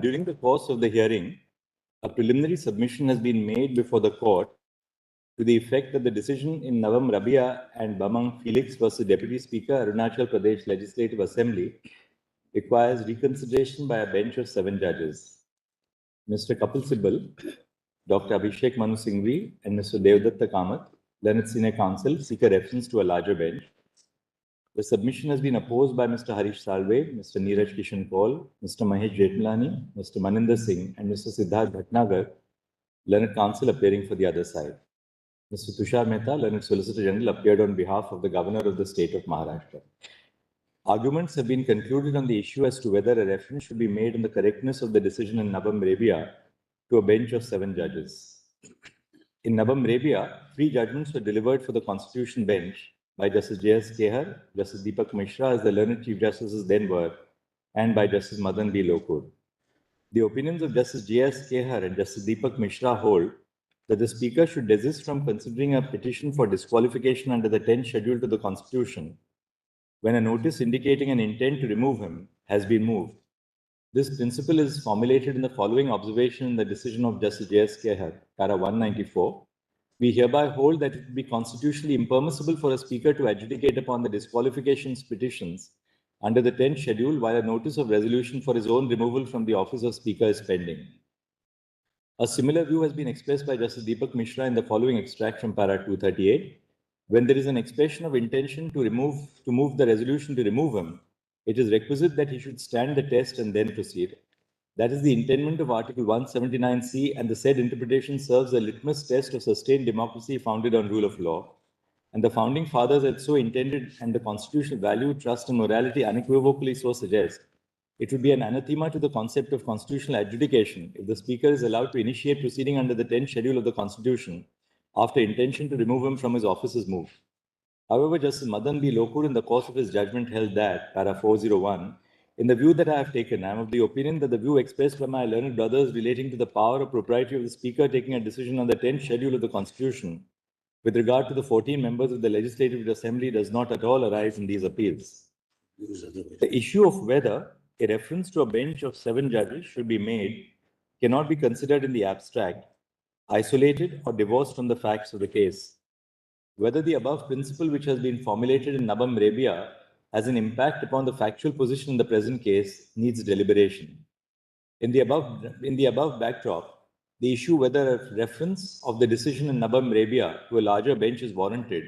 During the course of the hearing, a preliminary submission has been made before the court to the effect that the decision in Navam Rabia and Bamang Felix versus Deputy Speaker, Arunachal Pradesh Legislative Assembly requires reconsideration by a bench of 7 judges. Mr. Kapil Sibal, Dr. Abhishek Manu Singhvi, and Mr. Devdatta Kamath, Learned Senior Counsel, seek a reference to a larger bench. The submission has been opposed by Mr. Harish Salve, Mr. Neeraj Kishan Kaul, Mr. Mahesh Jetmalani, Mr. Maninder Singh, and Mr. Siddharth Bhatnagar, Learned Counsel appearing for the other side. Mr. Tushar Mehta, Learned Solicitor General, appeared on behalf of the Governor of the State of Maharashtra. Arguments have been concluded on the issue as to whether a reference should be made on the correctness of the decision in Navam Rebia to a bench of 7 judges. In Navam Rebia, 3 judgments were delivered for the Constitution bench by Justice J.S. Kehar, Justice Deepak Mishra, as the learned Chief Justices then were, and by Justice Madan B. Lokur. The opinions of Justice J.S. Kehar and Justice Deepak Mishra hold that the Speaker should desist from considering a petition for disqualification under the 10th schedule to the Constitution when a notice indicating an intent to remove him has been moved. This principle is formulated in the following observation in the decision of Justice J.S. Kehar, para 194. We hereby hold that it would be constitutionally impermissible for a Speaker to adjudicate upon the disqualification petitions under the 10th schedule while a notice of resolution for his own removal from the office of Speaker is pending. A similar view has been expressed by Justice Deepak Mishra in the following extract from para 238. When there is an expression of intention to move the resolution to remove him, it is requisite that he should stand the test and then proceed. That is the intendment of Article 179C, and the said interpretation serves a litmus test of sustained democracy founded on rule of law. And the founding fathers had so intended, and the constitutional value, trust, and morality unequivocally so suggest. It would be an anathema to the concept of constitutional adjudication if the Speaker is allowed to initiate proceeding under the 10th schedule of the Constitution after intention to remove him from his office is moved. However, Justice Madan B. Lokur, in the course of his judgment, held that, para 401, in the view that I have taken, I am of the opinion that the view expressed by my learned brothers relating to the power or propriety of the Speaker taking a decision on the 10th schedule of the Constitution with regard to the 14 members of the Legislative Assembly does not at all arise in these appeals. The issue of whether a reference to a bench of 7 judges should be made cannot be considered in the abstract, isolated or divorced from the facts of the case. Whether the above principle which has been formulated in Navam Rebia has an impact upon the factual position in the present case needs deliberation. In the above backdrop, the issue whether a reference of the decision in Navam Rebia to a larger bench is warranted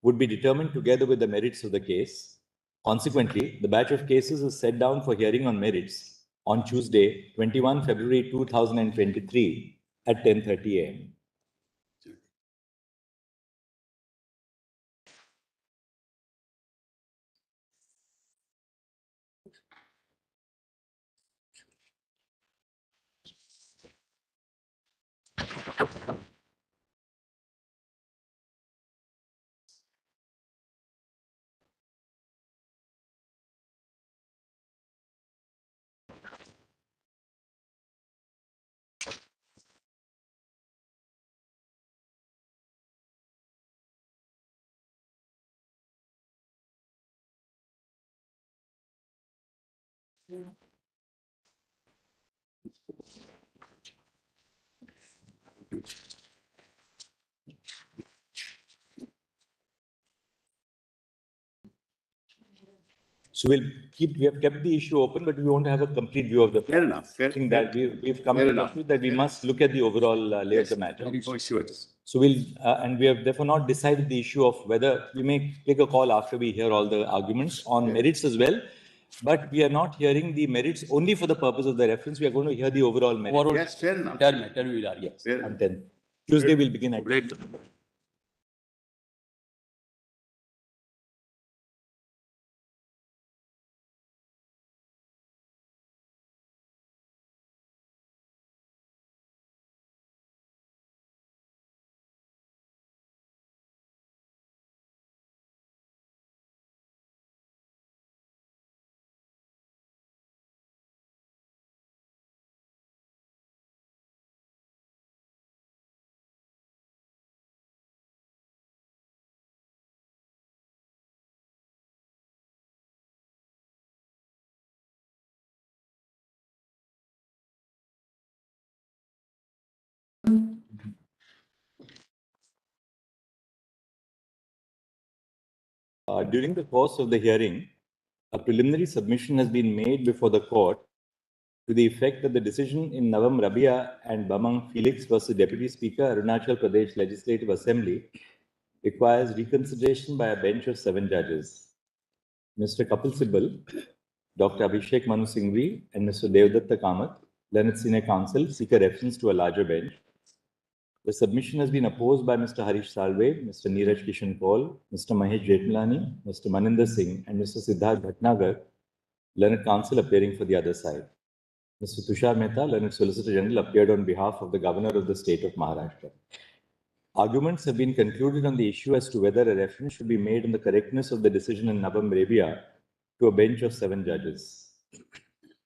would be determined together with the merits of the case. Consequently, the batch of cases is set down for hearing on merits on Tuesday, 21 February 2023 at 10:30 a.m. So we have kept the issue open, but we won't have a complete view of the. Fair enough. We've come to the conclusion that we must look at the overall lay of the matter. Sure. So and we have therefore not decided the issue of whether we may take a call after we hear all the arguments on merits as well. But we are not hearing the merits only for the purpose of the reference. We are going to hear the overall merits. Yes, fair enough. Yes, on 10th. Tuesday we'll begin at. Great. During the course of the hearing, a preliminary submission has been made before the court to the effect that the decision in Navam Rabia and Bamang Felix versus Deputy Speaker, Arunachal Pradesh Legislative Assembly requires reconsideration by a bench of 7 judges. Mr. Kapil Sibal, Dr. Abhishek Manu Singhvi, and Mr. Devdatta Kamath, Learned Senior Counsel, seek a reference to a larger bench. The submission has been opposed by Mr. Harish Salve, Mr. Neeraj Kishan Paul, Mr. Mahesh Jetmalani, Mr. Maninder Singh, and Mr. Siddharth Bhatnagar, Learned Counsel appearing for the other side. Mr. Tushar Mehta, Learned Solicitor General, appeared on behalf of the Governor of the State of Maharashtra. Arguments have been concluded on the issue as to whether a reference should be made on the correctness of the decision in Navam Rebia to a bench of 7 judges.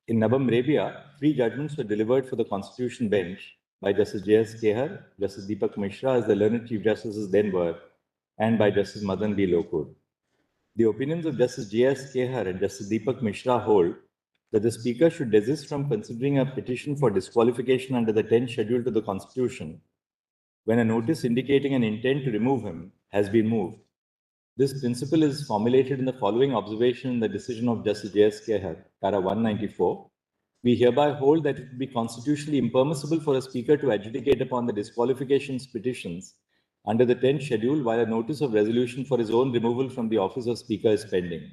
In Navam Rebia, 3 judgments were delivered for the Constitution bench by Justice J.S. Kehar, Justice Deepak Mishra, as the learned Chief Justices then were, and by Justice Madan B. Lokur. The opinions of Justice J.S. Kehar and Justice Deepak Mishra hold that the Speaker should desist from considering a petition for disqualification under the 10th schedule to the Constitution when a notice indicating an intent to remove him has been moved. This principle is formulated in the following observation in the decision of Justice J.S. Kehar, para 194. We hereby hold that it would be constitutionally impermissible for a Speaker to adjudicate upon the disqualifications petitions under the 10th schedule while a notice of resolution for his own removal from the office of Speaker is pending.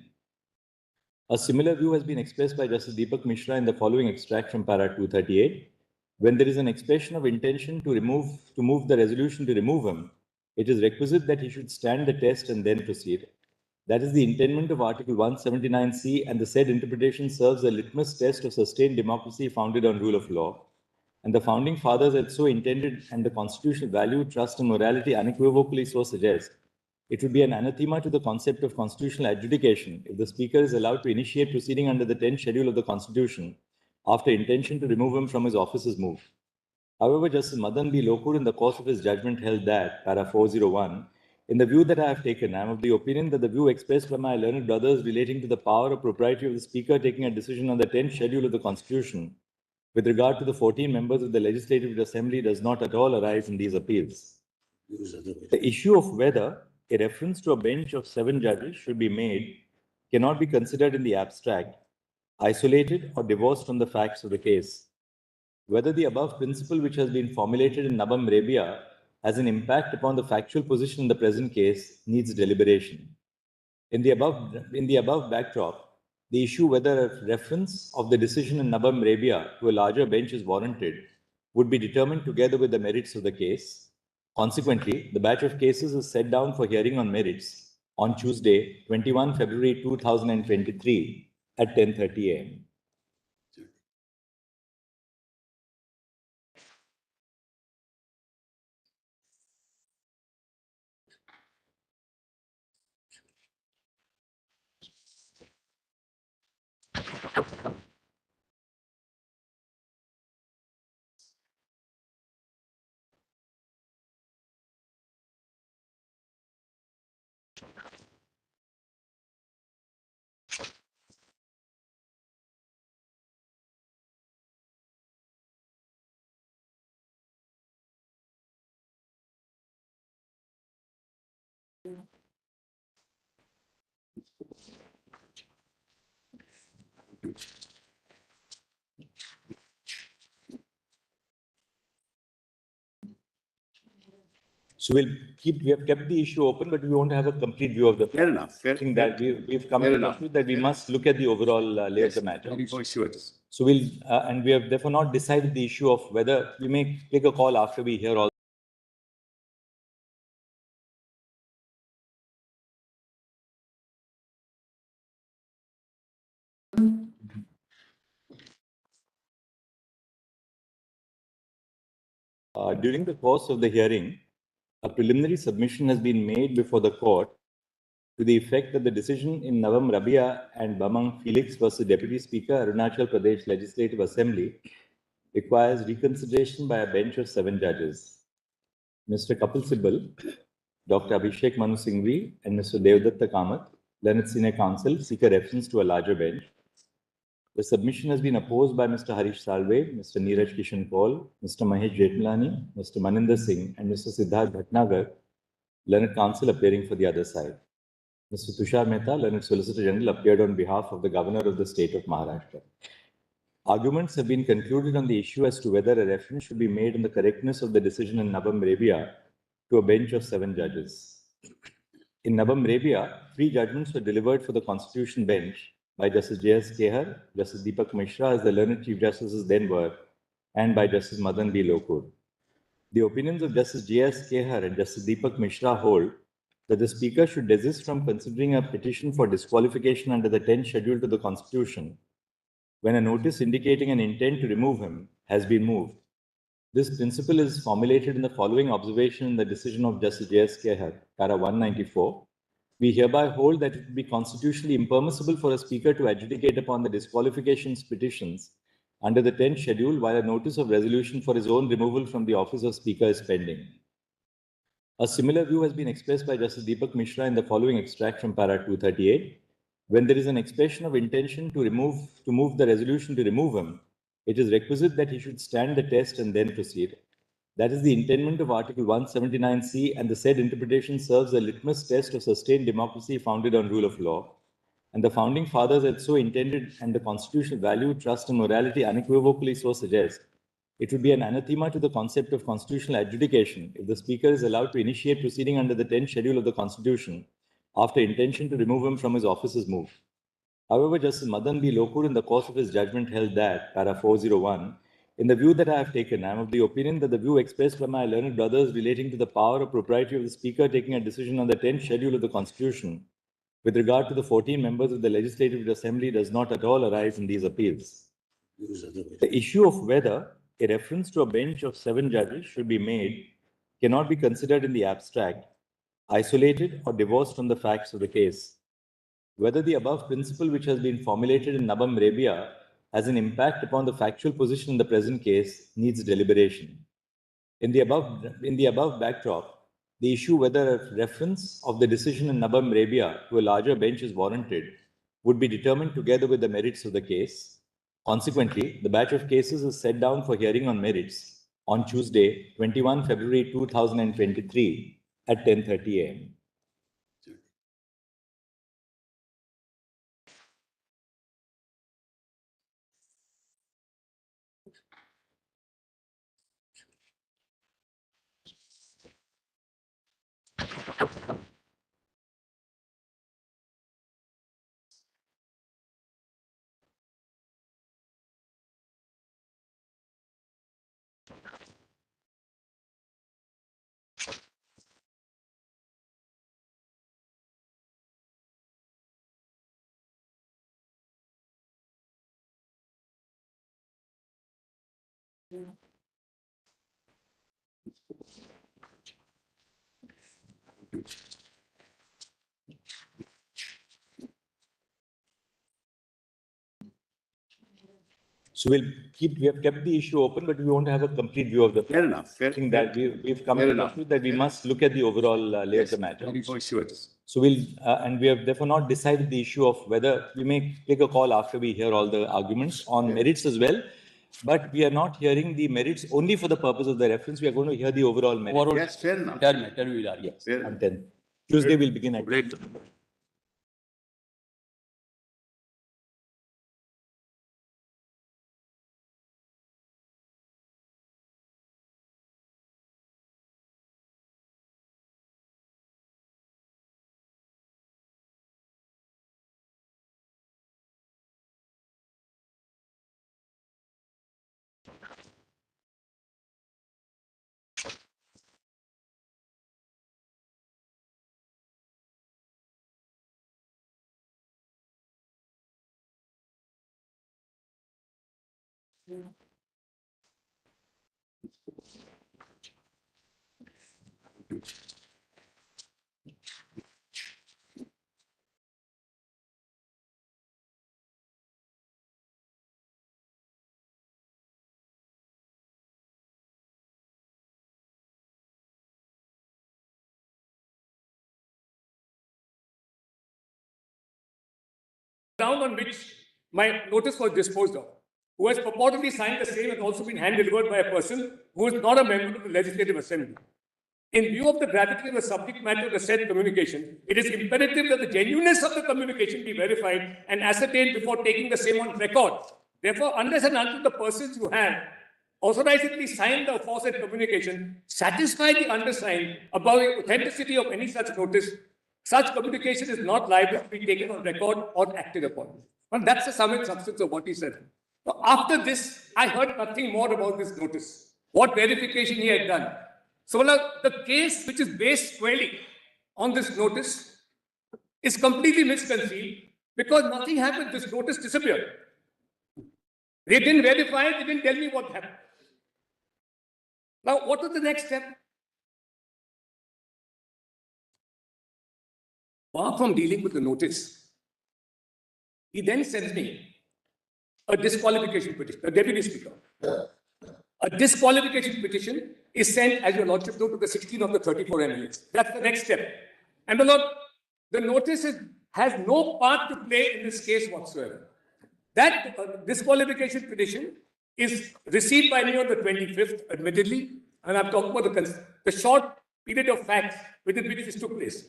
A similar view has been expressed by Justice Deepak Mishra in the following extract from para 238. When there is an expression of intention to move the resolution to remove him, it is requisite that he should stand the test and then proceed. That is the intendment of Article 179C, and the said interpretation serves a litmus test of sustained democracy founded on rule of law. And the founding fathers had so intended, and the constitutional value, trust, and morality unequivocally so suggest. It would be an anathema to the concept of constitutional adjudication if the Speaker is allowed to initiate proceeding under the 10th schedule of the Constitution after intention to remove him from his office is moved. However, Justice Madan B. Lokur, in the course of his judgment, held that, para 401, in the view that I have taken, I am of the opinion that the view expressed by my learned brothers relating to the power or propriety of the Speaker taking a decision on the 10th schedule of the Constitution with regard to the 14 members of the Legislative Assembly does not at all arise in these appeals. The issue of whether a reference to a bench of 7 judges should be made cannot be considered in the abstract, isolated or divorced from the facts of the case. Whether the above principle which has been formulated in Navam Rebia has an impact upon the factual position in the present case needs deliberation. In the above backdrop, the issue whether a reference of the decision in Navam Rebia to a larger bench is warranted would be determined together with the merits of the case. Consequently, the batch of cases is set down for hearing on merits on Tuesday, 21 February 2023 at 10:30 a.m. So we have kept the issue open, but we won't have a complete view of the. Fair enough. I think that we've come to the conclusion that we must look at the overall lay of the matter. So and we have therefore not decided the issue of whether we may take a call after we hear all. During the course of the hearing, a preliminary submission has been made before the court to the effect that the decision in Navam Rabia and Bamang Felix versus Deputy Speaker, Arunachal Pradesh Legislative Assembly requires reconsideration by a bench of 7 judges. Mr. Kapil Sibal, Dr. Abhishek Manu Singhvi, and Mr. Devdatta Kamath, Learned Senior Counsel, seek a reference to a larger bench. The submission has been opposed by Mr. Harish Salve, Mr. Neeraj Kishan Paul, Mr. Mahesh Jetmalani, Mr. Maninder Singh, and Mr. Siddharth Bhatnagar, Learned Counsel appearing for the other side. Mr. Tushar Mehta, Learned Solicitor General, appeared on behalf of the Governor of the State of Maharashtra. Arguments have been concluded on the issue as to whether a reference should be made on the correctness of the decision in Navam Rebia to a bench of 7 judges. In Navam Rebia, 3 judgments were delivered for the Constitution bench by Justice J.S. Kehar, Justice Deepak Mishra, as the learned Chief Justices then were, and by Justice Madan B. Lokur. The opinions of Justice J.S. Kehar and Justice Deepak Mishra hold that the Speaker should desist from considering a petition for disqualification under the 10th schedule to the Constitution when a notice indicating an intent to remove him has been moved. This principle is formulated in the following observation in the decision of Justice J.S. Kehar, para 194. We hereby hold that it would be constitutionally impermissible for a Speaker to adjudicate upon the disqualifications petitions under the 10th schedule while a notice of resolution for his own removal from the office of Speaker is pending. A similar view has been expressed by Justice Deepak Mishra in the following extract from para 238. When there is an expression of intention to move the resolution to remove him, it is requisite that he should stand the test and then proceed. That is the intendment of Article 179C, and the said interpretation serves a litmus test of sustained democracy founded on rule of law. And the founding fathers had so intended, and the constitutional value, trust, and morality unequivocally so suggest. It would be an anathema to the concept of constitutional adjudication if the Speaker is allowed to initiate proceeding under the 10th schedule of the Constitution after intention to remove him from his office is moved. However, Justice Madan B. Lokur, in the course of his judgment, held that, para 401, in the view that I have taken, I am of the opinion that the view expressed by my learned brothers relating to the power or propriety of the Speaker taking a decision on the 10th schedule of the Constitution with regard to the 14 members of the Legislative Assembly does not at all arise in these appeals. The issue of whether a reference to a bench of 7 judges should be made cannot be considered in the abstract, isolated or divorced from the facts of the case. Whether the above principle which has been formulated in Navam Rebia has an impact upon the factual position in the present case needs deliberation. In the above backdrop, the issue whether a reference of the decision in Navam Rebia to a larger bench is warranted would be determined together with the merits of the case. Consequently, the batch of cases is set down for hearing on merits on Tuesday, 21 February 2023 at 10:30 a.m. So we have kept the issue open, but we won't have a complete view of the. Fair enough. Thing that we've come to the conclusion that we must look at the overall lay of the matter. So and we have therefore not decided the issue of whether we may take a call after we hear all the arguments on merits as well. But we are not hearing the merits only for the purpose of the reference. We are going to hear the overall merits. Yes, fair enough. Yes, on 10th. Tuesday we'll begin at. Great. Ground on which my notice was disposed of, who has purportedly signed the same, has also been hand delivered by a person who is not a member of the Legislative Assembly. in view of the gravity of the subject matter of the said communication, it is imperative that the genuineness of the communication be verified and ascertained before taking the same on record. Therefore, unless and until the persons who have authorizedly signed the aforesaid communication satisfy the undersigned about the authenticity of any such notice, such communication is not liable to be taken on record or acted upon. Well, that's the sum and substance of what he said. Now, after this, I heard nothing more about this notice, what verification he had done. So the case which is based squarely on this notice is completely misconceived because nothing happened. This notice disappeared. They didn't verify it. They didn't tell me what happened. Now, what was the next step? Far from dealing with the notice, he then sends me a disqualification petition, the Deputy Speaker. A disqualification petition is sent, as your Lordship knows, to the 16 of the 34 MLAs. That's the next step. And my Lord, the notice has no part to play in this case whatsoever. That disqualification petition is received by me on the 25th, admittedly, and I'm talking about the short period of facts within which this took place.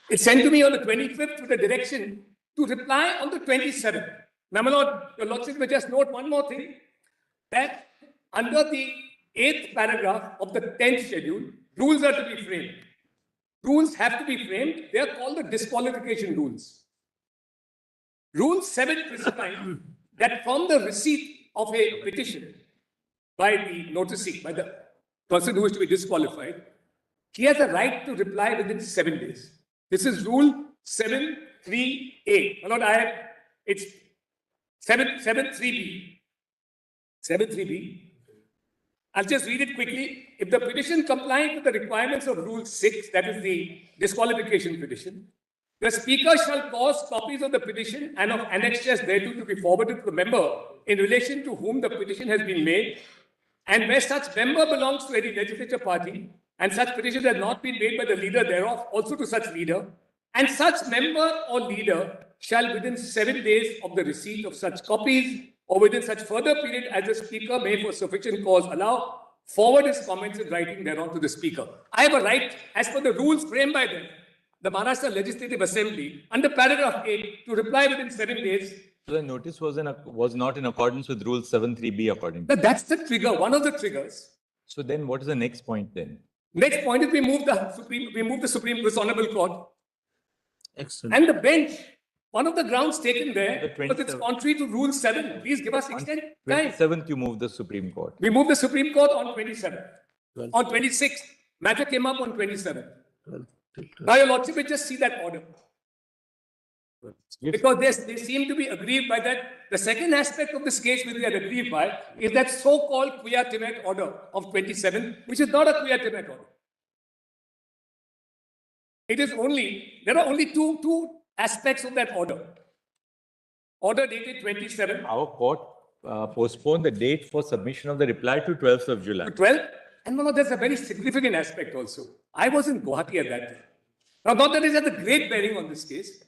It's sent to me on the 25th with a direction to reply on the 27th. Now, my Lord, your Lordship may just note one more thing, that under the 8th paragraph of the 10th schedule, rules are to be framed. Rules have to be framed. They are called the disqualification rules. Rule 7 prescribes that from the receipt of a petition by the noticee, by the person who is to be disqualified, he has a right to reply within 7 days. This is Rule 7.3a. My Lord, it's 7.3b. 7.3b. I'll just read it quickly. If the petition complies with the requirements of Rule 6, that is the disqualification petition, the Speaker shall cause copies of the petition and of annexures thereto to be forwarded to the member in relation to whom the petition has been made, and where such member belongs to any legislature party, and such petitions have not been made by the leader thereof, also to such leader, and such member or leader shall within 7 days of the receipt of such copies, or within such further period as the Speaker may for sufficient cause allow, forward his comments in writing thereon to the Speaker. I have a right, as per the rules framed by them, the Maharashtra Legislative Assembly, under paragraph 8, to reply within 7 days. So the notice was not in accordance with Rule 7.3b according to. That's the trigger, one of the triggers. So then what is the next point then? Next point is we move the Supreme Court's Honorable Court. Excellent. And the bench, one of the grounds taken there, but it's contrary to Rule 7. Please give us extended time. 27th, you moved the Supreme Court. We moved the Supreme Court on 27th. On 26th, matter came up on 27th. Now, your Lordship will just see that order. Because they seem to be aggrieved by that. The second aspect of this case which they are aggrieved by is that so-called quia timet order of 27, which is not a quia timet order. There are only two aspects of that order. Order dated 27. Our court postponed the date for submission of the reply to 12th of July. To 12th? And there's a very significant aspect also. I was in Guwahati at that time. Now, not that it has a great bearing on this case,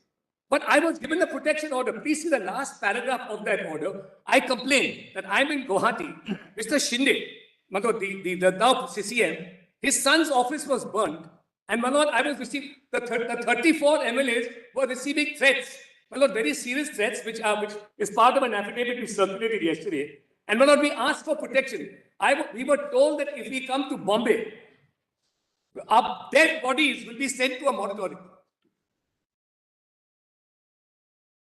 but I was given the protection order. Please see the last paragraph of that order. I complained that I'm in Guwahati. Mr. Shinde, the now CCM, his son's office was burned. And my Lord, I was receiving, the 34 MLAs were receiving threats. My Lord, very serious threats, which is part of an affidavit we circulated yesterday. And my Lord, we asked for protection. We were told that if we come to Bombay, our dead bodies will be sent to a mortuary.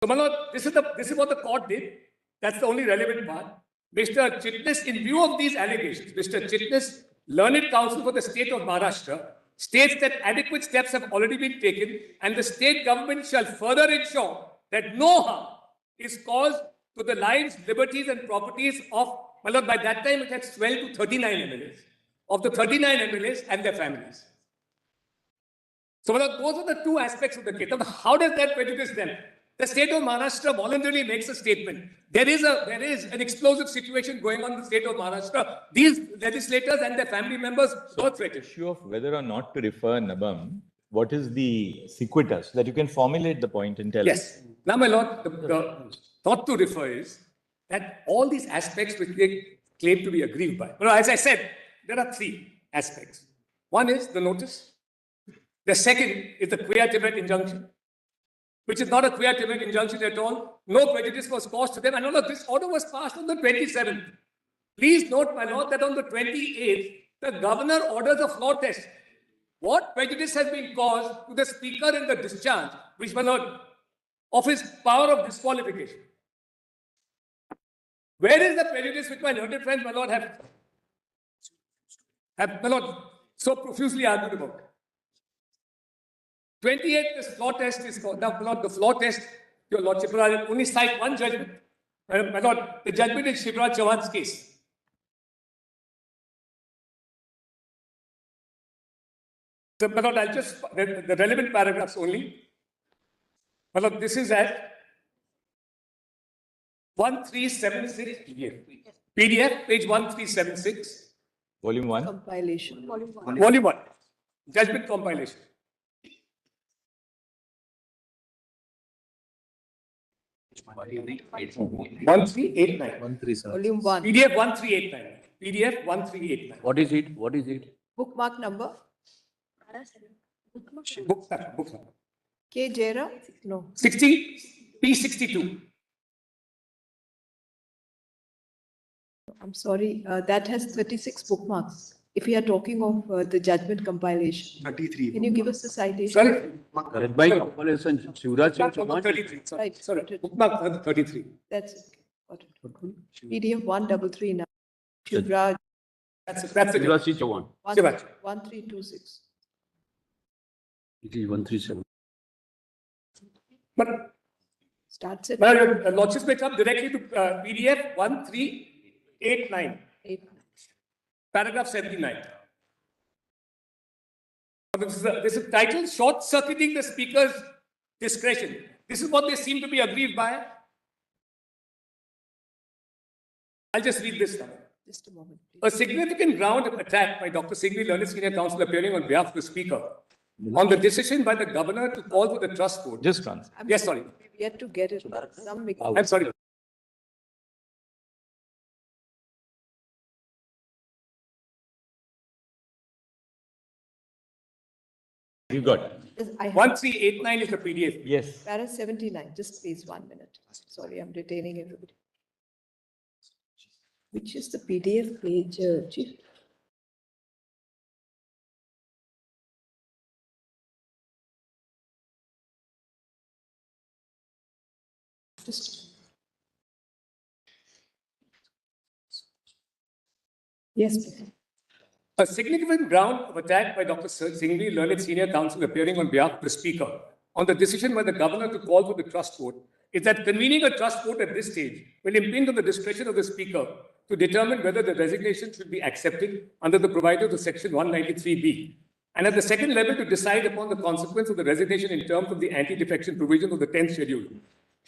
So, my Lord, this is what the court did. That's the only relevant part. Mr. Chitnis, in view of these allegations, Mr. Chitnis, learned counsel for the state of Maharashtra, states that adequate steps have already been taken and the state government shall further ensure that no harm is caused to the lives, liberties and properties of, my Lord, by that time it had swelled to 39 MLAs, of the 39 MLAs and their families. So, my Lord, those are the two aspects of the case. Now, how does that prejudice them? The state of Maharashtra voluntarily makes a statement. There is an explosive situation going on in the state of Maharashtra. These legislators and their family members were threatened. The issue of whether or not to refer Nabam, what is the sequitur so that you can formulate the point and tell us? Yes. Now, my Lord, the thought to refer is that all these aspects which they claim to be aggrieved by. Well, as I said, there are three aspects. One is the notice. The second is the Quia Tibet injunction, which is not a Quia Tibet injunction at all. No prejudice was caused to them. And all of this order was passed on the 27th. Please note, my lord, that on the 28th, the governor orders a floor test. What prejudice has been caused to the speaker in the discharge, which, my lord, of his power of disqualification? Where is the prejudice which my learned friends, my lord, have my lord, so profusely argued about? 28th, this floor test is called. Now, my lord, the floor test, your lordship, I will only cite one judgment. My lord, the judgment in Shivraj Chauhan's case. So, my lord, I'll just, the relevant paragraphs only. My lord, this is at 1376 PDF, page 1376. Volume 1. Compilation. Volume 1. Judgment compilation. One three eight nine. Volume 1. PDF 1389. PDF 1389. What is it? What is it? Bookmark number? Book number. K. Jera? No. 60 P62. I'm sorry. That has 36 bookmarks. If we are talking of the judgment compilation. 33. Can you give us the citation? Sorry. Read by compilation, Shivraj Singh Bookmark number Chauhan. 33. Sorry. Right. Sorry. Bookmark number 33. That's okay. Got it. PDF 1339. Shivraj That's it. Shivraj Singh Chauhan. Shivraj. 1326. It is 137. But Starts at well, your lordship may come directly to PDF 1389. 8. Paragraph 79. This is titled Short Circuiting the Speaker's Discretion. This is what they seem to be aggrieved by. I'll just read this now. Just a moment, please. A significant ground of attack by Dr. Singhvi, learned senior counsel appearing on behalf of the Speaker on the decision by the governor to call for the trust vote. Just once. Yes, sorry. We've yet to get it. Some I'm sorry. You got it. I have 1389 is the PDF. Yes. para 79. Just please 1 minute. Sorry, I'm detaining everybody. Which is the PDF page, Chief? Just. Yes, please. A significant ground of attack by Dr. Singhvi, learned senior counsel appearing on behalf of the Speaker on the decision by the governor to call for the trust vote is that convening a trust vote at this stage will impinge on the discretion of the Speaker to determine whether the resignation should be accepted under the provisos of Section 193B, and at the second level to decide upon the consequence of the resignation in terms of the anti-defection provision of the 10th schedule.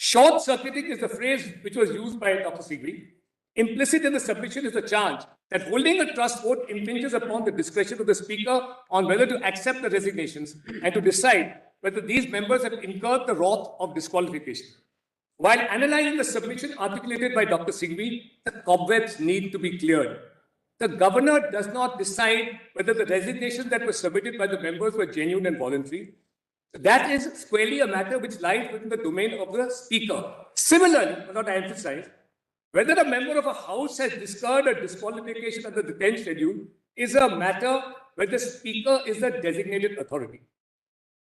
Short circuiting is the phrase which was used by Dr. Singhvi. Implicit in the submission is the charge that holding a trust vote impinges upon the discretion of the Speaker on whether to accept the resignations and to decide whether these members have incurred the wrath of disqualification. While analyzing the submission articulated by Dr. Singhvi, the cobwebs need to be cleared. The governor does not decide whether the resignations that were submitted by the members were genuine and voluntary. That is squarely a matter which lies within the domain of the Speaker. Similarly, but not to emphasize, whether a member of a house has discarded a disqualification under the 10th schedule is a matter where the Speaker is the designated authority.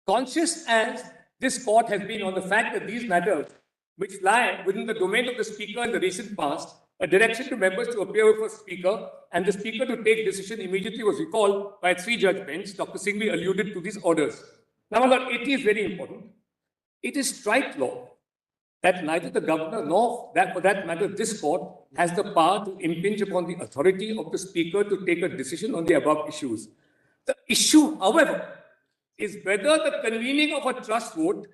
Conscious as this court has been on the fact that these matters, which lie within the domain of the Speaker in the recent past, a direction to members to appear before the Speaker and the Speaker to take decision immediately was recalled by a three-judge bench. Dr. Singhvi alluded to these orders. Now, my lord, it is very important. It is strike law that neither the governor nor, for that matter, this court has the power to impinge upon the authority of the Speaker to take a decision on the above issues. The issue, however, is whether the convening of a trust vote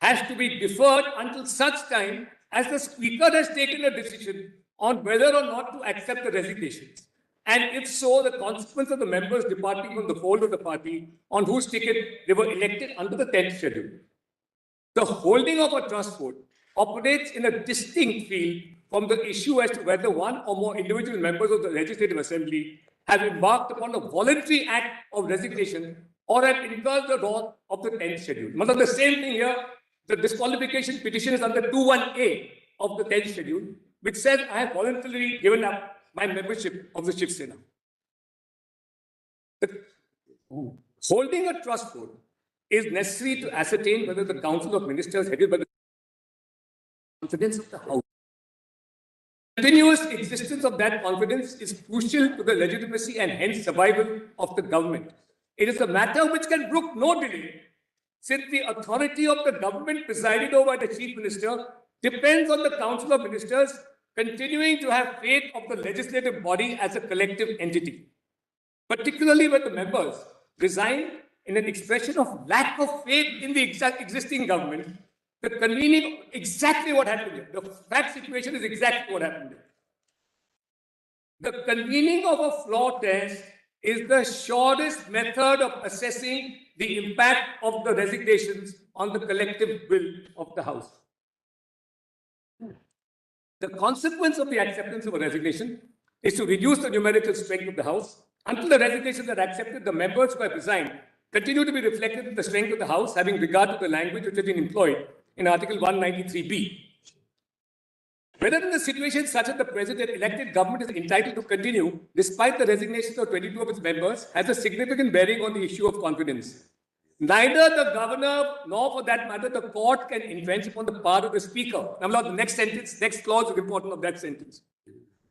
has to be deferred until such time as the Speaker has taken a decision on whether or not to accept the resignations. And if so, the consequence of the members departing from the fold of the party on whose ticket they were elected under the 10th schedule. The holding of a trust vote operates in a distinct field from the issue as to whether one or more individual members of the Legislative Assembly have embarked upon a voluntary act of resignation or have incurred the wrath of the 10th schedule. Matlab the same thing here, the disqualification petition is under 21A of the 10th schedule, which says I have voluntarily given up my membership of the Shiv Sena. Holding a trust vote is necessary to ascertain whether the Council of Ministers headed by the confidence of the House. Continuous existence of that confidence is crucial to the legitimacy and hence survival of the government. It is a matter which can brook no delay, since the authority of the government presided over by the Chief Minister depends on the Council of Ministers continuing to have faith of the legislative body as a collective entity, particularly when the members resign in an expression of lack of faith in the existing government. The convening, exactly what happened here. The fact situation is exactly what happened here. The convening of a floor test is the surest method of assessing the impact of the resignations on the collective will of the House. The consequence of the acceptance of a resignation is to reduce the numerical strength of the House. Until the resignations are accepted, the members who have resigned continue to be reflected in the strength of the House, having regard to the language which has been employed in Article 193B. Whether in the situation such as the President-elected government is entitled to continue despite the resignations of 22 of its members has a significant bearing on the issue of confidence. Neither the governor nor, for that matter, the court can infringe upon the power of the speaker. Now, the next sentence, next clause is important of that sentence.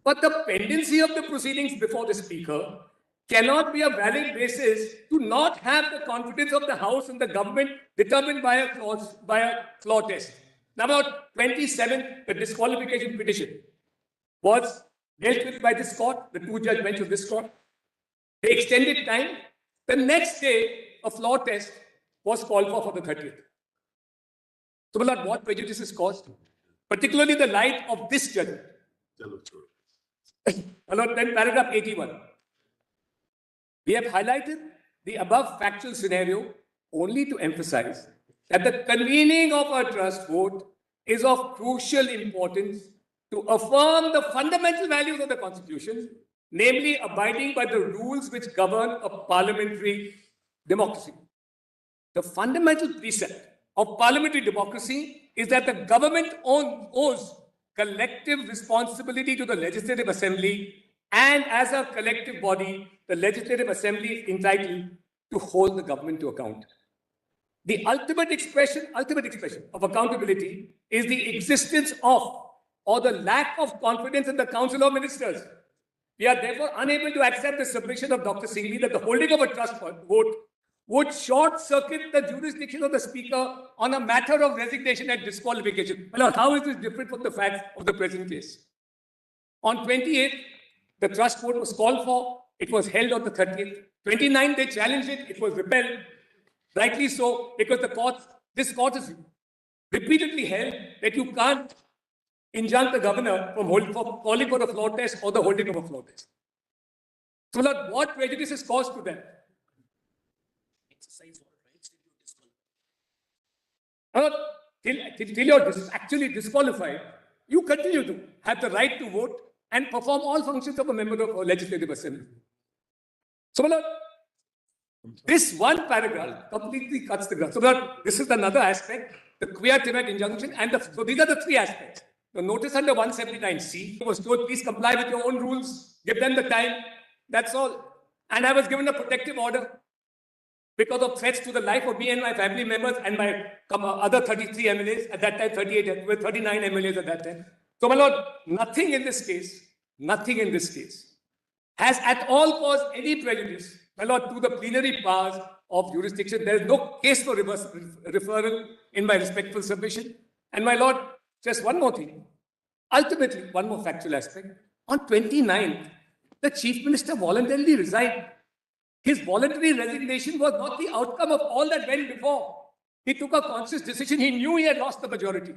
But the pendency of the proceedings before the speaker cannot be a valid basis to not have the confidence of the House and the government determined by a floor test. Number 27, the disqualification petition was dealt with by this court, the two-judge bench of this court. They extended time. The next day, a floor test was called for the 30th. So, my lord, what prejudice is caused? Particularly in the light of this judgment. My lord, then paragraph 81. We have highlighted the above factual scenario only to emphasize that the convening of a trust vote is of crucial importance to affirm the fundamental values of the Constitution, namely abiding by the rules which govern a parliamentary democracy. The fundamental precept of parliamentary democracy is that the government owes collective responsibility to the Legislative Assembly, and as a collective body, the Legislative Assembly is entitled to hold the government to account. The ultimate expression of accountability is the existence of or the lack of confidence in the Council of Ministers. We are therefore unable to accept the submission of Dr. Singhvi that the holding of a trust vote would short-circuit the jurisdiction of the Speaker on a matter of resignation and disqualification. Well, how is this different from the facts of the present case? On 28th, the trust vote was called for. It was held on the 30th. 29th, they challenged it. It was repelled. Rightly so, because this court has repeatedly held that you can't injunct the governor from calling for a floor test or the holding of a floor test. So, Lord, what prejudice is caused to them? Till you're actually disqualified, you continue to have the right to vote and perform all functions of a member of a legislative assembly. So, my lord, this one paragraph completely cuts the grass. So, my lord, this is another aspect, the quia timet injunction, and so these are the three aspects. The notice under 179C was told, please comply with your own rules, give them the time, that's all. And I was given a protective order because of threats to the life of me and my family members and my other 33 MLAs, at that time 38, with 39 MLAs at that time. So, my lord, nothing in this case has at all caused any prejudice, my lord, to the plenary powers of jurisdiction. There is no case for referral in my respectful submission. And my lord, just one more thing. Ultimately, one more factual aspect. On 29th, the Chief Minister voluntarily resigned. His voluntary resignation was not the outcome of all that went before. He took a conscious decision. He knew he had lost the majority.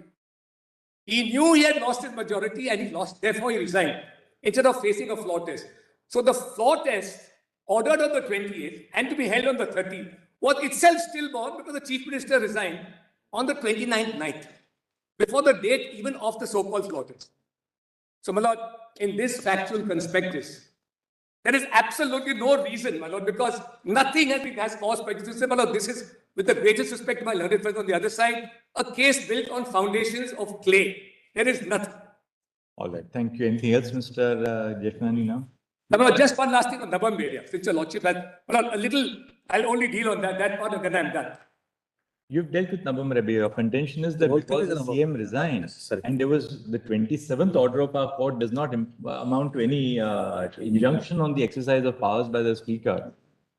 He knew he had lost his majority and therefore he resigned instead of facing a floor test. So the floor test ordered on the 28th and to be held on the 30th was itself stillborn because the Chief Minister resigned on the 29th night, before the date even of the so-called floor test. So, my lord, in this factual conspectus, There is absolutely no reason, my lord, because nothing has caused prejudice. My lord, this is, with the greatest respect to my learned friends on the other side, a case built on foundations of clay. There is nothing. All right. Thank you. Anything else, Mr. Jethmani now? Now, my lord, just one last thing on Navam area, since your lordship has, my lord, a little, I'll only deal on that part and then I'm done. You've dealt with Navam Rabi. Your contention is that because the CM resigned and there was the 27th order of our court does not amount to any injunction on the exercise of powers by the speaker.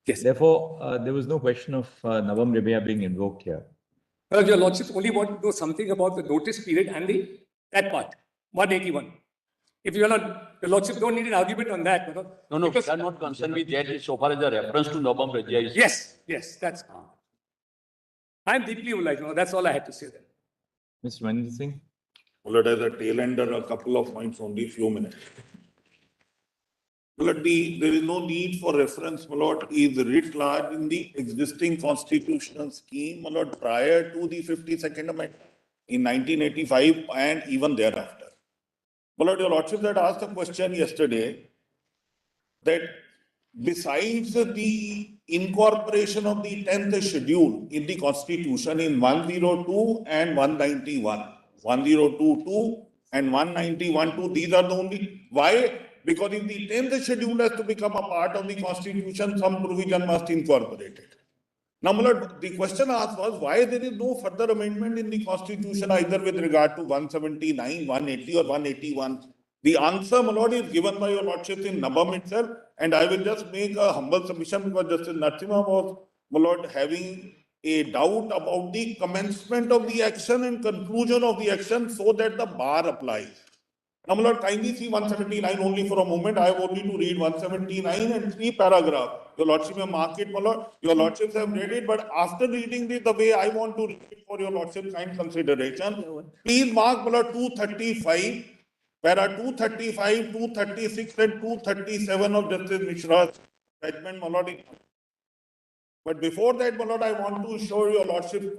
Yes. Therefore, there was no question of Navam Rabi being invoked here. Well, your lordship only want to know something about the notice period and that part, 181. If your lordship don't need an argument on that. No, we are not concerned with that so far as the reference to Nobam Rajya is. Yes, that's. I'm deeply obliged. No, that's all I had to say then. Mr. Maninder Singh? Well, as a tail ender, a couple of points, only few minutes. Well, there is no need for reference, my lord, is writ large in the existing constitutional scheme, my lord, prior to the 52nd Amendment in 1985 and even thereafter. My lord, your lordship had asked a question yesterday that besides the incorporation of the 10th schedule in the constitution in 102 and 191, 1022 and 191-2, these are the only, why? Because if the 10th schedule has to become a part of the constitution, some provision must incorporate it. Now, my lord, the question asked was why there is no further amendment in the constitution either with regard to 179, 180 or 181. The answer, my lord, is given by your lordship in Nabam itself, and I will just make a humble submission because Justice Narasimha was, my lord, having a doubt about the commencement of the action and conclusion of the action so that the bar applies. Now, my lord, kindly see 179 only for a moment. I have only to read 179 and 3 paragraphs. Your lordship may mark it, my lord. Your lordships have read it, but after reading this the way I want to read it for your lordship's kind consideration, please mark, my lord, 235, para 235, 236 and 237 of Justice Mishra's judgment, my lord. But before that, my lord, I want to show your lordship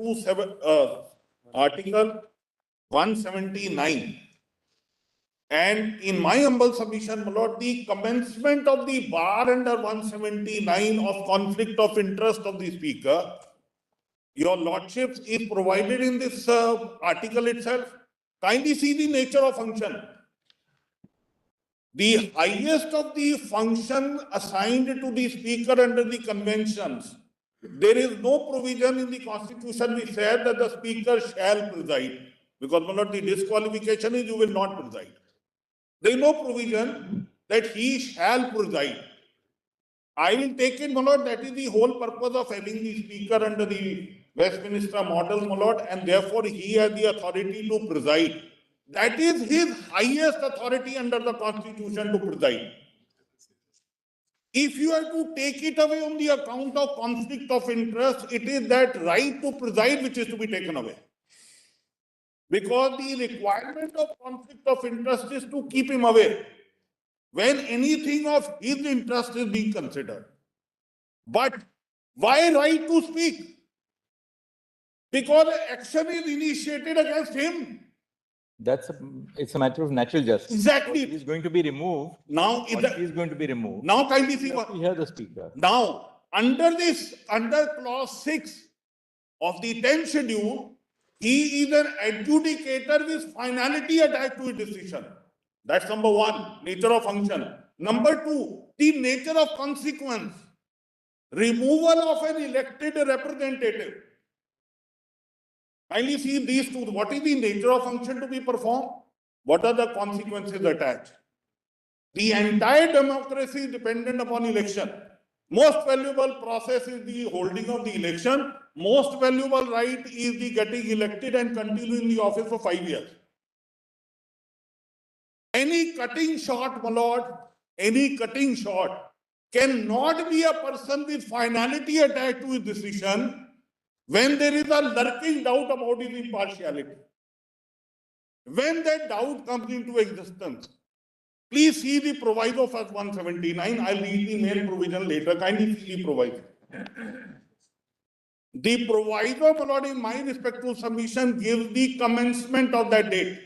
Article 179. And in my humble submission, my lord, the commencement of the bar under 179 of conflict of interest of the speaker, your lordship is provided in this article itself. Kindly see the nature of function. The highest of the function assigned to the speaker under the conventions, there is no provision in the constitution which says that the speaker shall preside. Because, my lord, the disqualification is you will not preside. There is no provision that he shall preside. I will take it, my lord, that is the whole purpose of having the speaker under the Westminster model, my lord, and therefore he has the authority to preside. That is his highest authority under the constitution to preside. If you are to take it away on the account of conflict of interest, it is that right to preside which is to be taken away. Because the requirement of conflict of interest is to keep him away when anything of his interest is being considered. But why right to speak? Because action is initiated against him. It's a matter of natural justice. Exactly. He is going to be removed. Now, he is going to be removed. Now, kindly see what. Hear the speaker. Now, under clause 6 of the 10th schedule, he is an adjudicator with finality attached to his decision. That's number one, nature of function. Number two, the nature of consequence. Removal of an elected representative. Kindly see these two. What is the nature of function to be performed? What are the consequences attached? The entire democracy is dependent upon election. Most valuable process is the holding of the election. Most valuable right is the getting elected and continue in the office for 5 years. Any cutting short, my lord, any cutting short cannot be a person with finality attached to his decision when there is a lurking doubt about his impartiality. When that doubt comes into existence, please see the proviso of 179. I'll read the main provision later. Kindly see the proviso. The proviso, my lord, in my respectful submission, gives the commencement of that date.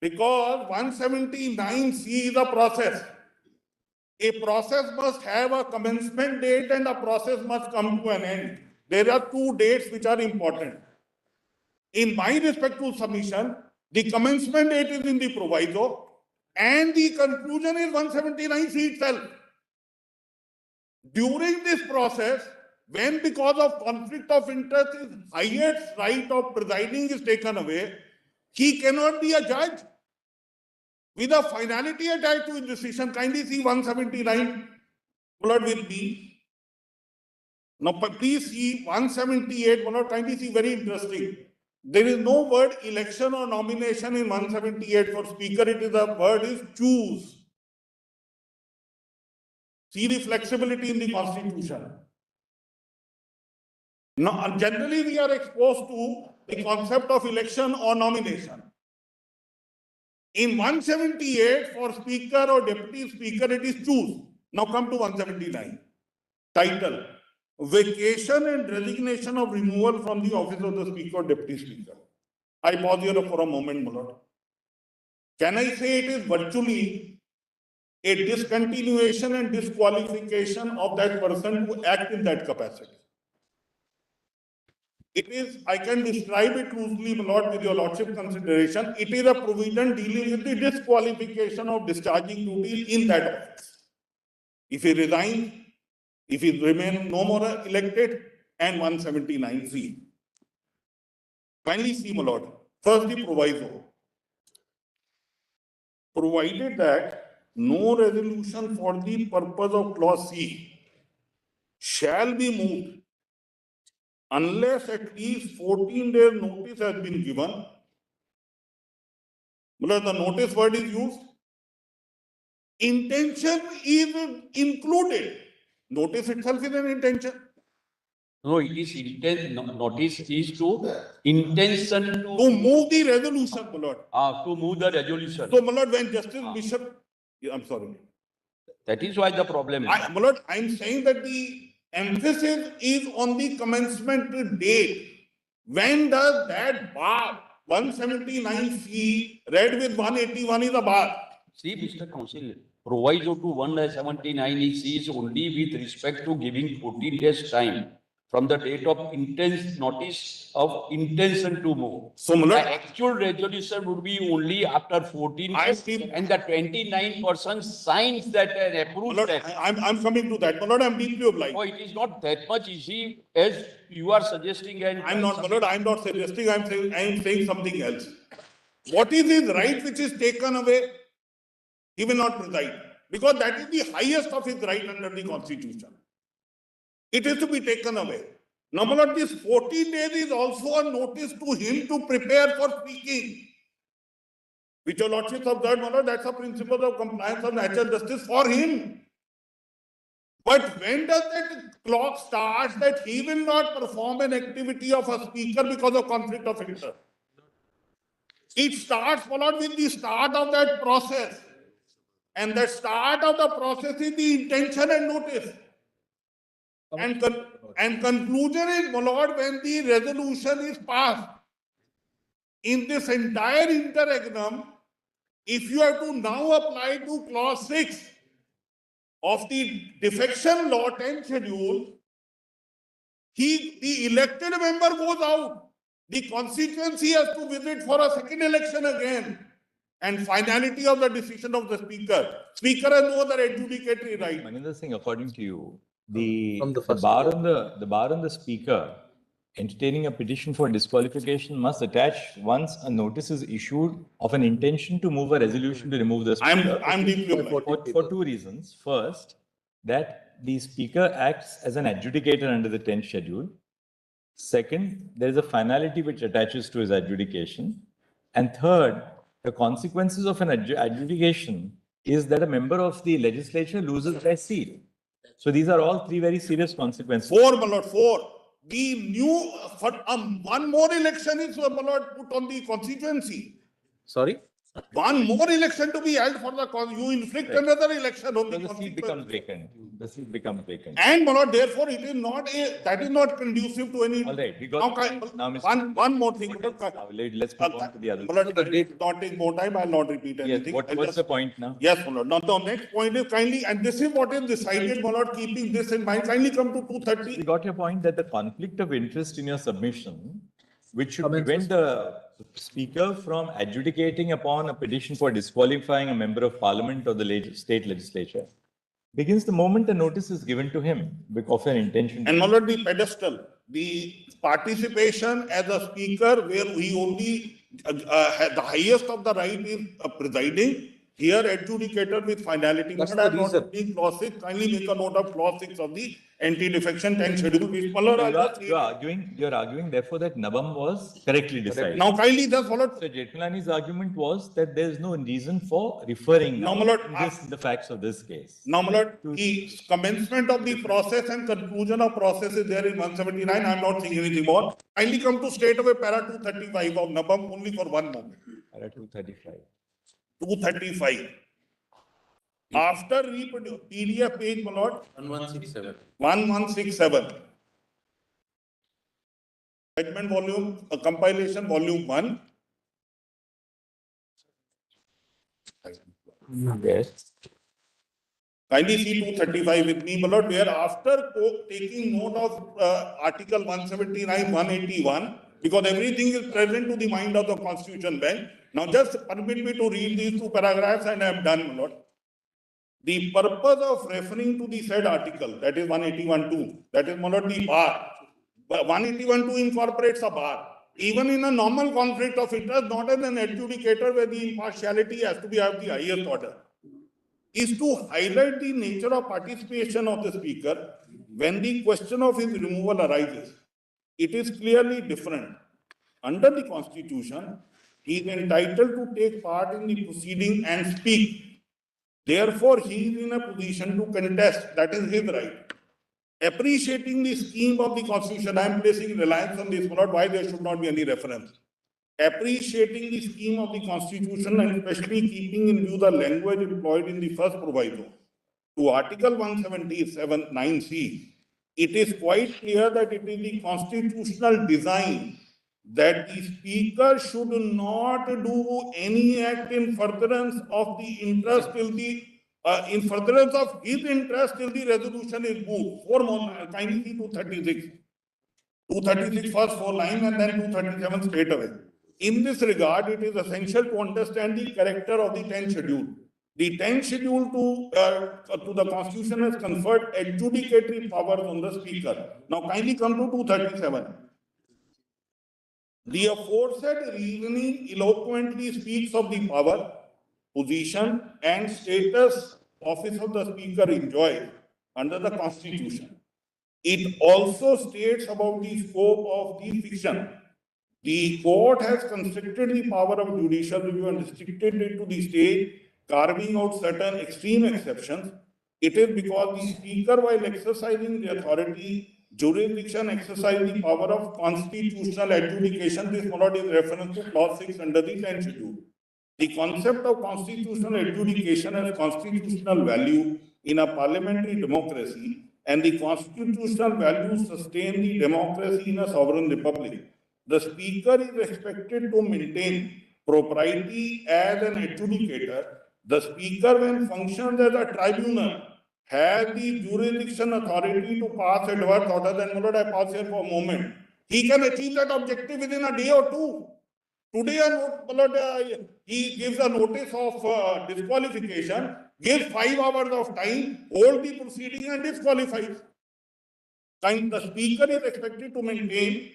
Because 179C is a process. A process must have a commencement date and a process must come to an end. There are two dates which are important. In my respectful submission, the commencement date is in the proviso and the conclusion is 179C itself. During this process, when because of conflict of interest his highest right of presiding is taken away, he cannot be a judge with a finality attached to his decision. Kindly see 179, Lord, with me. Now, please see 178, Lord, kindly see, very interesting. There is no word election or nomination in 178 for speaker. It is the word is choose. See the flexibility in the constitution. Now, generally we are exposed to the concept of election or nomination. In 178 for speaker or deputy speaker, it is choose. Now come to 179. Title: Vacation and resignation of removal from the office of the speaker or deputy speaker. I pause here for a moment, my lord. Can I say it is virtually a discontinuation and disqualification of that person to act in that capacity? It is, I can describe it loosely, my lord, with your lordship consideration. It is a provision dealing with the disqualification of discharging duties in that office. If he resigns, if he remains no more elected, and 179C. Finally, see, my lord, first the proviso. Provided that no resolution for the purpose of clause C shall be moved unless at least 14 days notice has been given. The notice word is used. Intention is included. Notice itself is an intention. No, it is intent, notice is to intention To move the resolution, my lord. to move the resolution. So, my lord, when Justice Bishop, I'm sorry. That is why the problem is. My lord, I'm saying that the emphasis is on the commencement date. When does that bar, 179C, read with 181 is a bar? See, Mr. Counsel, proviso to 179 is only with respect to giving 14 days time from the date of notice of intention to move. So, my lord, the actual resolution would be only after 14 days, and the 29% signs that and approves Lord, that. I'm coming to that. My lord, I'm deeply obliged. Oh, it is not that much easy as you are suggesting. And I'm not, my lord, I'm not suggesting, I'm saying something else. What is his right which is taken away? He will not preside, because that is the highest of his right under the constitution. It is to be taken away. Now, my lord, this 14 days is also a notice to him to prepare for speaking. Which your lordship observed, my lord, that's a principle of compliance of natural justice for him. But when does that clock start that he will not perform an activity of a speaker because of conflict of interest? It starts, my lord, with the start of that process. And the start of the process is the intention and notice. And conclusion is, my lord, when the resolution is passed. In this entire interregnum, if you have to now apply to clause 6 of the defection law 10 schedule, the elected member goes out. The constituency has to visit for a second election again. And finality of the decision of the speaker. Speaker has no other adjudicatory right. Another thing, according to you, the bar on the speaker entertaining a petition for disqualification must attach once a notice is issued of an intention to move a resolution to remove the speaker. I'm deeply obliged. For two reasons. First, that the speaker acts as an adjudicator under the 10th schedule. Second, there is a finality which attaches to his adjudication. And third, the consequences of an adjudication is that a member of the legislature loses their seat. So these are all three very serious consequences. 4, my lord, 4. The new, one more election is, my lord, put on the constituency. Sorry? One more election to be held for the, you inflict another election on the So the seat becomes vacant. This has become vacant. And, my lord, therefore, it is not that is not conducive to any. All right, we got. Now, Mr. one more thing. Now, let's move on to the other. My lord, not take more time, I'll not repeat Yes, anything. what's the point now? Yes, my lord. Now, the next point is kindly, and this is what is decided, my lord, keeping this in mind, kindly come to 230. We got your point that the conflict of interest in your submission, which should prevent the speaker from adjudicating upon a petition for disqualifying a member of parliament or the state legislature, begins the moment a notice is given to him of an intention. And, my lord, the pedestal, the participation as a speaker where he only, the highest of the right is presiding, here adjudicator with finality. That's My lord, the I'm not reason. reading clause 6, kindly make a note of clause 6 of the anti-defection 10 schedule. Which, my lord, I'll just read. You're arguing therefore that Navam was correctly decided. Now, kindly just, my lord, So Jethmalani's argument was that there is no reason for referring Now, now my lord, the facts of this case. now, my lord, the commencement of the process and conclusion of process is there in 179. I'm not saying anything more. Kindly come to straight away para 235 of Nabam only for one moment. Para 235. 235. After reproduce, PDF page, my lord, 1167. 1167. Judgment volume, compilation volume 1. Yes. Kindly see 235 with me, my lord, where after taking note of article 179, 181, because everything is present to the mind of the Constitution bench. Now just permit me to read these two paragraphs and I am done, my lord. The purpose of referring to the said article, that is 181.2, that is, my lord, the bar. But 181.2 incorporates a bar. Even in a normal conflict of interest, not as an adjudicator where the impartiality has to be of the highest order, is to highlight the nature of participation of the speaker when the question of his removal arises. It is clearly different. Under the Constitution, he is entitled to take part in the proceeding and speak. Therefore, he is in a position to contest, that is his right. Appreciating the scheme of the Constitution, I am placing reliance on this, not why there should not be any reference. Appreciating the scheme of the Constitution and especially keeping in view the language employed in the first proviso to Article 177 9C, it is quite clear that it is the constitutional design that the speaker should not do any act in furtherance of the interest till the in furtherance of his interest till the resolution is moved. Four more, kindly see 236. 236 first 4 lines and then 237 straight away. In this regard, it is essential to understand the character of the 10th schedule. The 10th schedule to the Constitution has conferred adjudicatory powers on the speaker. Now kindly come to 237. The aforesaid reasoning eloquently speaks of the power, position and status office of the speaker enjoys under the Constitution. It also states about the scope of the fiction. The court has constricted the power of judicial review and restricted it to the state, carving out certain extreme exceptions. It is because the speaker, while exercising the authority, jurisdiction, exercise the power of constitutional adjudication. This is reference to clause 6 under the 10th schedule. The concept of constitutional adjudication has constitutional value in a parliamentary democracy, and the constitutional values sustain the democracy in a sovereign republic. The speaker is expected to maintain propriety as an adjudicator. The speaker, when functions as a tribunal, has the jurisdiction authority to pass adverse orders, and I pause here for a moment. He can achieve that objective within a day or two. Today, he gives a notice of disqualification, gives 5 hours of time, hold the proceeding and disqualifies. The speaker is expected to maintain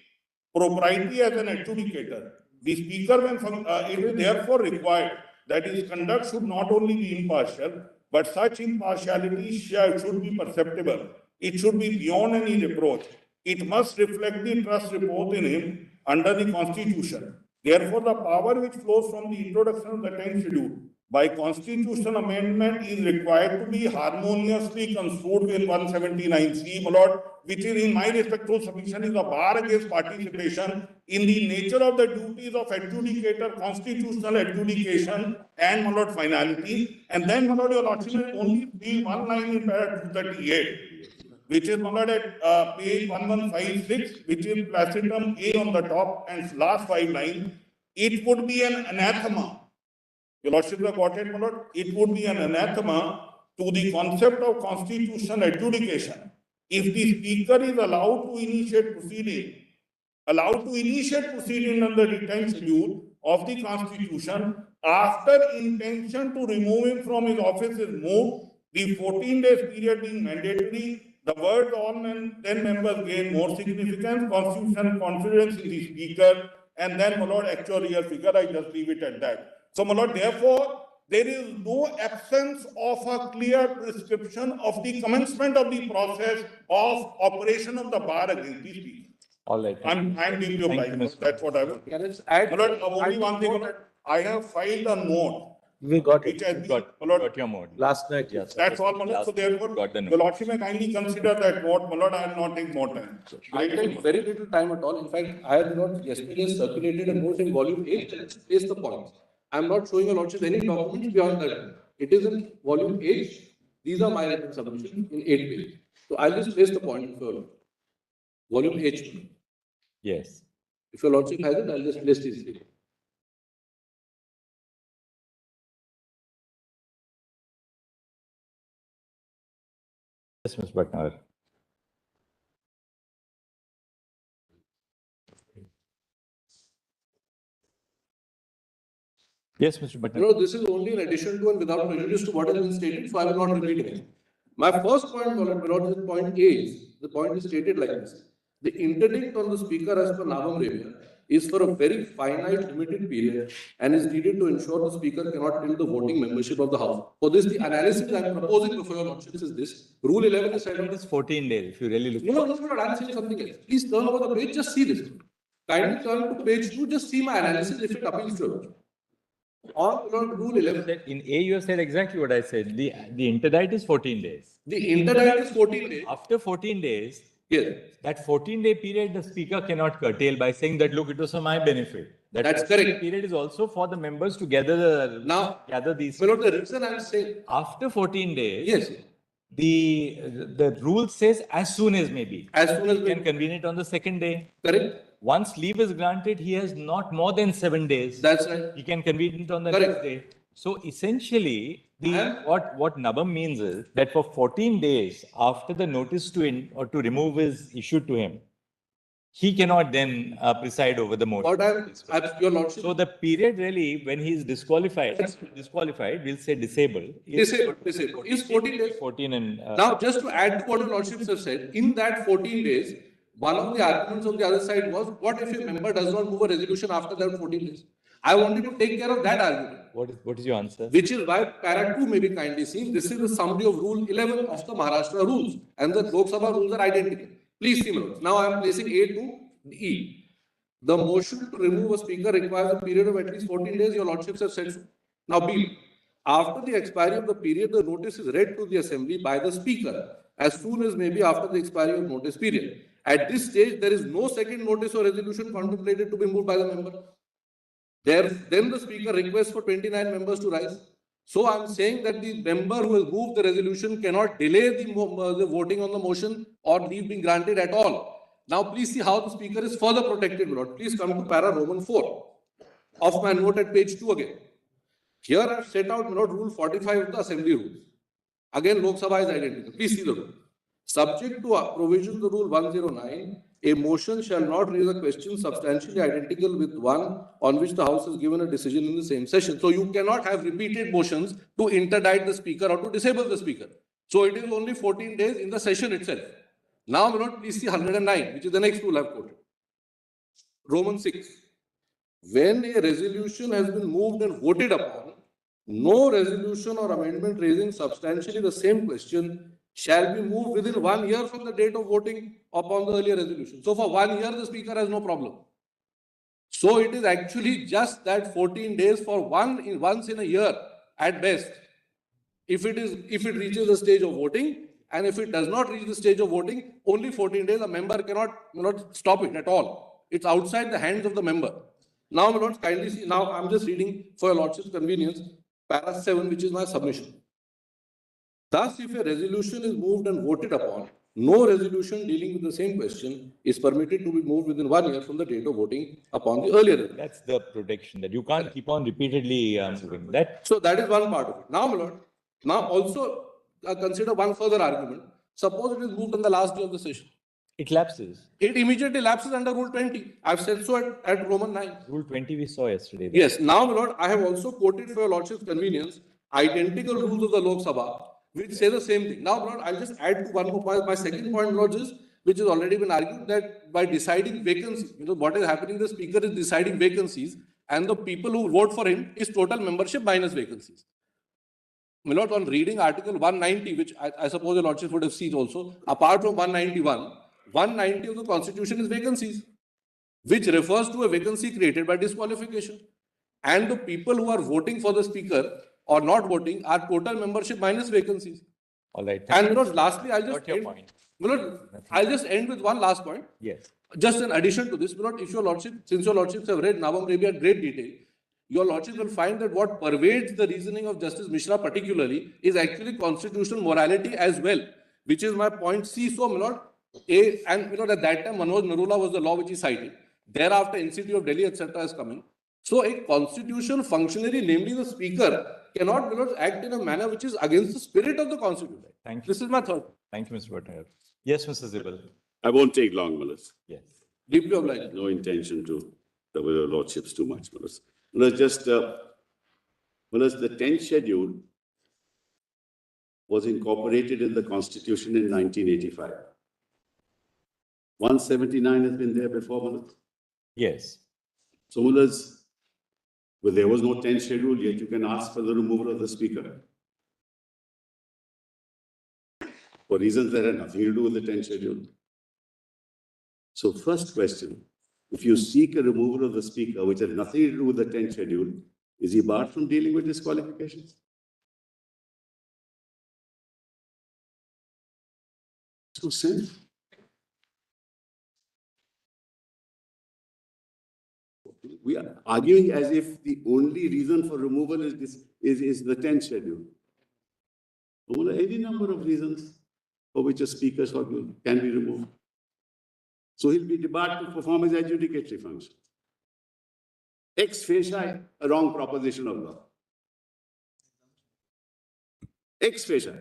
propriety as an adjudicator. The speaker, it is therefore required that his conduct should not only be impartial, but such impartiality should be perceptible. It should be beyond any reproach. It must reflect the trust reposed in him under the Constitution. Therefore, the power which flows from the introduction of the 10th schedule by constitutional amendment is required to be harmoniously construed with 179C, my lord, which is in my respectful submission is a bar against participation in the nature of the duties of adjudicator, constitutional adjudication, and, my lord, finality. And then, my lord, your lordship will only read one line in paragraph 238, which is, my lord, at page 1156, which is placitum A on the top and last 5 lines. It would be an anathema. Your lordship have got it, my lord. It would be an anathema to the concept of constitutional adjudication if the speaker is allowed to initiate proceeding under the 10th schedule of the constitution after intention to remove him from his office is moved, the 14 days period being mandatory. The word all then members gain more significance, constitutional confidence in the speaker, and then, my lord, actual real figure, I just leave it at that. So, my lord, therefore, there is no absence of a clear prescription of the commencement of the process of operation of the bar against the speaker. All right. I'm deeply obliged. That's what I will. Can I just add? My lord, only one thing, my lord, I have filed a note. We got Which it has been, Got my lord, your mode. last night, yes. that's all, my lord. So therefore, Got the note. the lordship may kindly consider that note, my lord. I will not take more time. I take very little time at all. In fact, I have not yesterday circulated a note in volume 8 that place the points. I am not showing a lordship any documents beyond that. It is in volume 8. These are my written submissions in 8 pages. So I'll just place the point for volume 8. Yes. If your lordship has it, I'll just place this here. Yes, Mr. Bhatnagar. Yes, Mr. Bhatnagar. This is only in addition to and without prejudice to what has been stated, so I will not repeat it. My first point, point A is, the point is stated like this. The interdict on the speaker as per Navam Revia is for a very finite, limited period and is needed to ensure the speaker cannot end the voting membership of the House. For this, the analysis I am proposing before your lordships is this. Rule 11 is said It is 14 days, if you really look. No, I'm saying something else. Please turn over the page, just see this. Kindly turn to page 2, just see my analysis if it appeals to you. On rule 11. In A, you have said exactly what I said. The interdict is 14 days. The interdict is 14 days. After 14 days, Yes. that 14-day period, the speaker cannot curtail by saying that, look, it was for my benefit. That's 14-day correct. period is also for the members to gather these. Well, the reason I'm saying, After 14 days, yes, the rule says as soon as may be. as soon as You we, can convene it on the second day. correct, Once leave is granted, he has not more than 7 days. that's right. He can convene it on the Correct. next day. So essentially, And- what Nabam means is that for 14 days after the notice to remove is issued to him, he cannot then preside over the motion. What your lordship, So the period really, when he is disqualified, we'll say disabled. disabled, is 14 days. 14 and. Now, just to add to what your lordships have said, in that 14 days, one of the arguments of the other side was, what if a member does not move a resolution after that 14 days? I wanted to take care of that argument. What is your answer? Which is why para 2 may be kindly seen. This is the summary of rule 11 of the Maharashtra rules, and the Lok Sabha rules are identical. Please see, my lords. Now I am placing A to E. The motion to remove a speaker requires a period of at least 14 days. Your lordships have said so. Now B. After the expiry of the period, the notice is read to the assembly by the speaker as soon as may be after the expiry of notice period. At this stage, there is no second notice or resolution contemplated to be moved by the member. Then the speaker requests for 29 members to rise. So I'm saying that the member who has moved the resolution cannot delay the voting on the motion or leave being granted at all. Now please see how the speaker is further protected, my lord. Please come to para Roman 4 of my note at page 2 again. Here I've set out, my lord, rule 45 of the assembly rules. Again, Lok Sabha is identical. Please see the rule. Subject to provisions of rule 109, a motion shall not raise a question substantially identical with one on which the House has given a decision in the same session. So you cannot have repeated motions to interdict the speaker or to disable the speaker. So it is only 14 days in the session itself. Now, my lord, please see 109, which is the next rule I've quoted. Roman 6. When a resolution has been moved and voted upon, no resolution or amendment raising substantially the same question shall be moved within 1 year from the date of voting upon the earlier resolution. So for 1 year, the speaker has no problem. So it is actually just that 14 days for once in a year at best, if it reaches the stage of voting, and if it does not reach the stage of voting, only 14 days, a member cannot stop it at all. It's outside the hands of the member. Now, my lords, kindly see, now I'm just reading for your lordship's convenience, para 7, which is my submission. Thus, if a resolution is moved and voted upon, no resolution dealing with the same question is permitted to be moved within 1 year from the date of voting upon the earlier. That's the protection, that you can't keep on repeatedly moving that. So that is one part of it. Now, my lord, now also consider one further argument. Suppose it is moved on the last day of the session. It lapses. It immediately lapses under Rule 20. I've said so at Roman 9. Rule 20 we saw yesterday. Yes. Now, my lord, I have also quoted for your lordship's convenience identical rules of the Lok Sabha, which say the same thing. Now, my lord, I'll just add to one more point. My second point, Lord, is, which has already been argued, that by deciding vacancies, what is happening, the speaker is deciding vacancies, and the people who vote for him is total membership minus vacancies. My lord, on reading Article 190, which I suppose your lordship would have seen also, apart from 191, 190 of the Constitution is vacancies, which refers to a vacancy created by disqualification. And the people who are voting for the speaker or not voting are total membership minus vacancies. All right. And my lord, lastly, I'll just Got your end, point. my lord, I'll just end with one last point. Yes. Just in addition to this, my lord, if your lordship, since your lordships have read Navam Rebi in great detail, your lordship will find that what pervades the reasoning of Justice Mishra particularly is actually constitutional morality as well, which is my point C. So, my lord, and at that time, Manoj Narula was the law which he cited. Thereafter, Institute of Delhi, etc. is coming. So, a constitutional functionary, namely the speaker, cannot, my lord, act in a manner which is against the spirit of the Constitution. Thank you. This is my third. Thank you, Mr. Bhattacharya. Yes, Mr. Zibal. I won't take long, Malas. Yes. Deeply obliged. No intention to cover your lordships too much, Malas. Malas, just, Malas, the 10th schedule was incorporated in the Constitution in 1985. 179 has been there before, Malas. Yes. So, Malas, well, there was no 10th schedule, yet you can ask for the removal of the speaker. For reasons that have nothing to do with the 10th schedule. So, first question, if you seek a removal of the speaker, which has nothing to do with the 10th schedule, is he barred from dealing with disqualifications? So sense. We are arguing as if the only reason for removal is the 10th schedule. There are any number of reasons for which a speaker can be removed. So he'll be debarred to perform his adjudicatory function. Ex facie, a wrong proposition of law. Ex facie.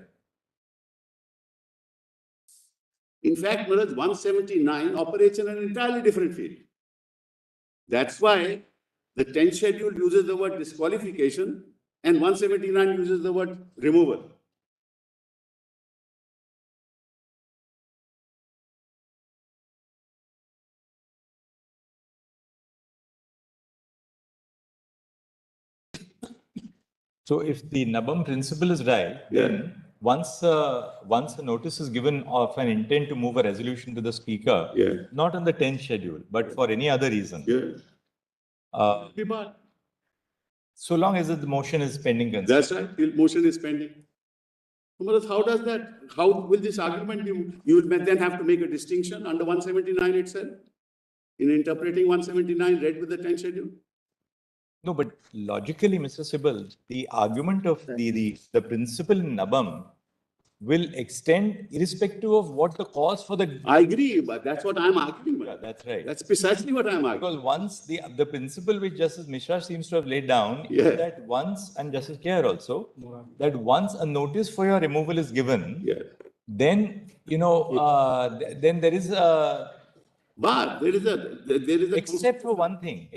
In fact, Maharaj, 179 operates in an entirely different field. That's why the 10th schedule uses the word disqualification and 179 uses the word removal. So if the Nabam principle is right, then once a notice is given of an intent to move a resolution to the speaker, not on the 10th schedule, but for any other reason, so long as the motion is pending. That's right, the motion is pending. How does that, how will this argument be? You will then have to make a distinction under 179 itself in interpreting 179 read with the 10th schedule. No, but logically, Mr. Sibal, the argument of the principle in Nabam will extend irrespective of what the cause for the... I agree, but that's what I'm arguing about. That's right. That's precisely what I'm arguing. Because once the principle which Justice Mishra seems to have laid down is that once, and Justice Kher also, that once a notice for your removal is given, then, then there is a... But there is a except for one thing,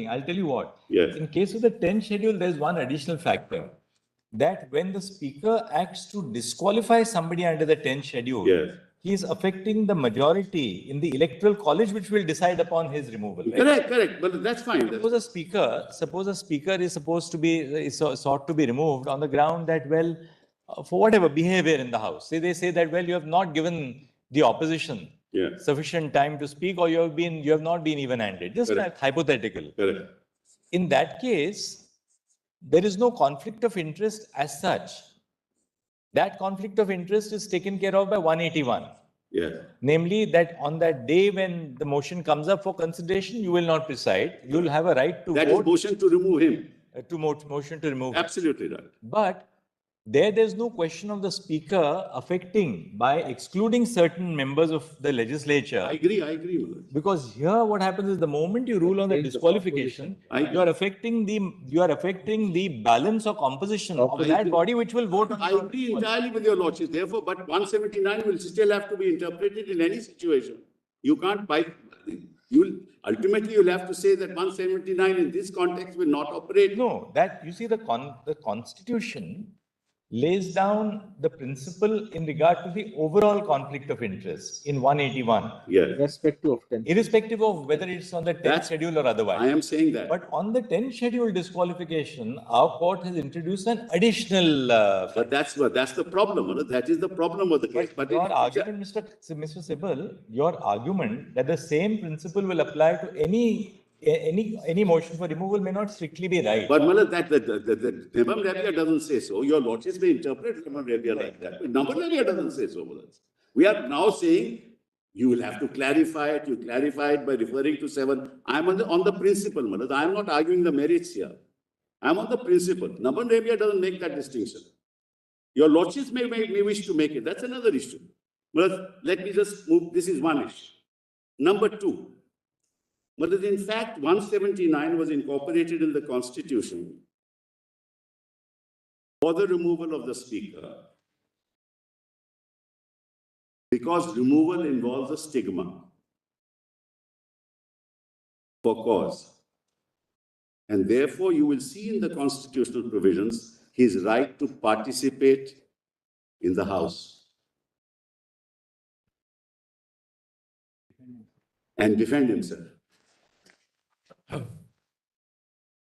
I'll tell you what. Yes. In case of the 10th schedule, there's one additional factor. That when the speaker acts to disqualify somebody under the 10th schedule, he is affecting the majority in the electoral college, which will decide upon his removal. Right? Correct. But that's fine. Suppose a speaker is supposed to be sought to be removed on the ground that, well, for whatever behavior in the house. They say that, well, you have not given the opposition sufficient time to speak, or you have not been even-handed. Just hypothetical. Correct. In that case, there is no conflict of interest as such. That conflict of interest is taken care of by 181. Yes. Namely, that on that day when the motion comes up for consideration, you will not preside. You will have a right to That is vote. motion to remove him. Motion to remove. Absolutely right. But there's no question of the speaker affecting by excluding certain members of the legislature. I agree with that. Because here what happens is the moment you rule on the disqualification, you are affecting the balance or composition of that body which will vote on. I agree entirely with your lordship. Therefore, but 179 will still have to be interpreted in any situation. You can't ultimately you'll have to say that 179 in this context will not operate. No, that you see the Constitution lays down the principle in regard to the overall conflict of interest in 181. Yes. Irrespective of whether it's on the 10th schedule or otherwise. I am saying that. But on the 10th schedule disqualification, our court has introduced an additional. But that's the problem. That is the problem of the case. But your argument, Mr. Sibal, your argument that the same principle will apply to any motion for removal may not strictly be right. But Mala, that the Nabam Rabia doesn't say so. Your lordships may interpret Nabam Rabia like that. But Nabam Rabia doesn't say so. We are now saying you will have to clarify it. You clarify it by referring to 7. I'm on the principle, Mala. I'm not arguing the merits here. I'm on the principle. Nabam Rabia doesn't make that distinction. Your lordships may wish to make it. That's another issue. But let me just move. This is one issue. Number 2. But in fact, 179 was incorporated in the Constitution for the removal of the Speaker because removal involves a stigma for cause. And therefore, you will see in the constitutional provisions his right to participate in the House and defend himself.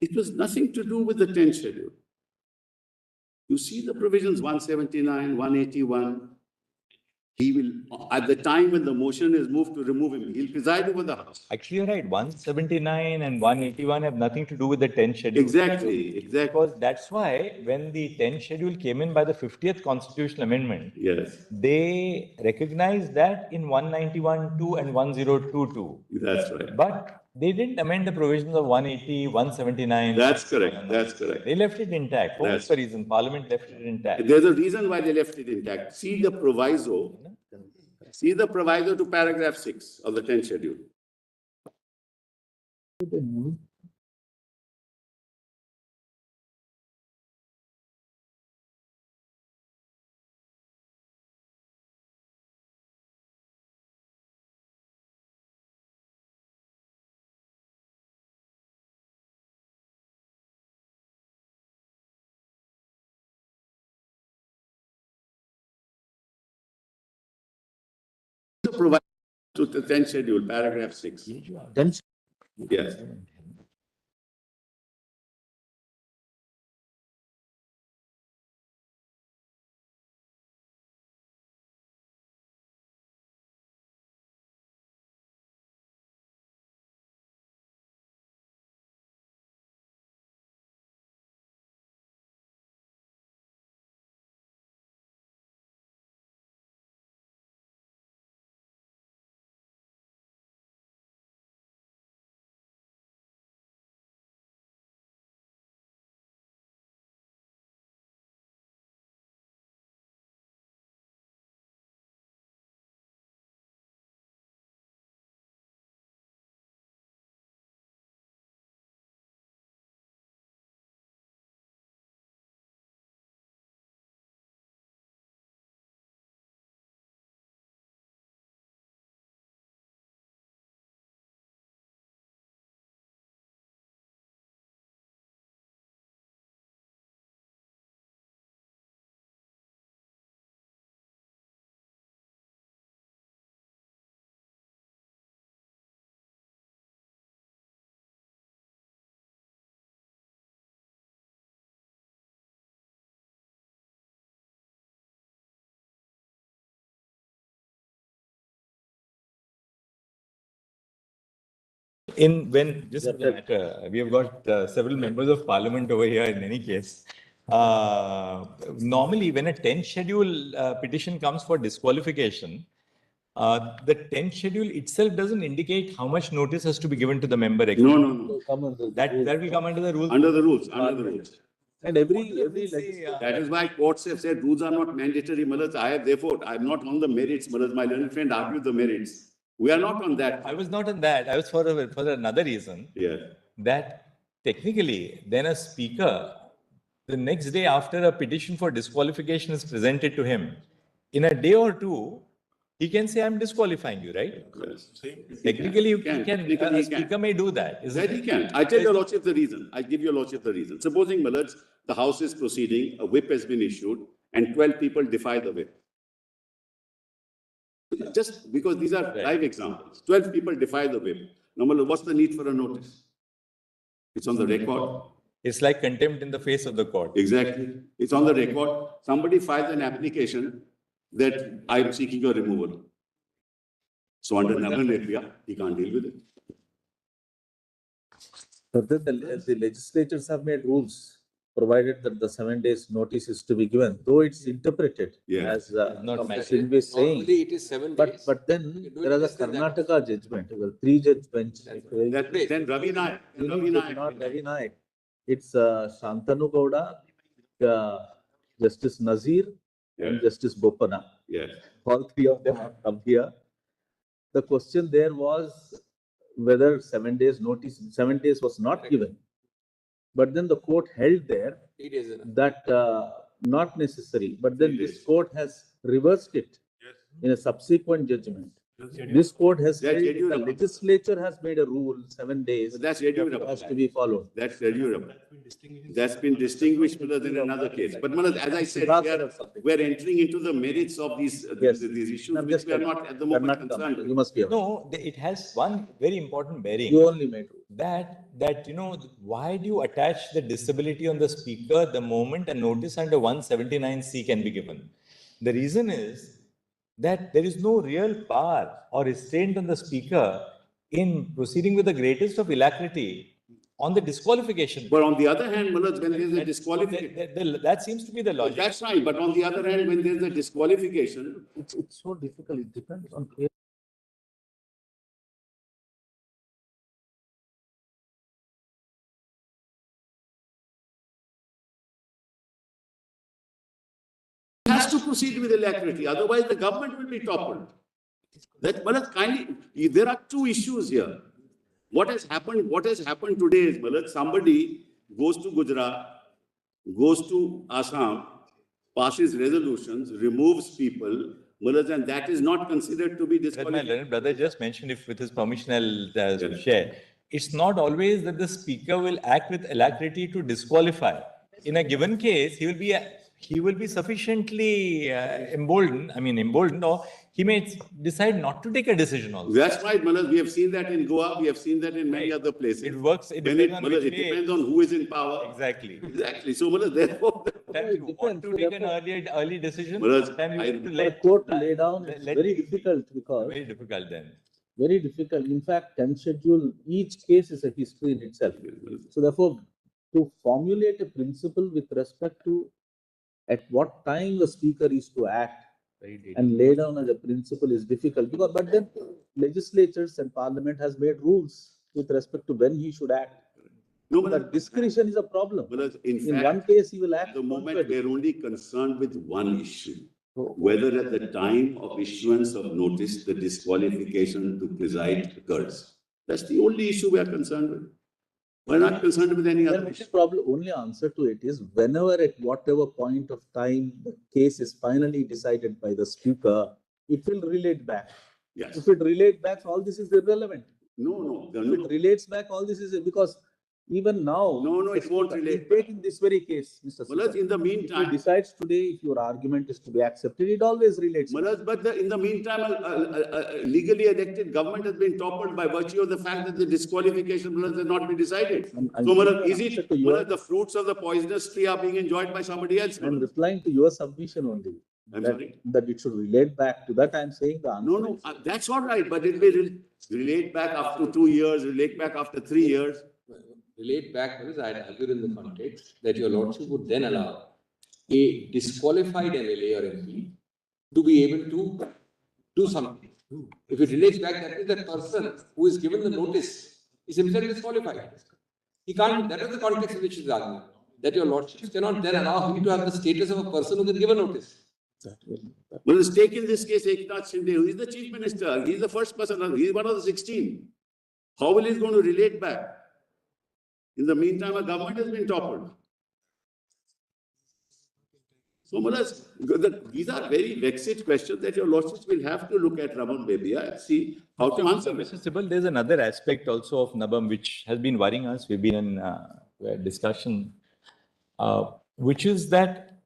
It was nothing to do with the 10th schedule. You see the provisions 179, 181. He will, at the time when the motion is moved to remove him, he'll preside over the House. Actually, you're right. 179 and 181 have nothing to do with the 10th schedule. Exactly. Because that's why when the 10th schedule came in by the 50th constitutional amendment, Yes. they recognized that in 191.2 and 102.2. That's right. But they didn't amend the provisions of 180, 179. That's correct. That's correct. They left it intact. What was the reason? Parliament left it intact. There's a reason why they left it intact. See the proviso. See the proviso to paragraph 6 of the 10th schedule. The proviso to the 10th schedule, paragraph 6. Yes. Just as a matter, we have got several members of parliament over here in any case. Normally, when a 10th schedule petition comes for disqualification, the 10th schedule itself doesn't indicate how much notice has to be given to the member. No, no, no. That will come under the rules. Under the rules, under the rules. And every legislature. That is why courts have said rules are not mandatory. Therefore, I am not on the merits. My learned friend argued the merits. We are not on that. I was not on that. I was for another reason. Yeah. That technically, then a speaker, the next day after a petition for disqualification is presented to him, in a day or two, he can say, I'm disqualifying you, right? Yes. Technically, a speaker can. may do that. That he can. I tell your lordship the reason. I give your lordship the reason. Supposing, Malaj, the house is proceeding, a whip has been issued, and 12 people defy the whip. Just because these are live examples. 12 people defy the whip. Normally, what's the need for a notice? It's on the record. It's like contempt in the face of the court. Exactly. It's on the record. Somebody files an application that I am seeking your removal. So under Navaratri, he can't deal with it. Further, the legislatures have made rules, provided that the 7 days notice is to be given, though it's interpreted as Shinde is saying. Normally it is 7 days. But then there is a Karnataka judgment, a 3-judge bench. Then Ravi Naik. Not Ravi Naik. It's Shantanu Gowda, Justice Nazir, and Justice Boppana. Yes. All three of them have come here. The question there was whether 7 days notice, 7 days was not given. But then the court held there that not necessary. But then this court has reversed it in a subsequent judgment. This court has held the legislature has made a rule 7 days. That's has to be followed. That's reviewable. That's been distinguished in another case. But as I said, we are entering into the merits of these issues, which we are not at the moment concerned with. You must be aware. No, it has one very important bearing. You only made rule. That why do you attach the disability on the speaker the moment a notice under 179C can be given? The reason is that there is no real power or restraint on the speaker in proceeding with the greatest of alacrity on the disqualification. But on the other hand, Manoj, when there is a disqualification, that seems to be the logic. That's right. But on the other hand, when there is a disqualification, it's so difficult. It depends on. has to proceed with alacrity. Otherwise, the government will be toppled. There are two issues here. What has happened today is, Malaj, somebody goes to Gujarat, goes to Assam, passes resolutions, removes people, Malaj, and that is not considered to be disqualified. My learned brother just mentioned, if with his permission, I'll share. It's not always that the speaker will act with alacrity to disqualify. In a given case, he will be sufficiently emboldened, or he may decide not to take a decision also. That's right, Manoj. We have seen that in Goa. We have seen that in many other places. It works. It depends on who is in power. Exactly. So, Manoj, therefore, sometimes you want to take an early decision. Sometimes you have to let court lay down. It's very difficult because. Very difficult then. Very difficult. In fact, 10th schedule, each case is a history in itself. So, therefore, to formulate a principle with respect to at what time the speaker is to act and lay down as a principle is difficult. But then legislatures and parliament has made rules with respect to when he should act. No, but discretion is a problem. In one case, he will act. At the moment, we are only concerned with one issue. Whether at the time of issuance of notice, the disqualification to preside occurs. That's the only issue we are concerned with. We're not concerned with any other issue. Probably only answer to it is whenever at whatever point of time the case is finally decided by the speaker, it will relate back. Yes. If it relates back, all this is irrelevant. No. If it relates back, all this is because even now. No, it won't relate. Take in this very case, Mr. Manoj, in the meantime. If he decides today if your argument is to be accepted, it always relates. Manoj, but in the meantime, a legally elected government has been toppled by virtue of the fact that the disqualification has not been decided. So, Manoj, is it the fruits of the poisonous tree are being enjoyed by somebody else? I'm replying to your submission only. I'm that, sorry? that it should relate back to that. I'm saying the answer. No, that's all right, but it will relate back after 2 years, relate back after 3 years. Relate back, because I agree in the context that your lordship would then allow a disqualified MLA or MP to be able to do something. If it relates back, that is the person who is given the notice is himself disqualified. He can't, that is the context in which he is arguing. That your lordship cannot then allow him to have the status of a person who can give a notice. Well, let's take in this case Eknath Shinde, who is the chief minister. He is the first person, he is one of the 16. How will he going to relate back? In the meantime, a government has been toppled. So, these are very vexed questions that your lordships will have to look at Raman Bebia and see how to answer. Mr. Sibal, there's another aspect also of Nabam which has been worrying us. We've been in discussion, which is that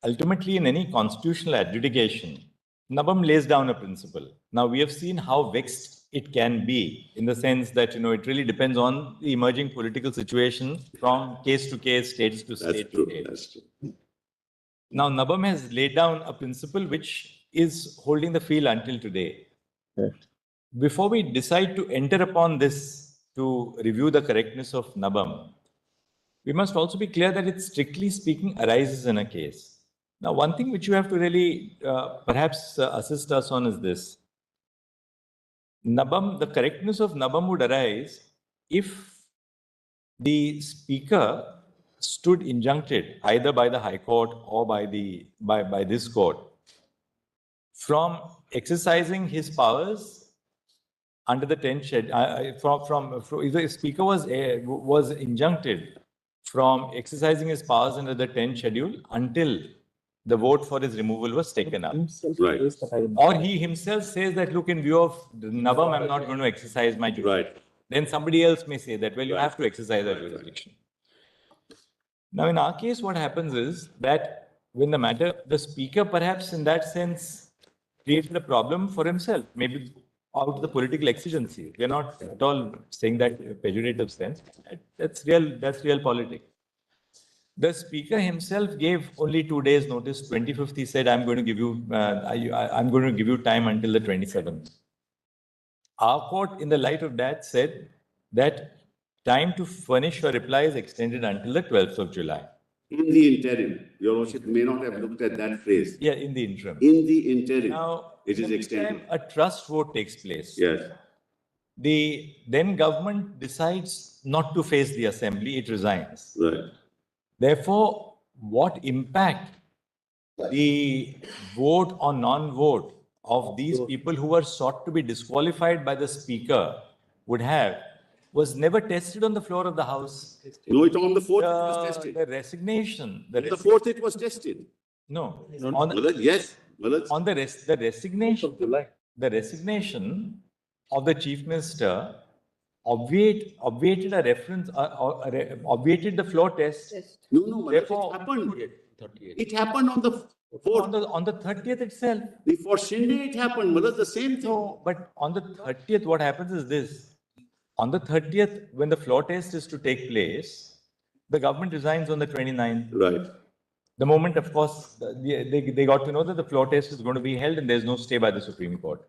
ultimately in any constitutional adjudication, Nabam lays down a principle. Now, we have seen how vexed it can be in the sense that, it really depends on the emerging political situation from case to case, states to state to state. That's true. Now, Nabam has laid down a principle which is holding the field until today. Yes. Before we decide to enter upon this to review the correctness of Nabam, we must also be clear that it, strictly speaking, arises in a case. Now, one thing which you have to really perhaps assist us on is this. Nabam, the correctness of Nabam would arise if the speaker stood injuncted either by the High Court or by this court from exercising his powers under the 10th schedule. If the speaker was injuncted from exercising his powers under the 10th schedule until the vote for his removal was taken up. Right. Or he himself says that, look, in view of Nabam, I'm not going to exercise my jurisdiction. Right. Then somebody else may say that, well, you have to exercise that jurisdiction. Now, in our case, what happens is that when the speaker perhaps in that sense created a problem for himself, maybe out of the political exigency. We're not at all saying that in a pejorative sense. That's real politics. The speaker himself gave only 2 days notice. 25th, he said, I'm going to give you time until the 27th. Our court, in the light of that, said that time to furnish your reply is extended until the 12th of July. In the interim, your lordship may not have looked at that phrase. Yeah, in the interim. In the interim, Now, it is every extended. time a trust vote takes place, Yes. the then government decides not to face the assembly, it resigns. Right. Therefore, what impact the vote or non-vote of these people who were sought to be disqualified by the speaker would have was never tested on the floor of the House. No, it on the 4th it was tested. The resignation. On the 4th it was tested. No. Yes. On the resignation of the chief minister obviated a reference, obviated the floor test. No, Therefore, it happened. It happened on the 4th. On the 30th itself. For Shinde, it happened. The same thing. No, but on the 30th, what happens is this. On the 30th, when the floor test is to take place, the government resigns on the 29th. Right. The moment, of course, they got to know that the floor test is going to be held and there's no stay by the Supreme Court.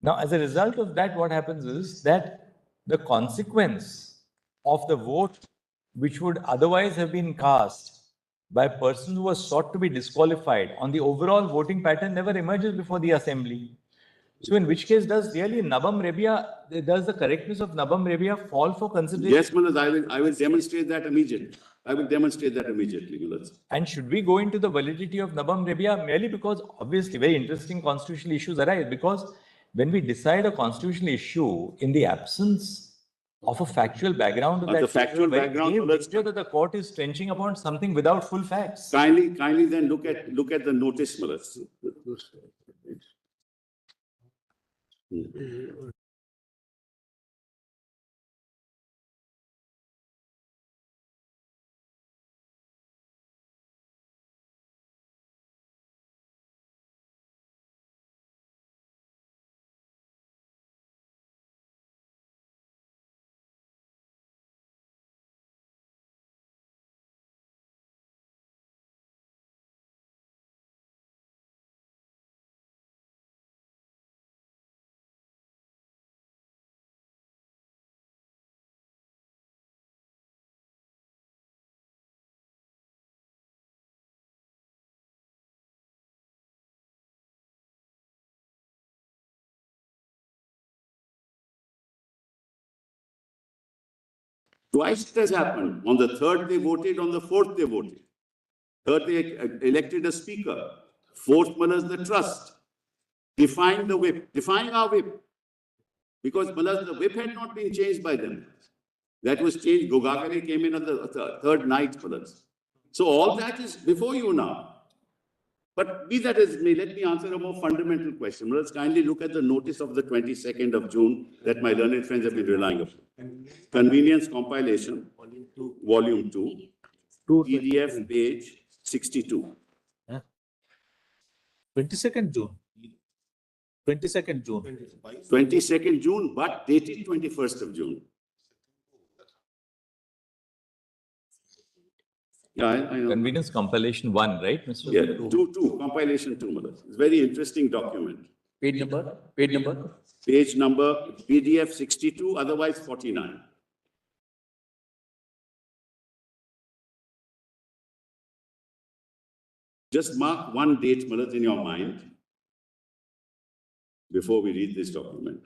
Now, as a result of that, what happens is that the consequence of the vote, which would otherwise have been cast by a person who was sought to be disqualified on the overall voting pattern, never emerges before the assembly. So, in which case does really Nabam Rebia, does the correctness of Nabam Rebia fall for consideration? Yes, Manoj, I will demonstrate that immediately. And should we go into the validity of Nabam Rebia merely because obviously very interesting constitutional issues arise? Because when we decide a constitutional issue in the absence of a factual background of that, the factual background, that the court is trenching upon something without full facts. Kindly then look at the notice, Manoj. Twice it has happened. On the third, they voted. On the fourth, they voted. Third, they elected a speaker. Fourth, the trust. Defying the whip, defying our whip. Because the whip had not been changed by them. That was changed. Gogagare came in on the third night. So all that is before you now. But be that as it may, let me answer a more fundamental question. Let's kindly look at the notice of the 22nd of June that my learned friends have been relying upon. Convenience compilation, volume 2, PDF page 62. 22nd June. 22nd June. 22nd June, but dated 21st of June. Yeah, I know. Convenience compilation 1, right, Mr. Yeah, 2, compilation 2. It's a very interesting document. Page number, page number. Page number, PDF 62, otherwise 49. Just mark one date, Malat, in your mind before we read this document.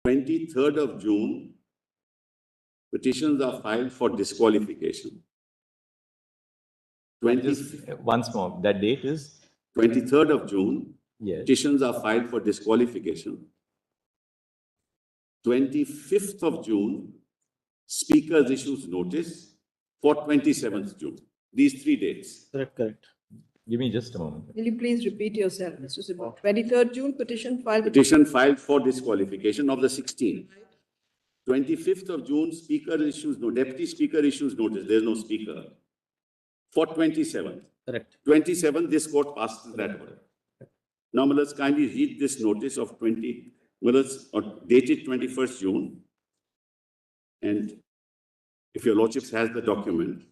23rd of June, petitions are filed for disqualification. Just once more, that date is? 23rd of June, yes. Petitions are filed for disqualification. 25th of June, Speaker issues notice for 27th June. These 3 dates. Correct. Give me just a moment. Will you please repeat yourself, Mr. Sibbal? 23rd June, petition filed. Petition filed for disqualification of the 16th. 25th of June, Deputy Speaker issues notice. There is no Speaker. For 27th. Correct. 27th, this court passes that order. Now, let's kindly read this notice of dated 21st June. And if your lordships has the document,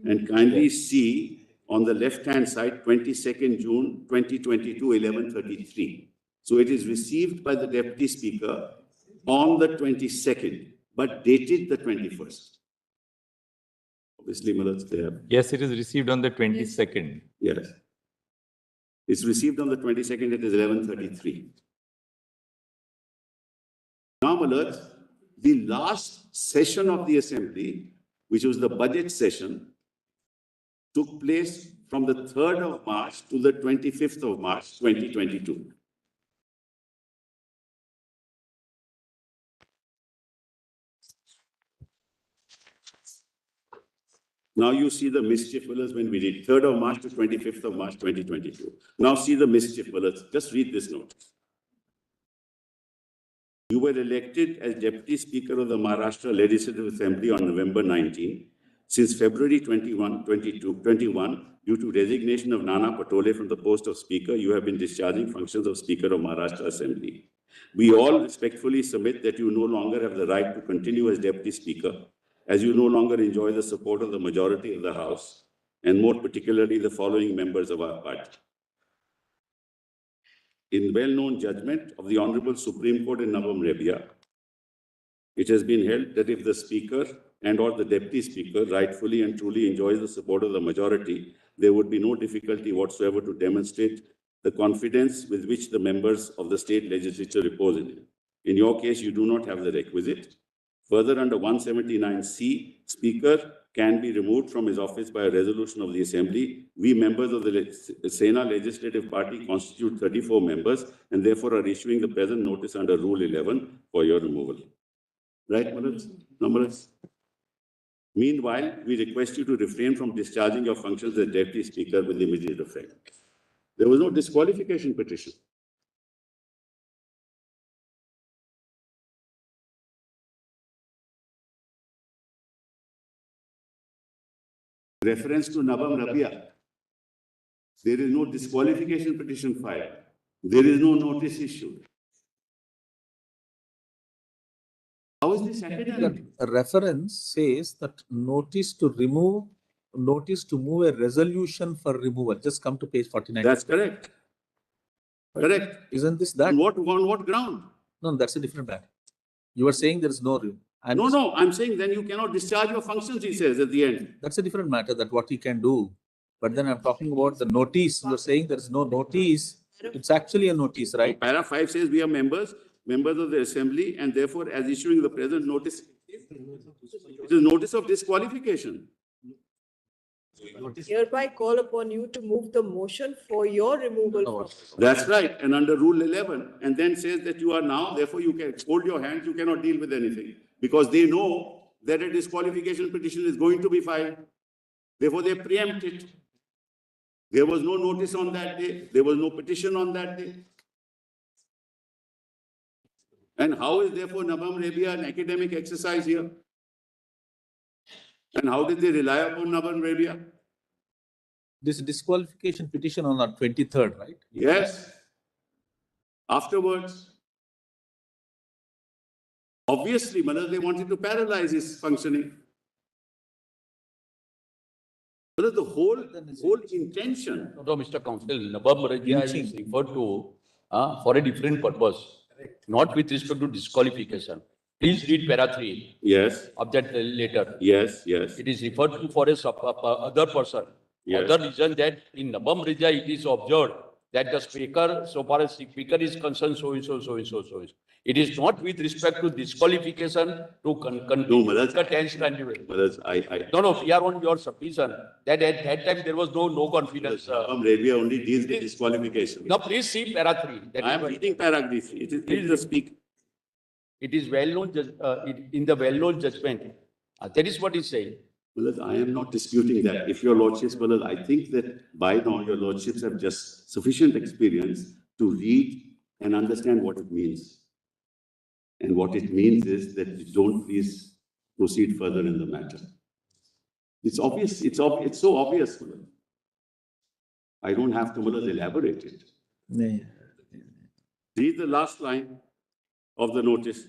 and kindly see on the left-hand side, 22nd June, 2022, 11:33. So it is received by the Deputy Speaker on the 22nd, but dated the 21st. Obviously, they have. Yes, it is received on the 22nd. Yes. It's received on the 22nd, it is 11:33. Now, the last session of the Assembly, which was the budget session, took place from the 3rd of March to the 25th of March, 2022. Now you see the mischief, when we did 3rd of March to 25th of March, 2022. Now see the mischief, just read this notice. You were elected as Deputy Speaker of the Maharashtra Legislative Assembly on November 19. Since February 21, due to resignation of Nana Patole from the post of Speaker, you have been discharging functions of Speaker of Maharashtra Assembly. We all respectfully submit that you no longer have the right to continue as Deputy Speaker, as you no longer enjoy the support of the majority of the House, and more particularly the following members of our party. In well-known judgment of the Honorable Supreme Court in Navam Rabia, it has been held that if the Speaker and or the Deputy Speaker rightfully and truly enjoys the support of the majority, there would be no difficulty whatsoever to demonstrate the confidence with which the members of the state legislature repose in him. In your case, you do not have the requisite. Further, under 179C, Speaker can be removed from his office by a resolution of the Assembly. We members of the Sena Legislative Party constitute 34 members and therefore are issuing the present notice under Rule 11 for your removal. Right, Numbers? Meanwhile, we request you to refrain from discharging your functions as Deputy Speaker with immediate effect. There was no disqualification petition. Reference to Navam Rabia. There is no disqualification petition filed. There is no notice issued. How is this academic? A reference says that notice to move a resolution for removal. Just come to page 49. That's correct. Correct. Isn't this that? On what ground? No, that's a different matter. You are saying there is no. No, I'm saying then you cannot discharge your functions, he says at the end. That's a different matter, that what he can do. But then I'm talking about the notice. You're saying there is no notice. It's actually a notice, right? Para 5 says we are members. members of the assembly, and therefore as issuing the present notice, it is notice of disqualification. Hereby call upon you to move the motion for your removal. That's right, and under Rule 11, and then says that you are now, therefore you can hold your hands, you cannot deal with anything, because they know that a disqualification petition is going to be filed. Therefore, they preempt it. There was no notice on that day. There was no petition on that day. And how is therefore Nabam Rebia an academic exercise here? And how did they rely upon Nabam Rebia? This disqualification petition on the 23rd, right? Yes. Afterwards, obviously, they wanted to paralyze his functioning. But the whole intention. No, Mr. Counsel, Nabam Rebia is referred to for a different purpose, not with respect to disqualification. Please read para 3 Yes, of that letter. yes, yes. It is referred to for a other person. Yes. Other reason that in Nabam Rebia it is observed that the speaker, so far as speaker is concerned, so and so. It is not with respect to disqualification to continue the tense candidate. No, we are on your submission that at that time there was no confidence. Nabam Rebia only deals with disqualification. Now please see para 3. I am reading paragraph 3. It is the speak. It is well known in the well-known judgment. That is what he's saying. I am not disputing that. If your lordships, I think that by now your lordships have just sufficient experience to read and understand what it means. And what it means is that you don't please proceed further in the matter. It's obvious. It's so obvious. I don't have to elaborate it. Read the last line of the notice.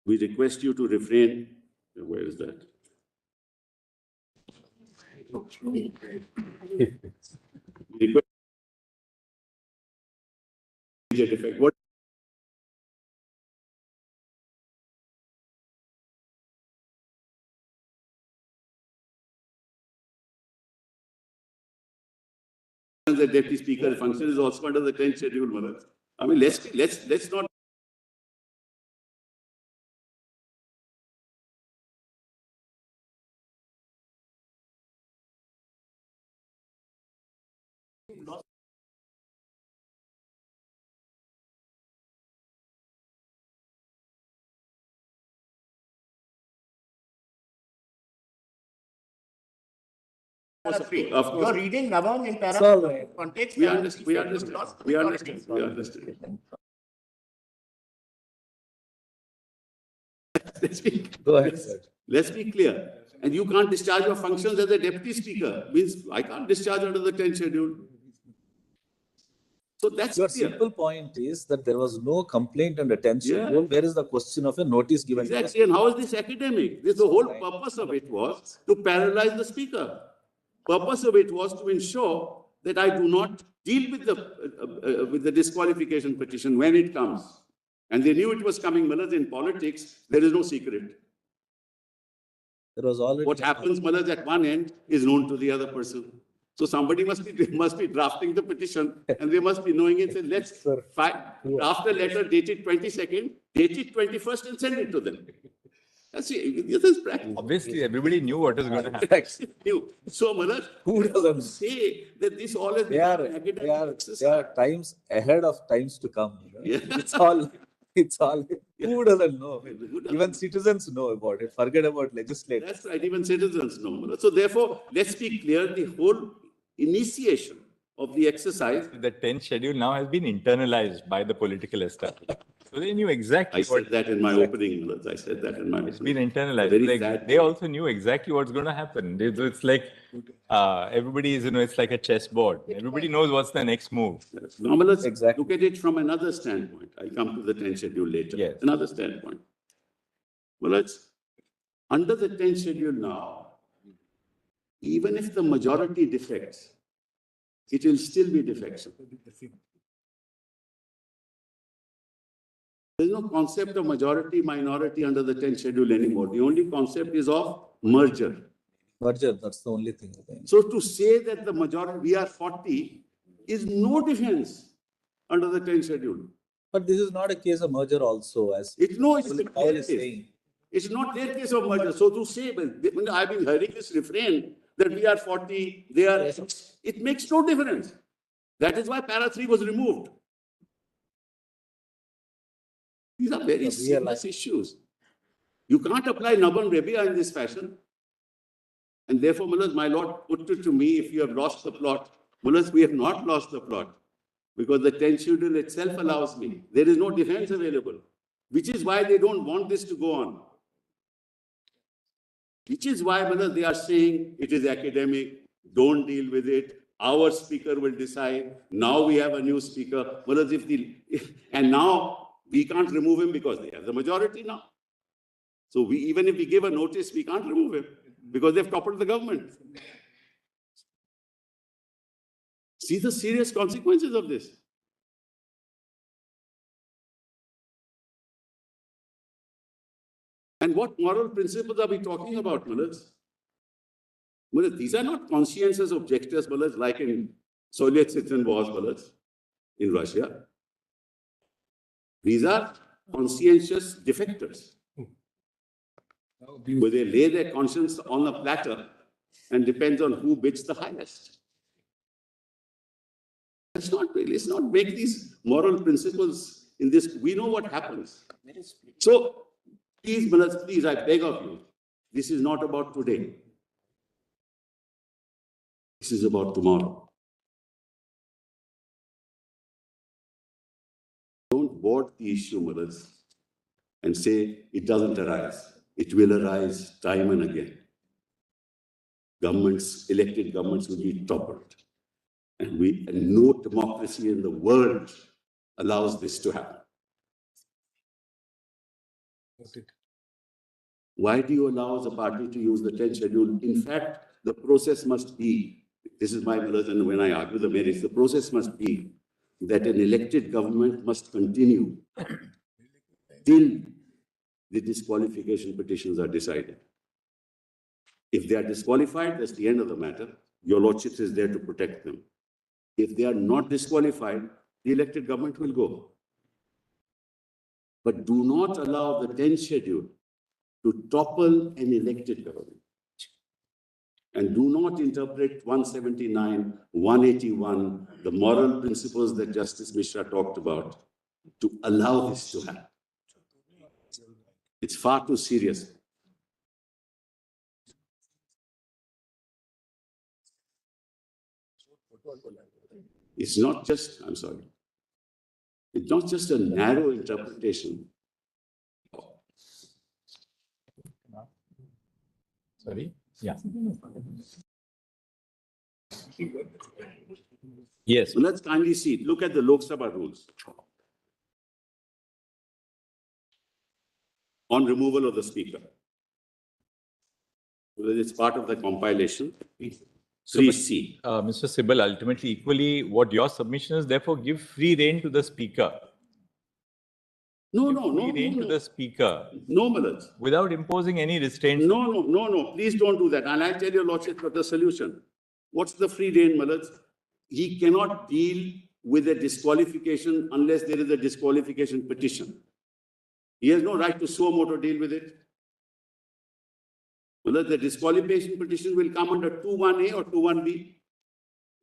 We request you to refrain. Where is that? Request effect. What? The deputy speaker function is also under the 10th schedule, Manoj. I mean, let's not. You're reading Nabam in para context. We understand. Go ahead, sir. Let's be clear. And you can't discharge your functions as a deputy speaker. Means I can't discharge under the 10th schedule. So that's Your clear. simple point is that there was no complaint under 10th schedule. Where is the question of a notice given? Exactly. And how is this academic? The whole purpose of it was to paralyze the speaker. Purpose of it was to ensure that I do not deal with the disqualification petition when it comes. And they knew it was coming. Manoj, in politics, there is no secret. There was already. What happens, Manoj, at one end is known to the other person. So somebody must be drafting the petition, and they must be knowing it. And let's draft a letter dated 22nd, date it 21st, and send it to them. This is practice. Obviously, everybody knew what was going to happen. So, Manoj, Who doesn't say that this all is They are times ahead of times to come. Yeah. It's all. Who doesn't know? Even citizens know about it. Forget about legislators. That's right. Even citizens know. Manoj. So therefore, let's be clear. The whole initiation of the exercise. The 10th schedule now has been internalized by the political establishment. So they knew exactly. I said that in my opening. I said that in my. It's been internalized. Very Like, sad. they also knew exactly what's going to happen. It's like everybody is, it's like a chessboard. Everybody knows what's the next move. Now, let's Exactly. look at it from another standpoint. I'll come to the 10th schedule later. Yes. Another standpoint. Well, it's under the 10th schedule now, even if the majority defects, it will still be defection. There's no concept of majority, minority under the 10th schedule anymore. The only concept is of merger. Merger, that's the only thing. So to say that the majority, we are 40, is no defense under the 10th schedule. But this is not a case of merger also, as It's no, it's Mr. not Paul their is case. saying. It's not their case of merger. So to say, when I've been hearing this refrain that we are 40, they are, it makes no difference. That is why para 3 was removed. These are very serious issues. You can't apply Nabam Rebia in this fashion. And therefore, Mullahs, my lord, put it to me, if you have lost the plot. Mullahs, we have not lost the plot. Because the 10th schedule itself allows me. There is no defense available. Which is why they don't want this to go on. Which is why, Mullahs, they are saying it is academic, don't deal with it. Our speaker will decide. Now we have a new speaker. Mullahs, and now we can't remove him because they have the majority now. So even if we give a notice, we can't remove him because they've toppled the government. See the serious consequences of this. And what moral principles are we talking about, Mullahs? Mullahs, these are not conscientious objectors, Mullahs, like in Soviet citizen wars, Mullahs, in Russia. These are conscientious defectors, where they lay their conscience on a platter and depends on who bids the highest. Let's not make these moral principles in this. We know what happens. So, please, Mullahs, please, I beg of you, this is not about today. This is about tomorrow. Don't board the issue, Mullahs, and say it doesn't arise. It will arise time and again. Governments, elected governments will be toppled. And no democracy in the world allows this to happen. Why do you allow the party to use the 10th schedule? In fact, the process must be, this is my Mullahs, and when I argue the merits, the process must be that an elected government must continue till the disqualification petitions are decided. If they are disqualified, that's the end of the matter. Your Lordship is there to protect them. If they are not disqualified, the elected government will go. But do not allow the 10th schedule to topple an elected government. And do not interpret 179, 181, the moral principles that Justice Mishra talked about, to allow this to happen. It's far too serious. It's not just, I'm sorry, it's not just a narrow interpretation. Sorry? Yeah. Yes. So let's kindly see it. Look at the Lok Sabha rules on removal of the speaker. Well, it's part of the compilation. 3C. Mr. Sibal, ultimately, equally, what your submission is, therefore, give free rein to the speaker. No, To the speaker. No, Mullahs. Without imposing any restraints. No. Please don't do that. And I'll tell your Lordship what the solution. What's the free rein, Mullahs? He cannot deal with a disqualification unless there is a disqualification petition. He has no right to suo motu deal with it. Well, the disqualification petition will come under 21A or 21B.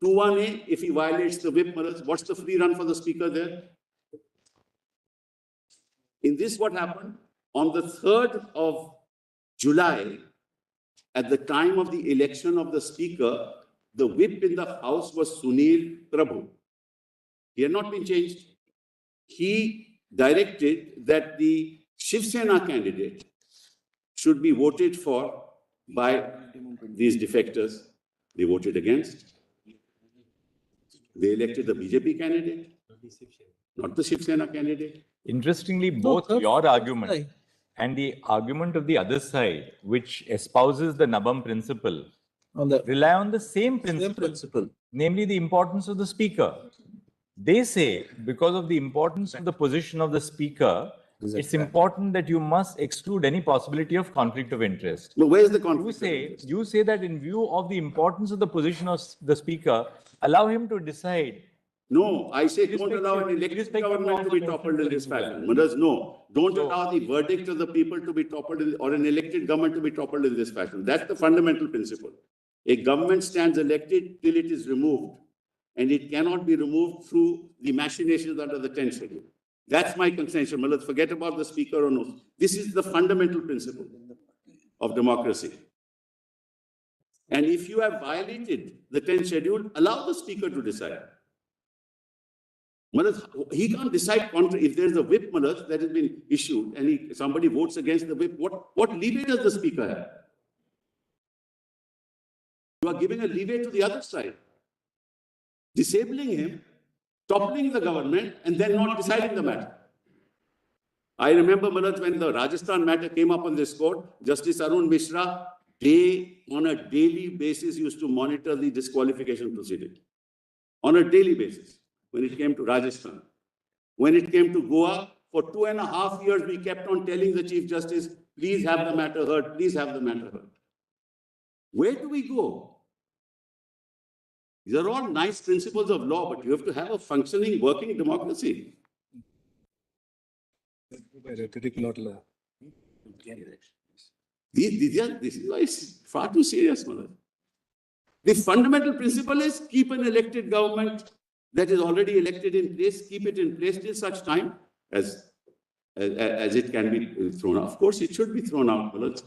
21A, if he violates the whip, what's the free run for the speaker there? In this, what happened? On the 3rd of July, at the time of the election of the speaker, the whip in the house was Sunil Prabhu. He had not been changed. He directed that the Shiv Sena candidate should be voted for by these defectors. They voted against. They elected the BJP candidate, not the Shiv Sena candidate. Interestingly, both your argument and the argument of the other side, which espouses the Nabam principle, rely on the same principle, namely the importance of the speaker. They say, because of the importance of the position of the speaker, it's important that you must exclude any possibility of conflict of interest. But where is the conflict? You say that in view of the importance of the position of the speaker, allow him to decide No, I say don't allow an elected government to be toppled in this fashion. Manas, no. Don't allow the verdict of the people to be toppled or an elected government to be toppled in this fashion. That's the fundamental principle. A government stands elected till it is removed, and it cannot be removed through the machinations under the 10th schedule. That's my contention. Manas, forget about the speaker or no. This is the fundamental principle of democracy. And if you have violated the 10th schedule, allow the speaker to decide. Manas, he can't decide contrary. If there's a whip, Manas, that has been issued and somebody votes against the whip, what leeway does the speaker have? You are giving a leeway to the other side, disabling him, toppling the government, and then not deciding the matter. I remember, Manas, when the Rajasthan matter came up on this court, Justice Arun Mishra, on a daily basis, used to monitor the disqualification proceeding. On a daily basis. When it came to Rajasthan. When it came to Goa, for 2.5 years, we kept on telling the Chief Justice, please have the matter heard, please have the matter heard. Where do we go? These are all nice principles of law, but you have to have a functioning, working democracy. Rhetoric, not law. This is why it's far too serious, Mother. The fundamental principle is keep an elected government that is already elected in place, keep it in place till such time as it can be thrown out. Of course, it should be thrown out, Malad.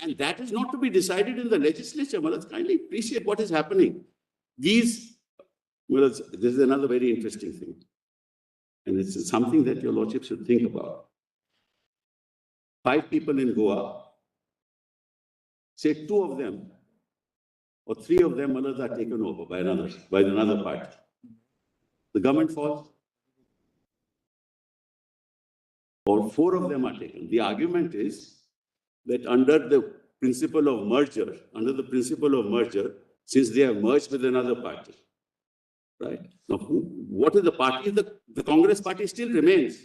And that is not to be decided in the legislature, Malad. Kindly appreciate what is happening. This is another very interesting thing. And it's something that your Lordship should think about. 5 people in Goa, say 2 of them or 3 of them, Malad, are taken over by another party. The government falls. Or 4 of them are taken. The argument is that under the principle of merger, since they have merged with another party, right? Now, what is the party? The Congress party still remains.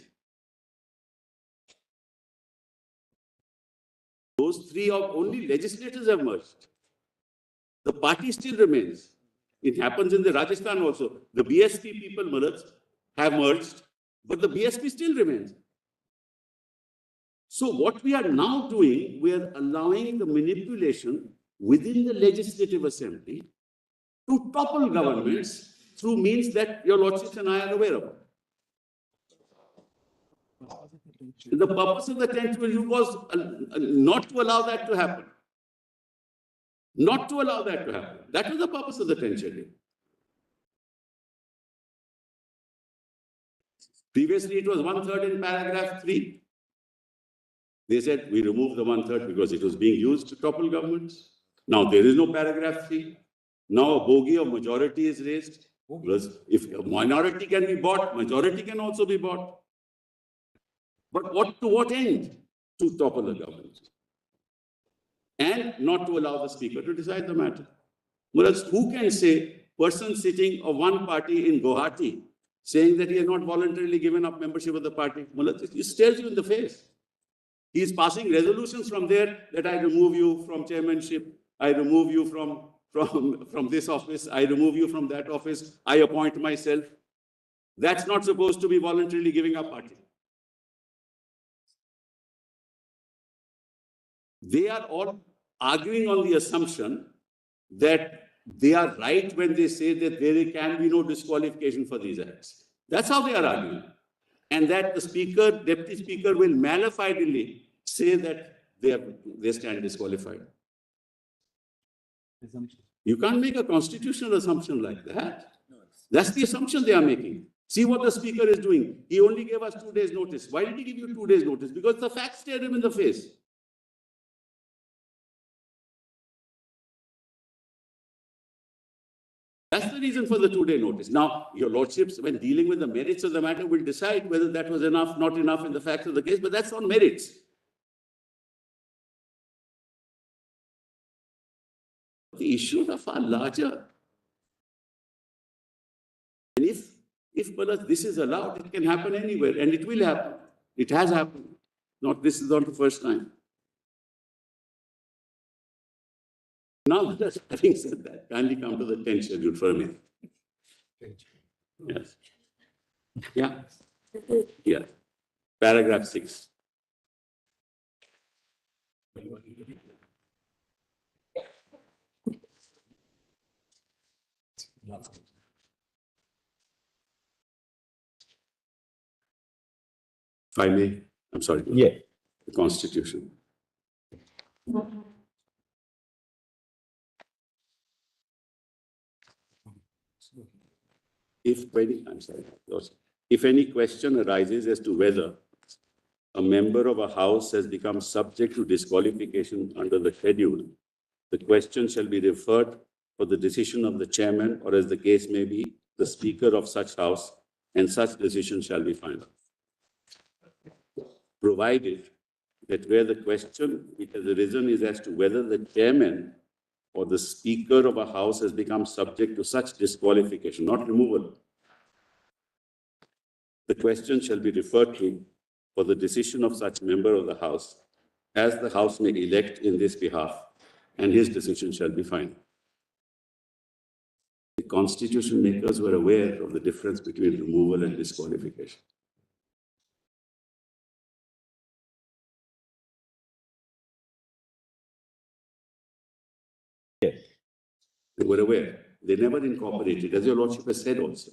Those 3 of only legislators have merged. The party still remains. It happens in the Rajasthan also. The BSP people, Malad, have merged, but the BSP still remains. So what we are now doing, we are allowing the manipulation within the Legislative Assembly to topple governments through means that your Lordships and I are aware of. The purpose of the 10th schedule was not to allow that to happen. Not to allow that to happen. That was the purpose of the 10th schedule. Previously, it was 1/3 in paragraph 3. They said we removed the 1/3 because it was being used to topple governments. Now there is no paragraph 3. Now a bogey of majority is raised. Because if a minority can be bought, majority can also be bought. But to what end? To topple the government. And not to allow the speaker to decide the matter. Whereas who can say, person sitting of one party in Guwahati, saying that he has not voluntarily given up membership of the party, it stares you in the face. He is passing resolutions from there that I remove you from chairmanship, I remove you from this office, I remove you from that office, I appoint myself. That's not supposed to be voluntarily giving up party. They are all arguing on the assumption that they are right when they say that there can be no disqualification for these acts. That's how they are arguing. And that the speaker, deputy speaker will malafidely say that they stand disqualified. You can't make a constitutional assumption like that. That's the assumption they are making. See what the speaker is doing. He only gave us 2 days notice. Why did he give you 2 days notice? Because the facts stared him in the face. That's the reason for the 2-day notice. Now, your Lordships, when dealing with the merits of the matter, will decide whether that was enough, not enough in the facts of the case, but that's on merits. The issues are far larger. And if this is allowed, it can happen anywhere, and it will happen. It has happened. This is not the first time. Now, having said that, kindly come to the 10th schedule for a minute. Yes. Yeah. Yeah. Paragraph 6. If I may, I'm sorry. Yeah. The Constitution. If any question arises as to whether a member of a house has become subject to disqualification under the schedule, the question shall be referred for the decision of the chairman, or as the case may be, the speaker of such house, and such decision shall be final. Provided that where the question which has arisen is as to whether the chairman or the speaker of a house has become subject to such disqualification, not removal, the question shall be referred to for the decision of such member of the house, as the house may elect in this behalf, and his decision shall be final. The constitution makers were aware of the difference between removal and disqualification. Yes. They were aware. They never incorporated, as your lordship has said also.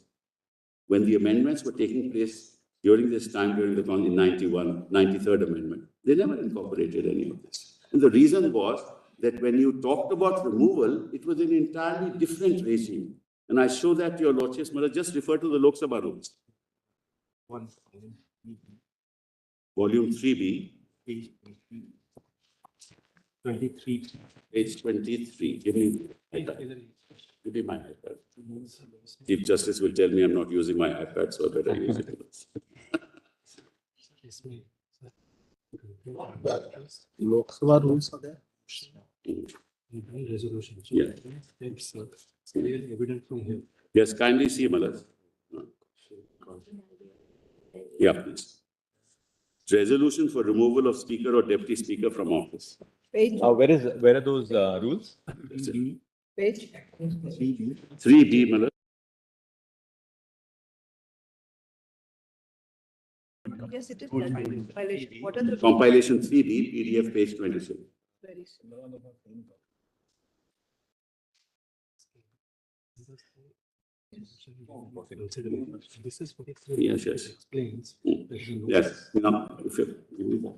When the amendments were taking place during this time, during the 93rd Amendment, they never incorporated any of this. And the reason was that when you talked about removal, it was an entirely different regime. And I show that to your lordships, but just refer to the Lok Sabha rules. Volume 3B. Page 23. Give me my iPad. Chief Justice will tell me I'm not using my iPad, so I better use it. Lok Sabha rules are there. Resolution. Yeah. It's clearly evident from here. Yes, kindly see, Malas. Yeah, please. Resolution for removal of speaker or deputy speaker from office. Page, Where are those rules? page. 3B, Malas. Yes, it is compilation. What are the? Compilation 3B, PDF page 26. Very soon. This is what it Yes, yes. explains. Yes, now, if you give me that.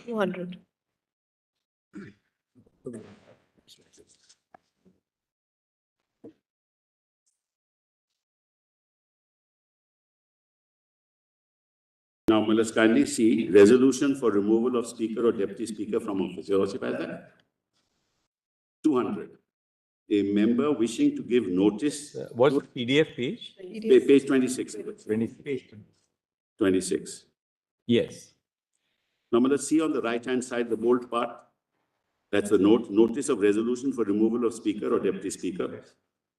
200. Now, let's kindly see resolution for removal of speaker or deputy speaker from office. Your lordship has that? 200. A member wishing to give notice. What's the PDF page? Page 26. 26. Yes. Now, let's see on the right-hand side, the bold part. That's the notice of resolution for removal of speaker or deputy speaker.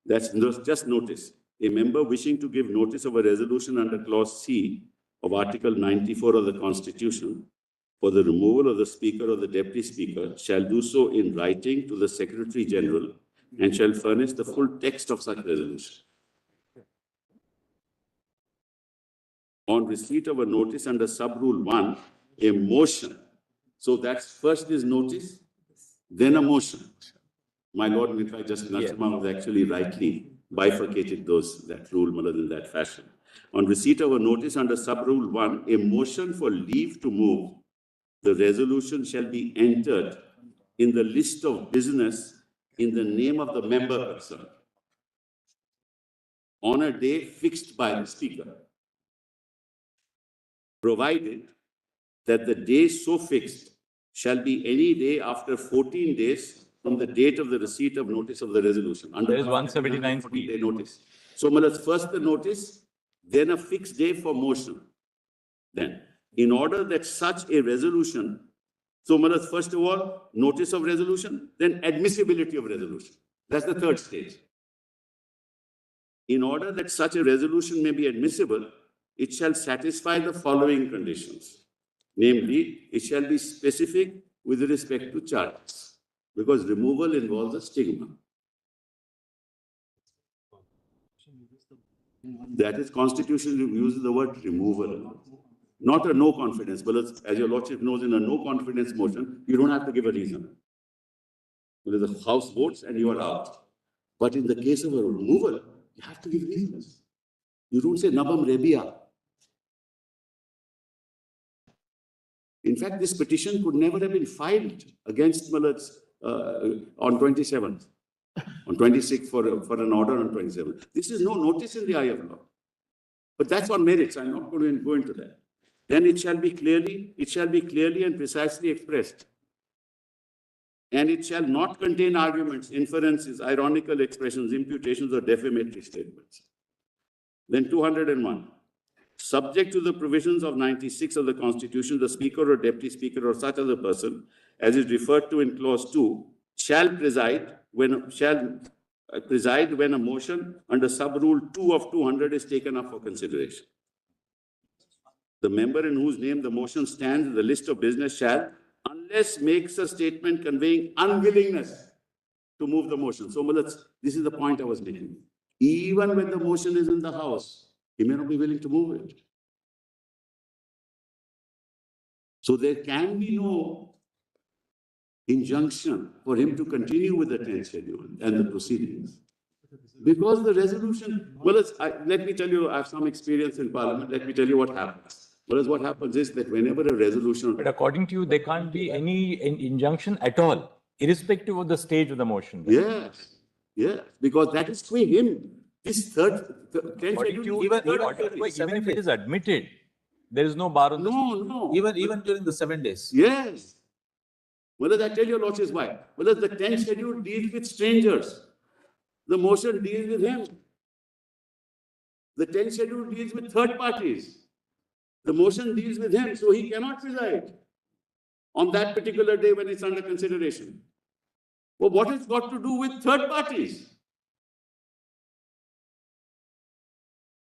That's just notice. A member wishing to give notice of a resolution under clause C of Article 94 of the Constitution for the removal of the speaker or the deputy speaker shall do so in writing to the Secretary General and shall furnish the full text of such resolution. On receipt of a notice under sub-rule 1, a motion. So that's first is notice, then a motion. My Lord Mithai Justice Narasimha was actually rightly bifurcated that rule in that fashion. On receipt of a notice under sub-rule 1, a motion for leave to move, the resolution shall be entered in the list of business in the name of the member concerned on a day fixed by the speaker, provided that the day so fixed shall be any day after 14 days from the date of the receipt of notice of the resolution. There is 179 14-day notice. So, first the notice, then a fixed day for motion. Then, in order that such a resolution, so first of all, notice of resolution, then admissibility of resolution. That's the third stage. In order that such a resolution may be admissible, it shall satisfy the following conditions. Namely, it shall be specific with respect to charges, because removal involves a stigma. That is constitution uses the word removal, not a no confidence. But as your lordship knows, in a no confidence motion, you don't have to give a reason. Well, the house votes and you are out. But in the case of a removal, you have to give reasons. You don't say nabam rebia. In fact, this petition could never have been filed against Malats on 27th, on 26th for an order on 27th. This is no notice in the eye of law. But that's on merits. I'm not going to go into that. Then it shall be clearly and precisely expressed. And it shall not contain arguments, inferences, ironical expressions, imputations, or defamatory statements. Then 201. Subject to the provisions of 96 of the Constitution, the Speaker or Deputy Speaker or such other person, as is referred to in Clause 2, shall preside when a motion under Sub-Rule 2 of 200 is taken up for consideration. The member in whose name the motion stands in the list of business shall, unless makes a statement conveying unwillingness to move the motion. So, this is the point I was making. Even when the motion is in the House, he may not be willing to move it. So there can be no injunction for him to continue with the 10th schedule and the proceedings. Because the resolution, let me tell you, I have some experience in Parliament. Let me tell you what happens. What happens is that whenever a resolution... But according to you, there can't be any injunction at all, irrespective of the stage of the motion. Right? Yes, because that is for him. This third, 10th schedule, even if it is admitted, there is no bar on the... No. Even during the 7 days. Yes. I tell your lordships why. The 10th schedule deals with strangers. The motion deals with him. The 10th schedule deals with third parties. The motion deals with him, so he cannot preside on that particular day when it's under consideration. Well, what has got to do with third parties?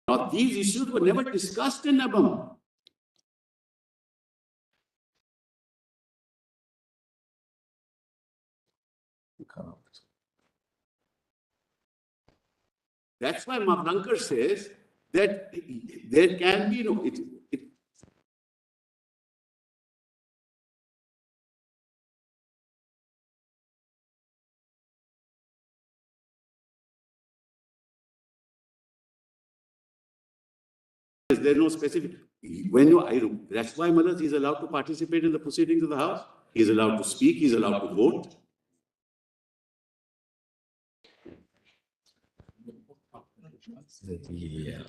Now, these issues were never discussed in Nabam. That's why Mavlankar says that there can be no... There's no specific... That's why Malas is allowed to participate in the proceedings of the House. He's allowed to speak, he's allowed to vote. Yeah.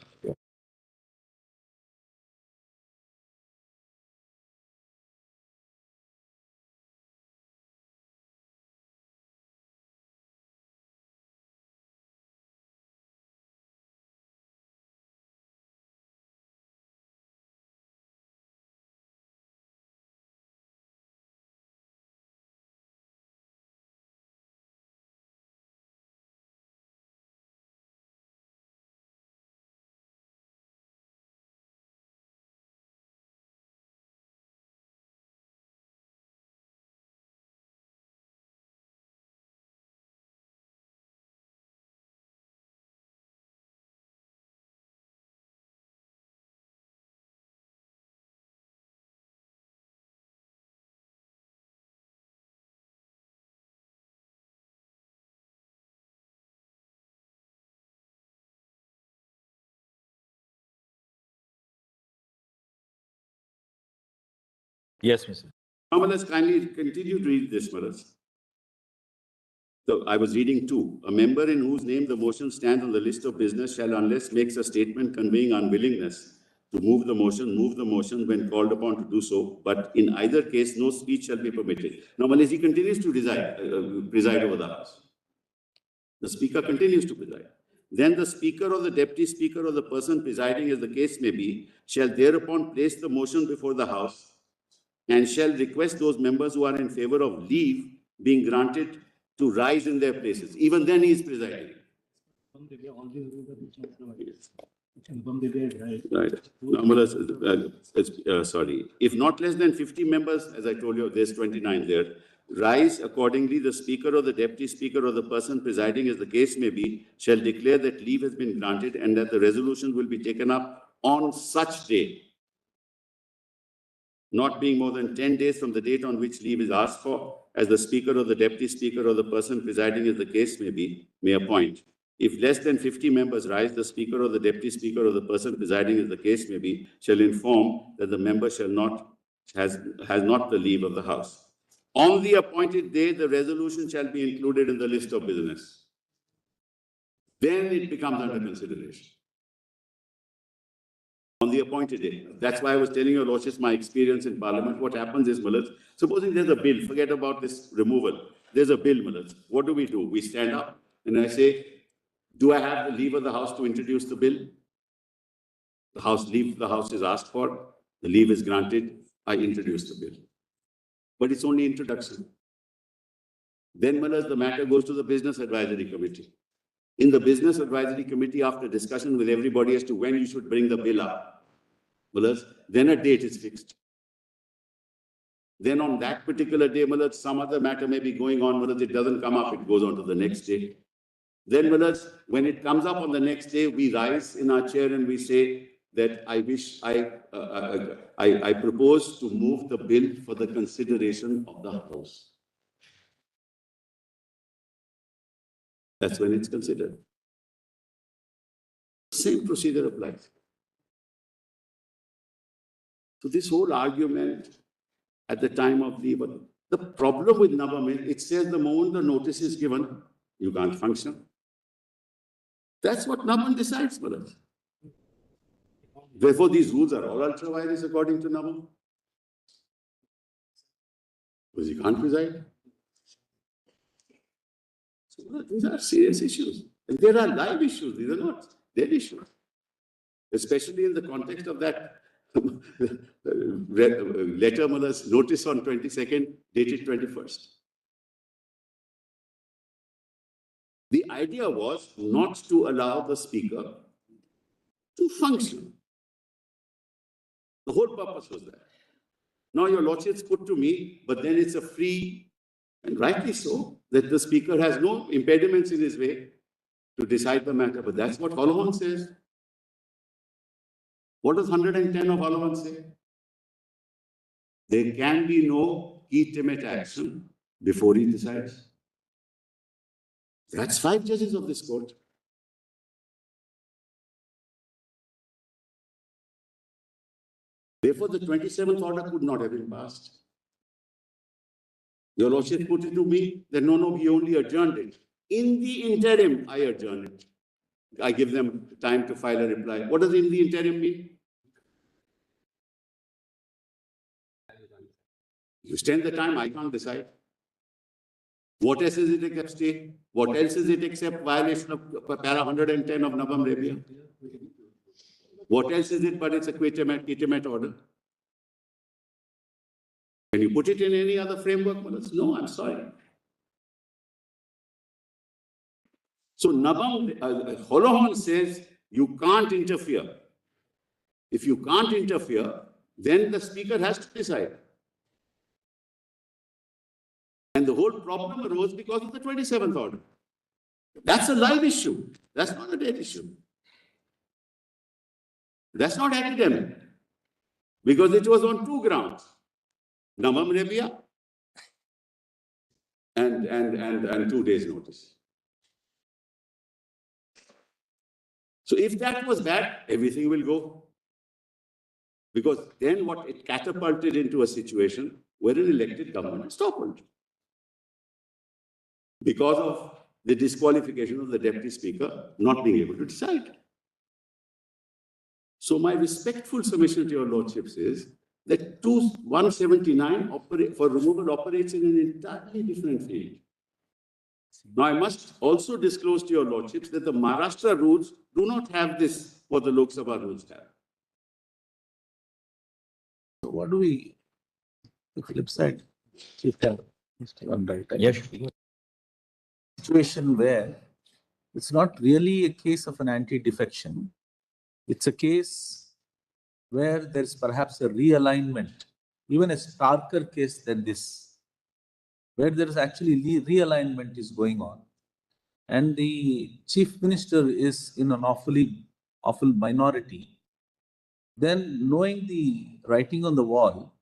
Yes, Mr. Malas, kindly continue to read this, Malas. So I was reading 2. A member in whose name the motion stands on the list of business shall, unless makes a statement conveying unwillingness to move the motion when called upon to do so. But in either case, no speech shall be permitted. Now, Malas, he continues to preside over the House. The Speaker continues to preside. Then the Speaker or the Deputy Speaker or the person presiding, as the case may be, shall thereupon place the motion before the House and shall request those members who are in favor of leave being granted to rise in their places. Even then he is presiding. Right. Now, sorry. If not less than 50 members, as I told you, there's 29 there, rise accordingly, the speaker or the deputy speaker or the person presiding, as the case may be, shall declare that leave has been granted and that the resolution will be taken up on such day, not being more than 10 days from the date on which leave is asked for, as the speaker or the deputy speaker or the person presiding, as the case may be, may appoint. If less than 50 members rise, the speaker or the deputy speaker or the person presiding, as the case may be, shall inform that the member has not the leave of the House. On the appointed day, the resolution shall be included in the list of business. Then it becomes under consideration. On the appointed day. That's why I was telling your lordships my experience in Parliament. What happens is, Mullahs, supposing there's a bill, forget about this removal. There's a bill, Mullahs. What do? We stand up and I say, do I have the leave of the House to introduce the bill? The House is asked for, the leave is granted, I introduce the bill. But it's only introduction. Then, Mullahs, the matter goes to the Business Advisory Committee. In the Business Advisory Committee, after discussion with everybody as to when you should bring the bill up, Mullahs, then a date is fixed. Then on that particular day, Mullahs, some other matter may be going on, Mullahs, it doesn't come up, it goes on to the next day. Then, Mullahs, when it comes up on the next day, we rise in our chair and we say that I propose to move the bill for the consideration of the House. That's when it's considered. Same procedure applies. So this whole argument at the time of the problem with Navamil, it says the moment the notice is given, you can't function. That's what Navam decides for us. Therefore, these rules are all ultra-virus according to Navam. Because he can't preside. So these are serious issues. And there are live issues, these are not dead issues. Especially in the context of that letter, Mullah's notice on 22nd, dated 21st. The idea was not to allow the speaker to function. The whole purpose was that. Now your lordships put to me, but then it's a free, and rightly so, that the speaker has no impediments in his way to decide the matter. But that's what Holohan says. What does 110 of Holohan say? There can be no legitimate action before he decides. That's 5 judges of this court. Therefore, the 27th order could not have been passed. Your lordship put it to me that no, he only adjourned it. In the interim, I adjourn it. I give them time to file a reply. What does in the interim mean? You extend the time, I can't decide. What else is it except stay? What else is it except violation of para 110 of Navam Rabia? What else is it but it's a quitimate order? Can you put it in any other framework? No, I'm sorry. So Navam, Holohan says you can't interfere. If you can't interfere, then the speaker has to decide. And the whole problem arose because of the 27th order. That's a live issue. That's not a dead issue. That's not academic. Because it was on 2 grounds. Navam Rabia and 2 days notice. So if that was bad, everything will go. Because then what it catapulted into a situation where an elected government is toppled. Because of the disqualification of the deputy speaker not being able to decide. So my respectful submission to your lordships is that 179 for removal operates in an entirely different field. Now I must also disclose to your lordships that the Maharashtra rules do not have this what the Lok Sabha rules have. So what do we, the flip side, Chief Justice, Yes. situation where it's not really a case of an anti-defection. It's a case where there's perhaps a realignment, even a starker case than this. where there is actually realignment is going on. And the chief minister is in an awful minority. Then knowing the writing on the wall,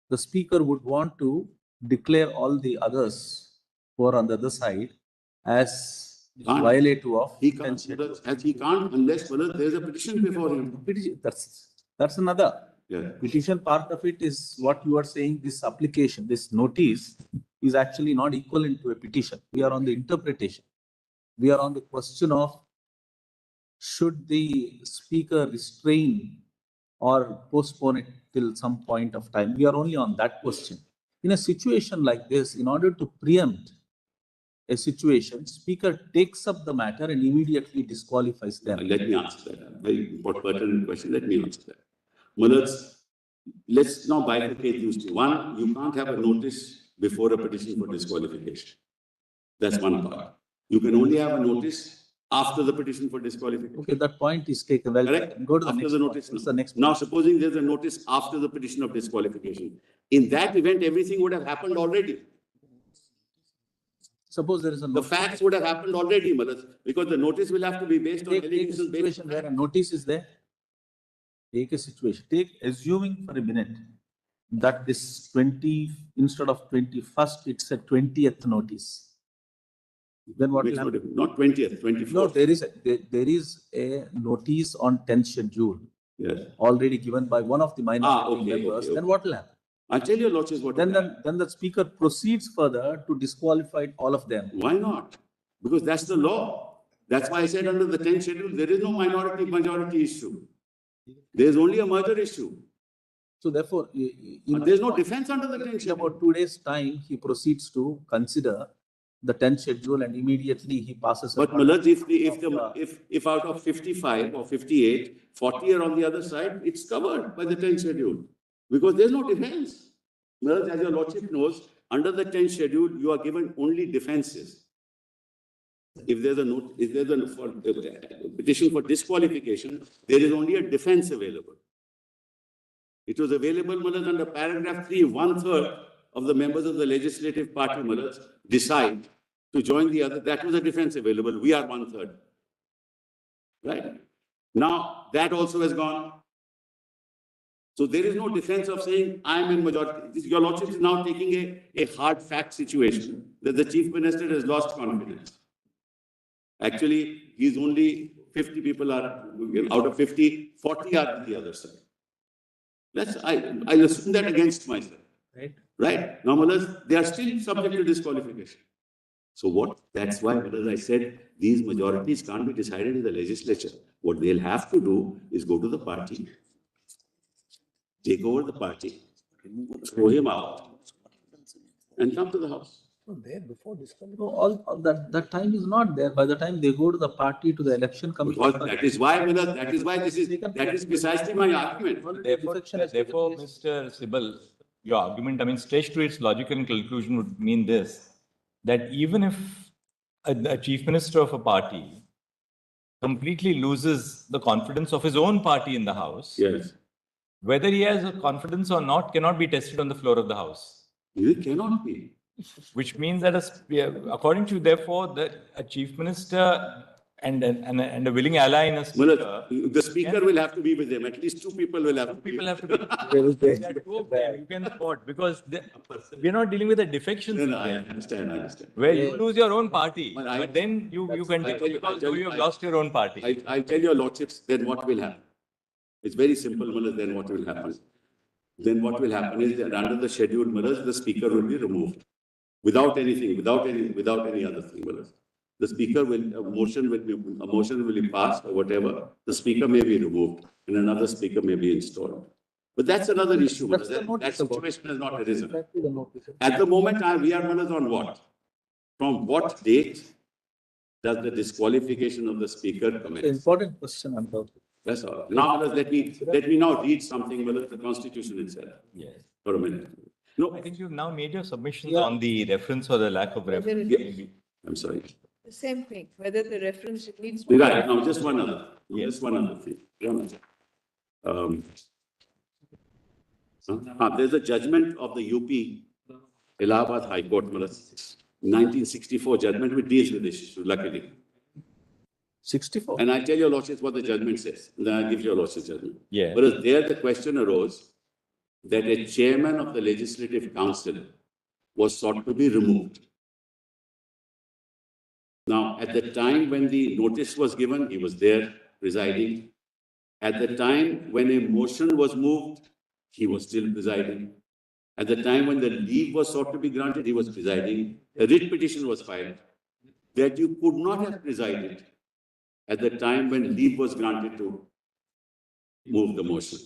the speaker would want to declare all the others who are on the other side as Can't. violative of He can't, as he can't unless there is a petition before him. That's another. Yeah. Petition part of it is what you are saying, this application, this notice is actually not equivalent to a petition. We are on the interpretation. We are on the question of should the speaker restrain or postpone it till some point of time. We are only on that question. In a situation like this, in order to preempt a situation, speaker takes up the matter and immediately disqualifies them. Let me answer that. Very important pertinent question. Let me answer that. Mullahs, let's now bifurcate these two. One, you can't have a notice before a petition for disqualification. That's one part. You can only have a notice after the petition for disqualification. Okay, that point is taken. Well, correct? Go to the after next the notice. What's the next now, point? supposing there's a notice after the petition of disqualification. In that event, everything would have happened already. Suppose there is a The facts would have happened already, Mullahs, because the notice will have to be based on take a allegations based. situation where a notice is there. Take a situation. Assuming for a minute that this 20, instead of 21st, it's a 20th notice. Then what will happen? Not 20th, 24th. No, there is a notice on 10th schedule. Yes. Already given by one of the minority members. Okay. Then what will happen? I'll tell you, Lordship, what Then the speaker proceeds further to disqualify all of them. Why not? Because that's the law. That's why I said under the 10th schedule, there is no majority issue. There is only a merger issue. So therefore, there's no defense under the 10th schedule. About 2 days' time, he proceeds to consider the 10th schedule and immediately he passes. But Malaj, if out of 55 or 58, 40 are on the other side, it's covered by the 10th schedule. Because there's no defense. Malaj, as your Lordship knows, under the 10th schedule, you are given only defenses. If there's a petition for disqualification, there is only a defense available. It was available, Malaj, under paragraph 3, 1/3 of the members of the legislative party, Malaj, decide to join the other. That was a defense available. We are 1/3. Right? Now, that also has gone. So there is no defense of saying, I'm in majority. Your Lordship is now taking a hard fact situation that the Chief Minister has lost confidence. Actually, he's only 50 people are, out of 50, 40 are on the other side. I'll assume that against myself. Right? Now, they are still subject to disqualification. So what? That's why, as I said, these majorities can't be decided in the legislature. What they'll have to do is go to the party, take over the party, throw him out, and come to the house. There before disqualification. No, all that time is not there. By the time they go to the party, to the election commission. That is why that is precisely my argument. Therefore, Mr. Sibal, your argument, I mean, stretched to its logical conclusion would mean this, that even if a chief minister of a party completely loses the confidence of his own party in the house, yes, whether he has a confidence or not cannot be tested on the floor of the house. It cannot be. Which means that, according to, therefore, that a chief minister and a willing ally in a speaker, the speaker will have to be with him. At least two people will have to be. You can support, because we're not dealing with a defection. No, I understand. Where you lose your own party, but then you continue because you have lost your own party. I'll tell your Lordships then what will happen. It's very simple, Mullahs, then what will happen. Then what will happen is that under the scheduled Mullahs, the speaker will be removed. Without any other thing, Mullahs. The speaker a motion will be passed or whatever. The speaker may be removed and another speaker may be installed. But that's another issue. That situation has not arisen. At the moment, we are Mullahs on what? From what date does the disqualification of the speaker commence? Important question, I'm talking. That's all. Now, let me now read something, Mullahs, the Constitution itself. Yes. For a minute. No, I think you've now made your submissions on the reference or the lack of reference. Yeah. I'm sorry. The same thing, whether the reference needs. Right. Now, just one other. Yes. Just one other thing. There's a judgment of the UP Allahabad High Court, 1964 judgment which deals with this issue, luckily. 64. And I'll tell your lordship what the judgment says. Then I'll give your lordship judgment. Yeah. Whereas there the question arose that a chairman of the Legislative Council was sought to be removed. Now, at the time when the notice was given, he was there presiding. At the time when a motion was moved, he was still presiding. At the time when the leave was sought to be granted, he was presiding. A writ petition was filed that you could not have presided at the time when leave was granted to move the motion.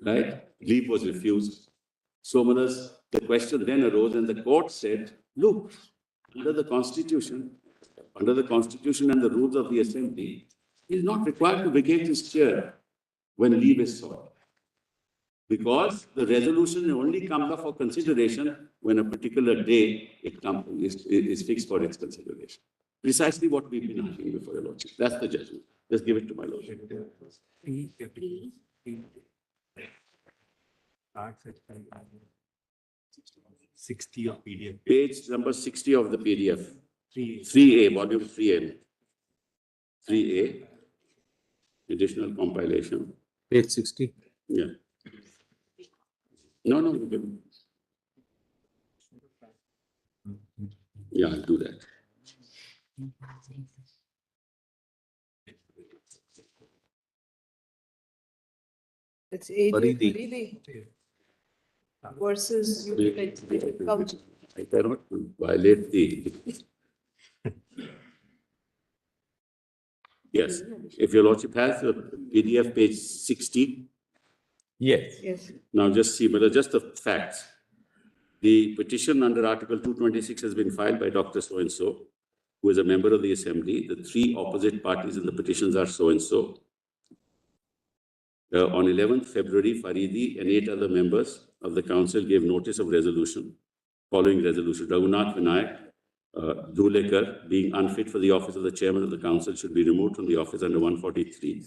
Right? Leave was refused. So, the question then arose and the court said, look, under the Constitution and the rules of the Assembly, he is not required to vacate his chair when leave is sought. Because the resolution only comes up for consideration when a particular day is fixed for its consideration. Precisely what we've been arguing before your lordship. That's the judgment. Just give it to my lordship. 60 of PDF. Page number 60 of the PDF. 3A, volume 3A. 3A, additional compilation. Page 60. Yeah. No. Yeah, I'll do that. It's AJ Faridi. Faridi versus I cannot violate the. Yes, if your lordship has the PDF page 60. Yes. Yes. Now just see, but just the facts. The petition under Article 226 has been filed by Dr. So-and-so, who is a member of the Assembly. The three opposite parties in the petitions are so-and-so. On 11th February, Faridi and 8 other members of the council gave notice of resolution. Following resolution, Raghunath Vinayak, Dhulekar, being unfit for the office of the chairman of the council, should be removed from the office under 143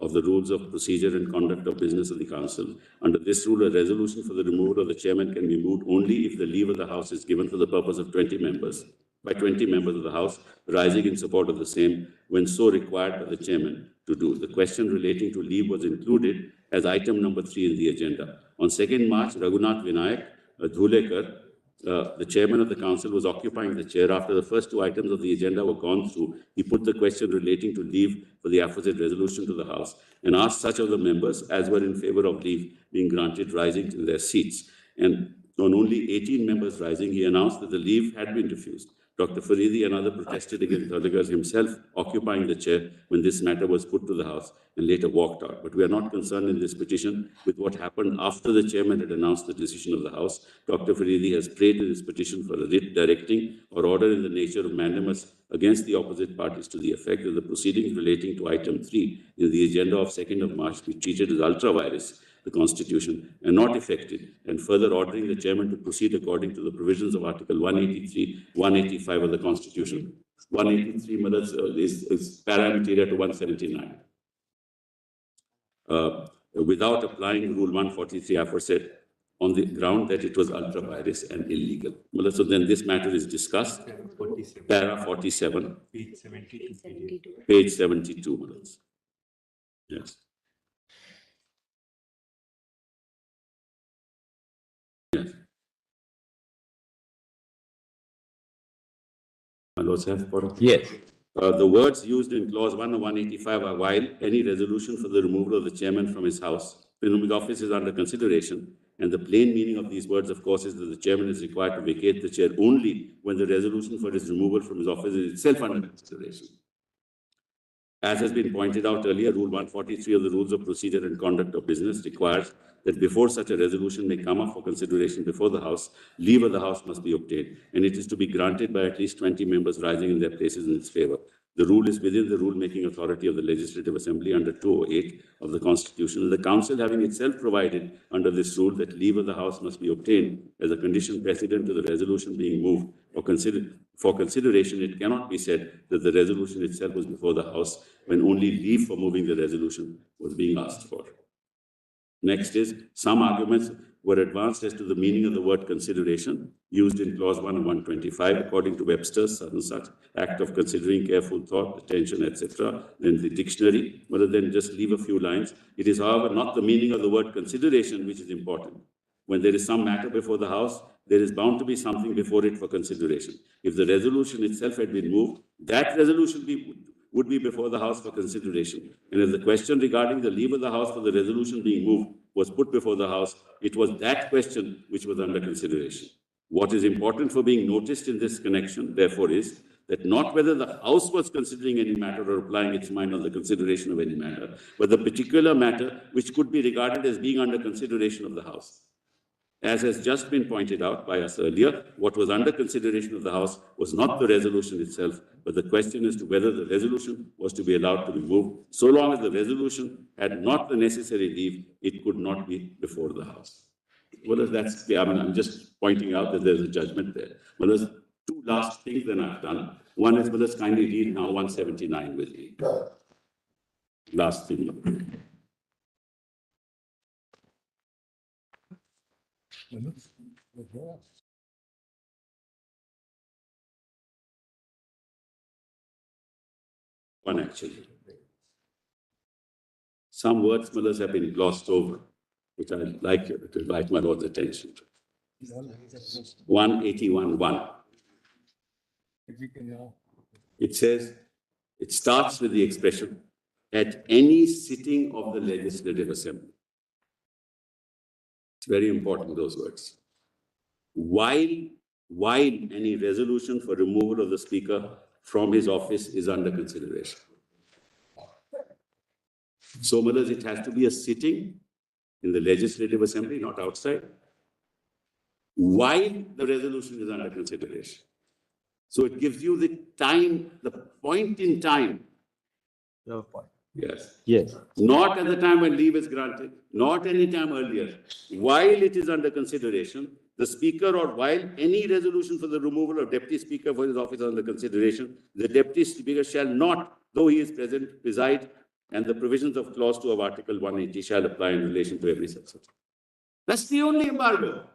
of the rules of procedure and conduct of business of the council. Under this rule, a resolution for the removal of the chairman can be moved only if the leave of the house is given for the purpose of 20 members, by 20 members of the house, rising in support of the same, when so required by the chairman to do. The question relating to leave was included as item number 3 in the agenda. On 2nd March, Raghunath Vinayak, Dhulekar, the chairman of the council, was occupying the chair. After the first 2 items of the agenda were gone through, he put the question relating to leave for the aforesaid resolution to the House and asked such of the members as were in favor of leave being granted rising in their seats. And on only 18 members rising, he announced that the leave had been refused. Dr. Faridi and others protested against Dhulekar himself occupying the chair when this matter was put to the House and later walked out. But we are not concerned in this petition with what happened after the chairman had announced the decision of the House. Dr. Faridi has prayed in his petition for a writ directing or order in the nature of mandamus against the opposite parties to the effect that the proceedings relating to item 3 in the agenda of 2nd of March be treated as ultra-virus, the Constitution, and not effected, and further ordering the chairman to proceed according to the provisions of Article 183, 185 of the Constitution. 183 is para-material to 179. Without applying Rule 143 aforesaid, on the ground that it was ultra-virus and illegal. So then this matter is discussed. Para 47. Page 72. Page 72. Yes. Yes. My lords have for Yes. the words used in clause 1 of 185 are while any resolution for the removal of the chairman from his house, the office is under consideration. And the plain meaning of these words, of course, is that the chairman is required to vacate the chair only when the resolution for his removal from his office is itself under consideration. As has been pointed out earlier, Rule 143 of the Rules of Procedure and Conduct of Business requires that before such a resolution may come up for consideration before the House, leave of the House must be obtained, and it is to be granted by at least 20 members rising in their places in its favor. The rule is within the rule-making authority of the Legislative Assembly under 208 of the Constitution. The Council having itself provided under this rule that leave of the House must be obtained as a condition precedent to the resolution being moved or for consideration, it cannot be said that the resolution itself was before the House when only leave for moving the resolution was being asked for. Next is some arguments were advanced as to the meaning of the word consideration used in clause 1 of 125 according to Webster's such and such act of considering, careful thought, attention, etc. Then the dictionary, rather than just leave a few lines. It is, however, not the meaning of the word consideration which is important. When there is some matter before the House, there is bound to be something before it for consideration. If the resolution itself had been moved, that resolution would be before the House for consideration. And if the question regarding the leave of the House for the resolution being moved was put before the House, it was that question which was under consideration. What is important for being noticed in this connection, therefore, is that not whether the House was considering any matter or applying its mind on the consideration of any matter, but the particular matter which could be regarded as being under consideration of the House. As has just been pointed out by us earlier, what was under consideration of the House was not the resolution itself, but the question as to whether the resolution was to be allowed to be moved. So long as the resolution had not the necessary leave, it could not be before the House. Well, that's, I mean, I'm just pointing out that there's a judgment there. Well, there's two last things that I've done. One is, well, let's kindly read now 179 with me. Last thing. One actually. Some words, Mullahs, have been glossed over, which I'd like to invite my Lord's attention to. 181.1. It says, it starts with the expression, at any sitting of the Legislative Assembly. It's very important, those words. While any resolution for removal of the Speaker from his office is under consideration. So, Mullahs, it has to be a sitting in the Legislative Assembly, not outside, while the resolution is under consideration. So it gives you the time, the point in time. Your point. Yes. Yes. Not at the time when leave is granted, not any time earlier. While it is under consideration, the Speaker, or while any resolution for the removal of Deputy Speaker for his office is under consideration, the Deputy Speaker shall not, though he is present, preside, and the provisions of clause 2 of Article 180 shall apply in relation to every such. That's the only embargo.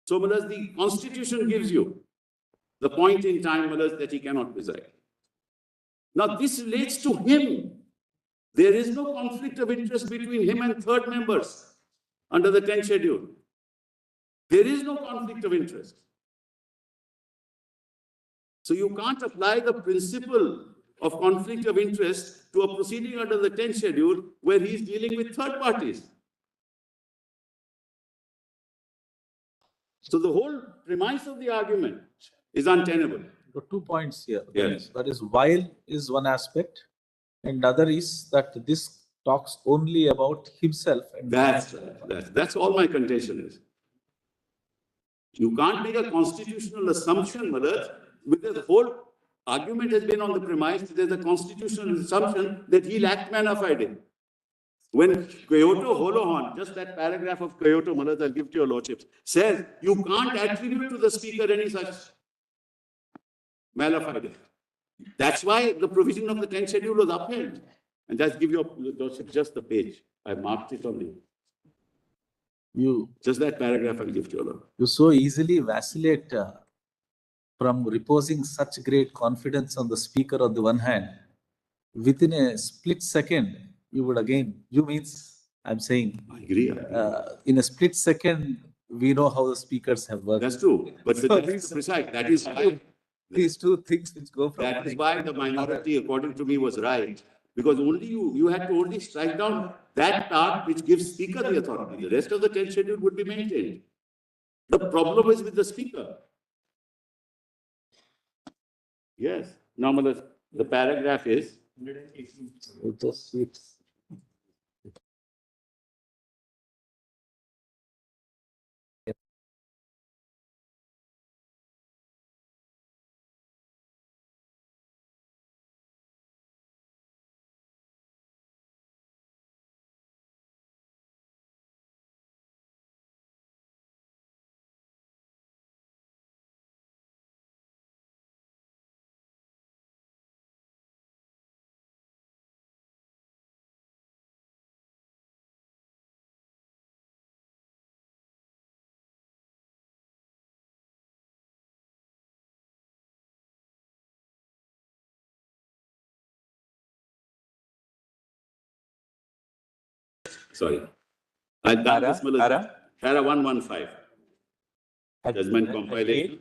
So, Mullahs, the Constitution gives you the point in time, Mullahs, that he cannot preside. Now, this relates to him. There is no conflict of interest between him and third members under the 10th schedule. There is no conflict of interest. So you can't apply the principle of conflict of interest to a proceeding under the 10th schedule where he's dealing with third parties. So the whole premise of the argument is untenable. There are 2 points here. Yes. That is, while is one aspect, and other is that this talks only about himself. And That's all my contention is. You can't make a constitutional assumption, Malad, because the whole argument has been on the premise that there's a constitutional assumption that he'll act mana fide. When Kyoto Holohan, just that paragraph of Kyoto, Malad, I'll give to your lordships, says you can't attribute to the speaker any such mana fide. That's why the provision of the 10th schedule was upheld. And just give your lordship just the page. I marked it on the. Just that paragraph I'll give to your lord. You so easily vacillate from reposing such great confidence on the speaker on the one hand. Within a split second, you would again, you means, I'm saying. I agree. In a split second, we know how the speakers have worked. That's true. But so that's precise. That is why. These two things which go from. That is why the minority, according to me, was right. Because only you had to only strike down that part which gives speaker the authority. The rest of the 10th schedule would be maintained. The problem is with the speaker. Yes. Now, the paragraph is. Sorry. I've done Para, this, Milord. Para? Para 115. Judgment compilation.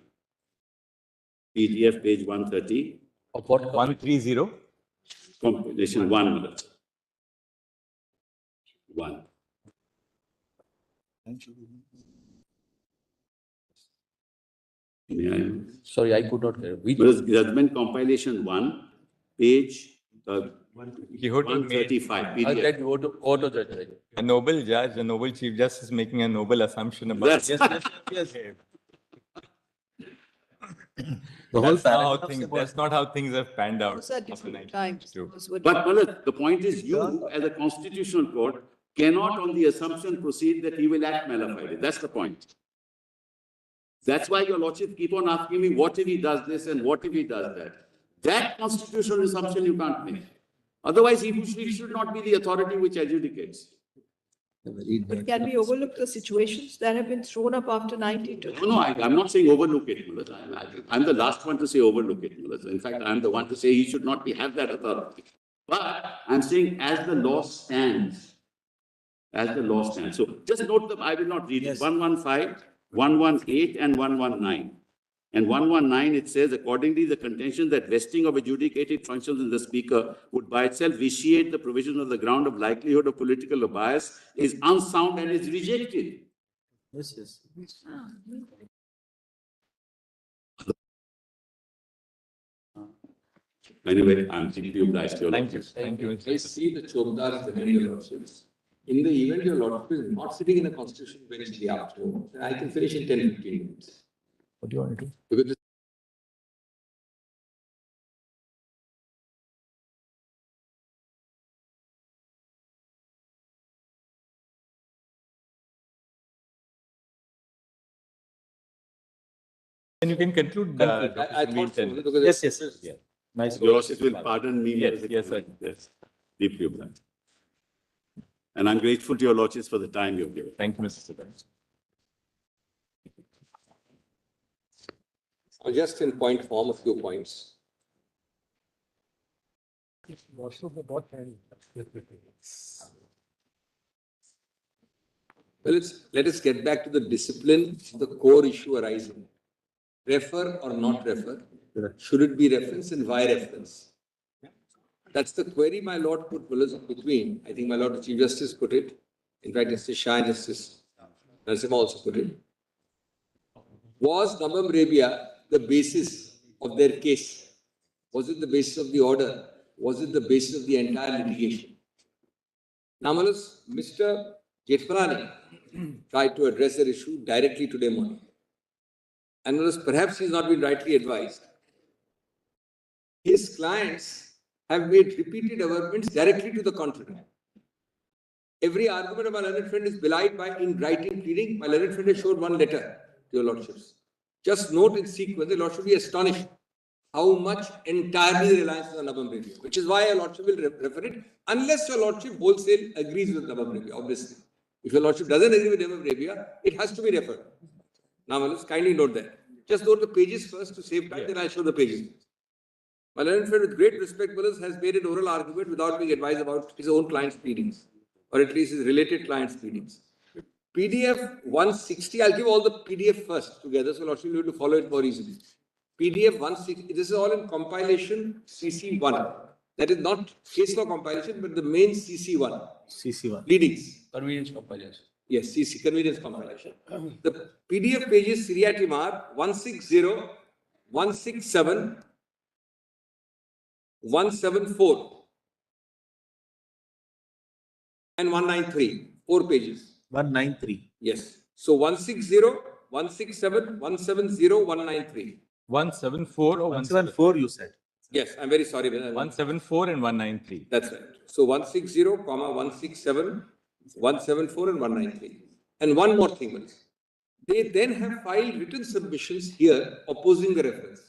PDF page 130. Of what? 130. Compilation 1, Milord. 1. May I? Sorry, I could not hear. Which? Milord, judgment compilation 1, page Quixote made 135, I PDF. said auto judge. a noble judge, a noble chief justice making a noble assumption about That's- Yes. That's not how things have panned out. Those are after different 92. times. True. Those were But Milord, the point is you, as a constitutional court, cannot on the assumption proceed that he will act mala fide. That's the point. That's why your lordship keep on asking me, what if he does this and what if he does that? That constitutional assumption you can't make. Otherwise, he should not be the authority which adjudicates. But can we overlook the situations that have been thrown up after 92? No, I'm not saying overlook it, Milord. I'm the last one to say overlook it, Milord. In fact, I'm the one to say he should not have that authority. But I'm saying as the law stands, So just note them, I will not read it. 115, 118 and 119. And 119, it says, accordingly, the contention that vesting of adjudicated functions in the speaker would by itself vitiate the provision of the ground of likelihood of political bias is unsound and is rejected. Yes. Anyway, I'm deeply obliged to you. Thank you. Thank you. I see the Chobdar scenario, Your Lordships. In the event your Lordship is not sitting in a constitutional bench in the afternoon, then I can finish in 10-15 minutes. What do you want to do? Because this Then you can conclude. I thought so, because Yes. Yeah. Nice. Your Lordship will pardon me. Yes, sir. Yes, deeply obliged. And I'm grateful to your Lordships for the time you've given. Thank you, Mr. Siddharth. just in point form, a few points. Well, let us get back to the discipline, the core issue arising. Refer or not refer? Should it be reference and why reference? That's the query my Lord put between. I think my Lord the Chief Justice put it. In fact, Justice Shah and Justice Narasimha also put it. Was Nabam Rebia the basis of their case? Was it the basis of the order? Was it the basis of the entire litigation? Now, Mr. Jethmalani tried to address the issue directly today morning. And perhaps he's not been rightly advised. His clients have made repeated averments directly to the contrary. Every argument of my learned friend is belied by in writing pleading. My learned friend has showed one letter to your Lordships. Just note in sequence, the Lord should be astonished how much entirely the reliance is on Nabam Rebia, which is why your Lordship will refer it, unless your Lordship wholesale agrees with Nabam Rebia, obviously. If your Lordship doesn't agree with Nabam Rebia, it has to be referred. Now, kindly note that. Just note the pages first to save time, then I'll show the pages. My learned friend, with great respect, has made an oral argument without being advised about his own client's pleadings, or at least his related client's pleadings. PDF 160, I'll give all the PDF first together, so Lordship will be able to follow it more easily. PDF 160, this is all in compilation CC1. That is not case law compilation, but the main CC1. CC1. Pleadings. Convenience compilation. Yes, CC, convenience compilation. The PDF pages Seriatimar 160, 167, 174 and 193. 4 pages. 193. Yes. So 160, 167, 170, 193. 174 or 174 you said. Yes, I'm very sorry. 174 and 193. That's right. So 160, 167, 174 and 193. And one more thing, Manis. They then have filed written submissions here opposing the reference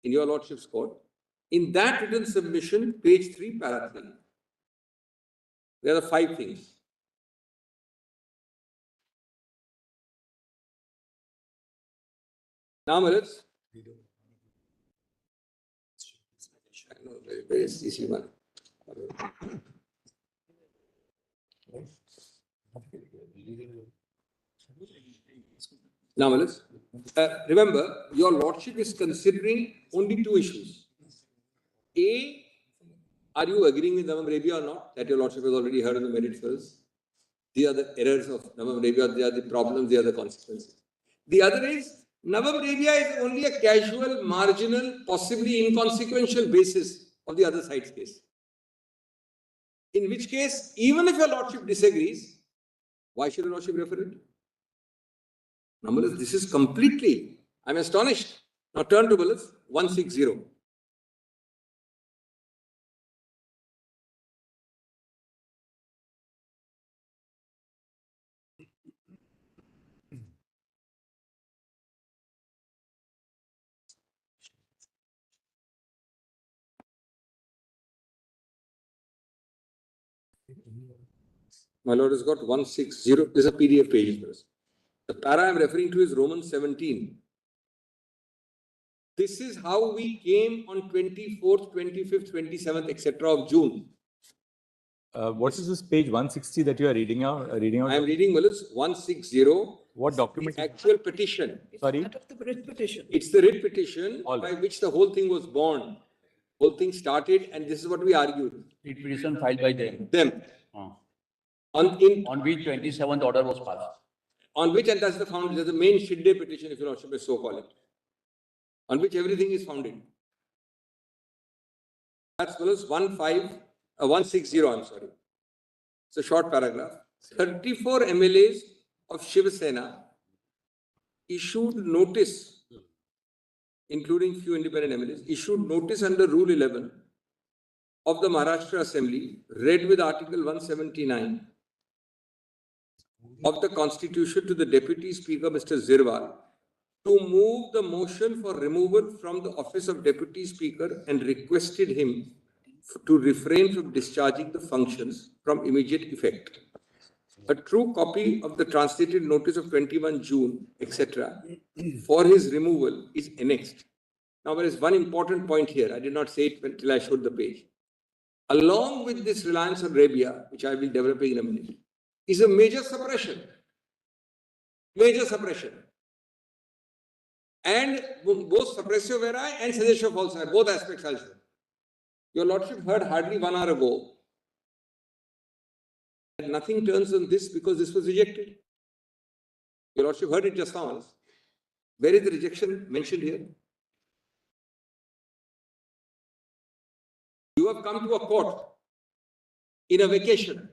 in your Lordship's court. In that written submission, page 3, para 3, there are 5 things. Now, Manis, where is CC1? Now, remember, your lordship is considering only two issues. A, are you agreeing with Navam Rebia or not? That your lordship has already heard of the merits first. These are the errors of Navam Rebia, they are the problems, they are the consequences. The other is, Navam Rebia is only a casual, marginal, possibly inconsequential basis of the other side's case. In which case, even if your lordship disagrees, why should your lordship refer it? Number this is completely, I'm astonished. Now turn to Balance 160. My lord has got 160. This is a PDF page. The para I am referring to is Roman 17. This is how we came on 24th, 25th, 27th, etc. of June. What is this page 160 that you are reading out? I am reading 160. What document? The actual petition. Sorry? Part of the writ petition. It's the writ petition by which the whole thing was born. Whole thing started, and this is what we argued. Writ petition filed by them. On which 27th order was passed. On which, and that's the foundation, the main Shinde petition, if your lordship may so call it, on which everything is founded. That's 160, I'm sorry. It's a short paragraph. 34 MLAs of Shiva Sena issued notice, including few independent MLAs, issued notice under Rule 11 of the Maharashtra Assembly, read with Article 179 of the Constitution to the Deputy Speaker, Mr. Zirwal, to move the motion for removal from the office of Deputy Speaker and requested him to refrain from discharging the functions from immediate effect. A true copy of the translated notice of 21 June, etc., for his removal is annexed. Now, there is one important point here. I did not say it until I showed the page. Along with this reliance on Rebia, which I will develop in a minute, is a major suppression. Major suppression. And both suppressio veri and seditio falsi, both aspects also. Your lordship heard hardly 1 hour ago that nothing turns on this because this was rejected. Your lordship heard it just now. Where is the rejection mentioned here? You have come to a court in a vacation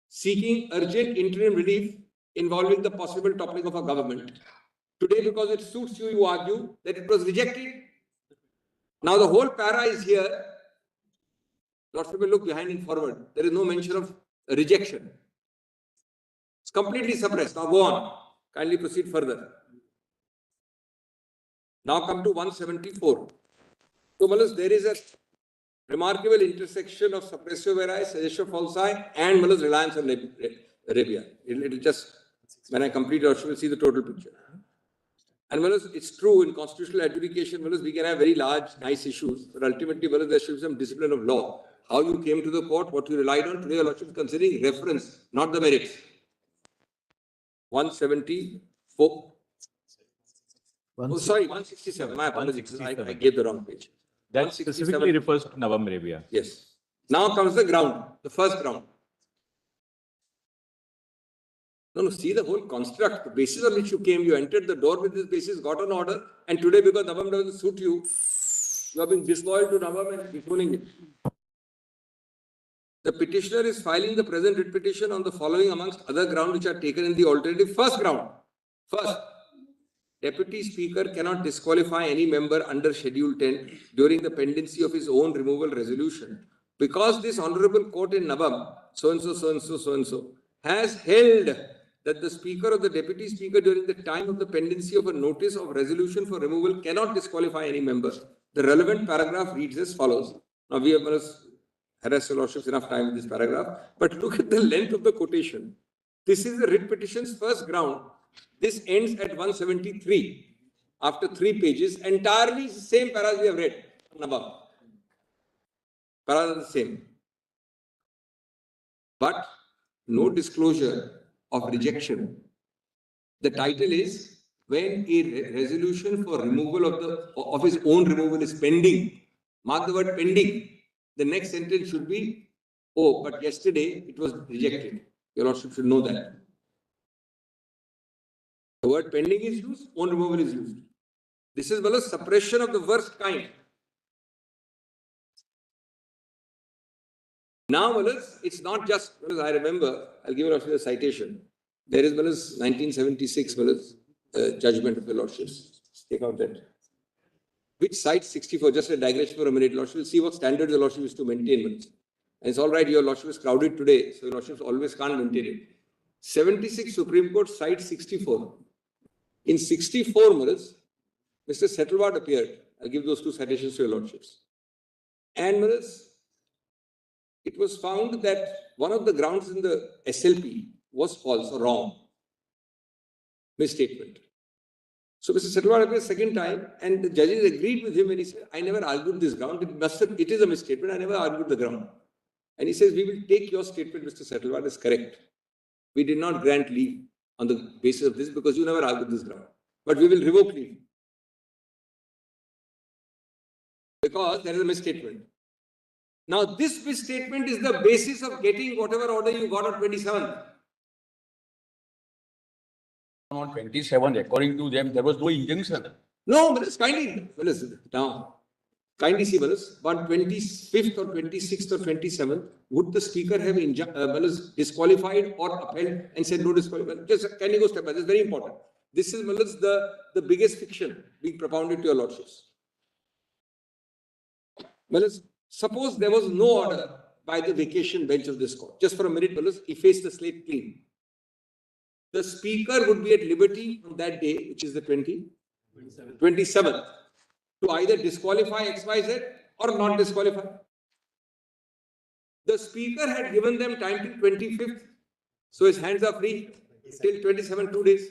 seeking urgent interim relief involving the possible toppling of a government. Today, because it suits you, you argue that it was rejected. Now the whole para is here. Lordship will look behind and forward. There is no mention of rejection. It's completely suppressed. Now go on. Kindly proceed further. Now come to 174. So, there is a remarkable intersection of suppressio veri, seditio falsi, and reliance on Rebia. It will just, when I complete, you will see the total picture. And it's true in constitutional adjudication, we can have very large, nice issues, but ultimately, there should be some discipline of law. How you came to the court, what you relied on, today, your lordship is considering reference, not the merits. 174. Oh, sorry, 167. My apologies. I gave the wrong page. That specifically refers to Navam Rebia. Yes. Now comes the ground, the first ground. No, see the whole construct, the basis on which you came, you entered the door with this basis, got an order, and today because Navam doesn't suit you, you have been disloyal to Navam and detaining it. The petitioner is filing the present writ petition on the following amongst other grounds which are taken in the alternative first ground. First, Deputy Speaker cannot disqualify any member under Schedule 10 during the pendency of his own removal resolution because this Honorable Court in Navam, so-and-so, so-and-so, so-and-so, has held that the Speaker or the Deputy Speaker during the time of the pendency of a notice of resolution for removal cannot disqualify any member. The relevant paragraph reads as follows. Now, we have harassed your lordships enough time with this paragraph, but look at the length of the quotation. This is the writ petition's first ground. This ends at 173 after 3 pages, entirely the same paras we have read above. Paras are the same. But no disclosure of rejection. The title is when a resolution for removal of his own removal is pending. Mark the word pending. The next sentence should be, oh, but yesterday it was rejected. Your Lordship should know that. The word pending is used, own removal is used. This is well a suppression of the worst kind. Now, it's not just, I remember, I'll give you a citation. There is 1976 judgment of the Lordships. Take out that. Which cite 64, just a digression for a minute, Lordship will see what standards the Lordship is to maintain. And it's all right, your Lordship is crowded today, so your Lordships always can't maintain it. 76 Supreme Court cite 64. In 64, Mr. Settlewatt appeared. I'll give those two citations to your Lordships. And it was found that one of the grounds in the SLP was false or wrong. Misstatement. So Mr. Settlewatt appeared second time and the judges agreed with him when he said, I never argued this ground. It is a misstatement. I never argued the ground. And he says, we will take your statement, Mr. Settlewatt, as correct. We did not grant leave on the basis of this because you never argued this ground. But we will revoke leave. Because there is a misstatement. Now, this misstatement is the basis of getting whatever order you got on 27th. On 27, according to them, there was no injunction. No, kindly see, on 25th or 26th or 27th, would the speaker have disqualified or upheld and said no disqualified? Just can you go step by? This is very important. This is the biggest fiction being propounded to your Lordships. Suppose there was no order by the vacation bench of this court. Just for a minute, efface the slate clean. The speaker would be at liberty on that day, which is the 27th, to either disqualify XYZ or not disqualify. The speaker had given them time till 25th, so his hands are free till 27, 2 days.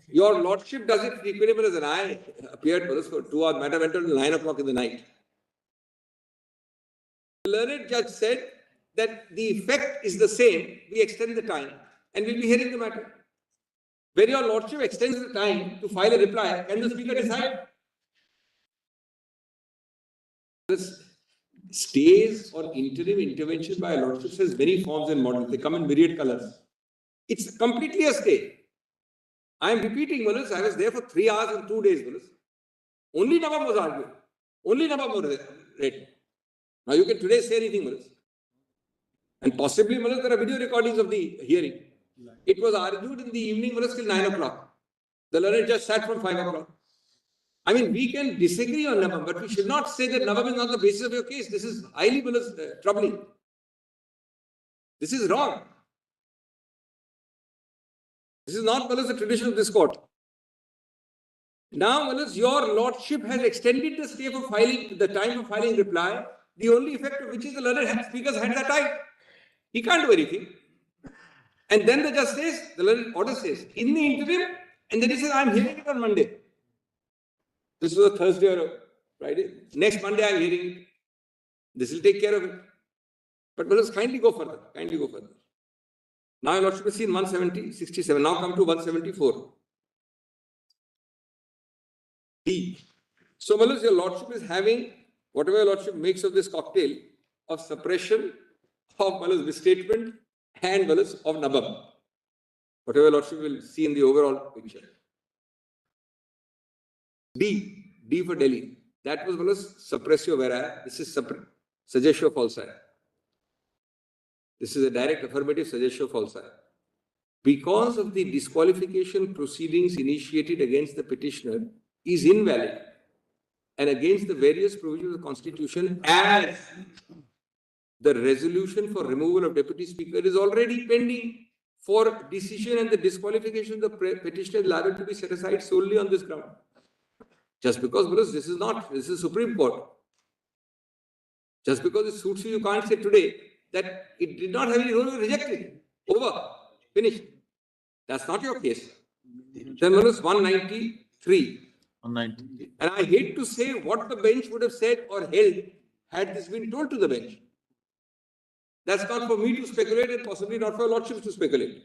Your Lordship does it frequently, and I appeared for 2 hours, matter went until 9 o'clock in the night. The learned judge said that the effect is the same, we extend the time, and we'll be hearing the matter. When your Lordship extends the time to file a reply, can the speaker decide? This stays or interim intervention by Lordships has many forms and models. They come in myriad colors. It's completely a stay. I am repeating, I was there for 3 hours and 2 days. Only Nawab was argued. Only Nawab was read. Now you can today say anything, and possibly, there are video recordings of the hearing. It was argued in the evening, till 9 o'clock. The learned judge sat from 5 o'clock. I mean, we can disagree on Nawab, but we should not say that Nawab is not the basis of your case. This is highly troubling. This is wrong. This is not the tradition of this court. Now, your Lordship has extended the stay for filing, the time for filing reply, the only effect of which is the learned speaker's hands are tied. He can't do anything. And then the judge says, the learned order says, in the interim, and then he says, I'm hearing it on Monday. This was a Thursday or a Friday. Next Monday, I'm hearing it. This will take care of it. But kindly go further. Kindly go further. Now, your Lordship has seen 170, now come to 174. D. So, your Lordship is having whatever your Lordship makes of this cocktail of suppression, of misstatement, and of Nabab. Whatever your Lordship will see in the overall picture. D for Delhi. That was suppressio vera. This is suggestio falsa. This is a direct affirmative suggestio falsa. Because of the disqualification proceedings initiated against the petitioner is invalid and against the various provisions of the Constitution, as the resolution for removal of Deputy Speaker is already pending for decision, and the disqualification of the petitioner is liable to be set aside solely on this ground. Just because this is Supreme Court. Just because it suits you, you can't say today that it did not have any role, rejected. Over. Finished. That's not your case. Then 193. 190. And I hate to say what the bench would have said or held had this been told to the bench. That's not for me to speculate and possibly not for lordships to speculate.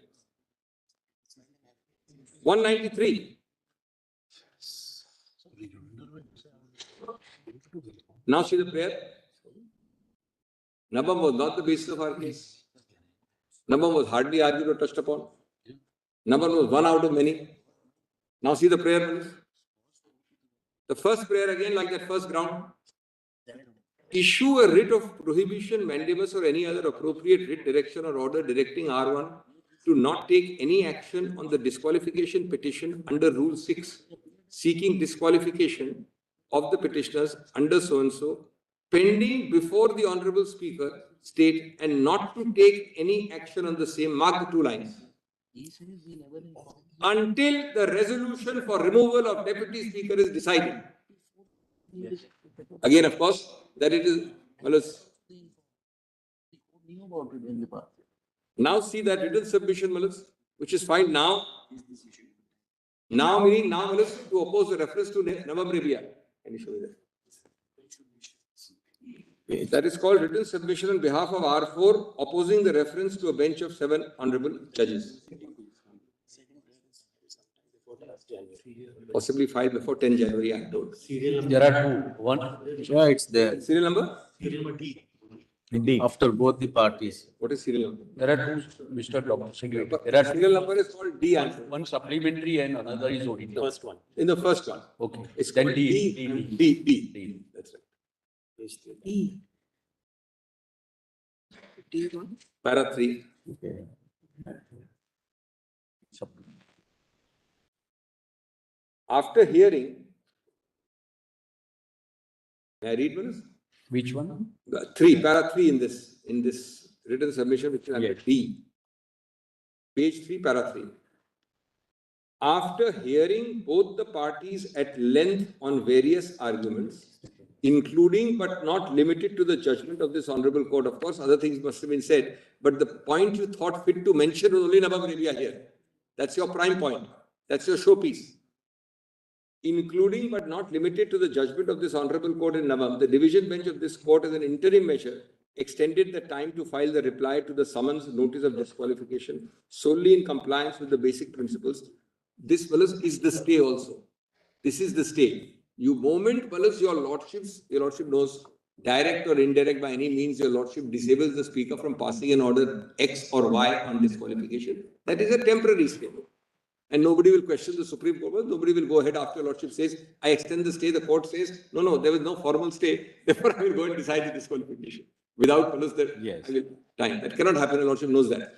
193. Now see the prayer. Nabam was not the basis of our case. Nabam was hardly argued or touched upon. Nabam was one out of many. Now see the prayer, please. The first prayer again, like that first ground. Issue a writ of prohibition, mandamus or any other appropriate writ, direction or order directing R1 to not take any action on the disqualification petition under Rule 6, seeking disqualification of the petitioners under so-and-so, pending before the Honorable Speaker, state, and not to take any action on the same, mark the 2 lines, until the resolution for removal of Deputy Speaker is decided. Again, of course, that it is, well, now see that written submission, Malas, which is fine now. Now meaning now, Malas, to oppose the reference to Nabam Rebia. Can you show me that? That is called written submission on behalf of R4, opposing the reference to a bench of 7 honorable judges. Possibly filed before 10 January, I am told. There are two. One. Yeah, it's there. Serial number? D. After both the parties. What is serial number? There are two, Mr. Dr. Singh. There are Serial number is called D. one supplementary and another is only the first one. In the first one. Okay. It's Then called D. D. That's right. E. D1. Para 3. Okay. After hearing, may I read one? Which one? 3, para 3 in this written submission, which is under D. Page 3, para 3. After hearing both the parties at length on various arguments, including but not limited to the judgment of this Honorable Court. Of course, other things must have been said, but the point you thought fit to mention was only Nabam Rebia here. That's your prime point. That's your showpiece. Including but not limited to the judgment of this Honorable Court in Nabam, the division bench of this court as an interim measure extended the time to file the reply to the summons notice of disqualification solely in compliance with the basic principles. This is the stay also. This is the stay. You moment, your lordship knows, direct or indirect by any means, your lordship disables the speaker from passing an order X or Y on disqualification. That is a temporary stay. And nobody will question the Supreme Court. Nobody will go ahead after your lordship says, I extend the stay. The court says, no, there was no formal stay. Therefore, I will go and decide the disqualification without time. That cannot happen. Your lordship knows that.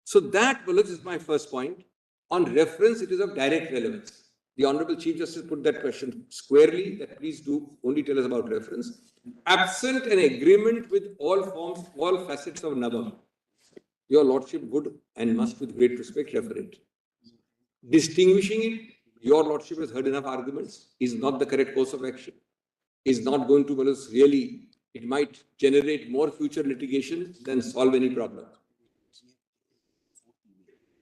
So that is my first point. On reference, it is of direct relevance. The Honorable Chief Justice put that question squarely, that please do only tell us about reference. Absent an agreement with all forms, all facets of Nabam, your lordship would and must with great respect refer it. Distinguishing it, your lordship has heard enough arguments, is not the correct course of action, is not going to really, it might generate more future litigation than solve any problem.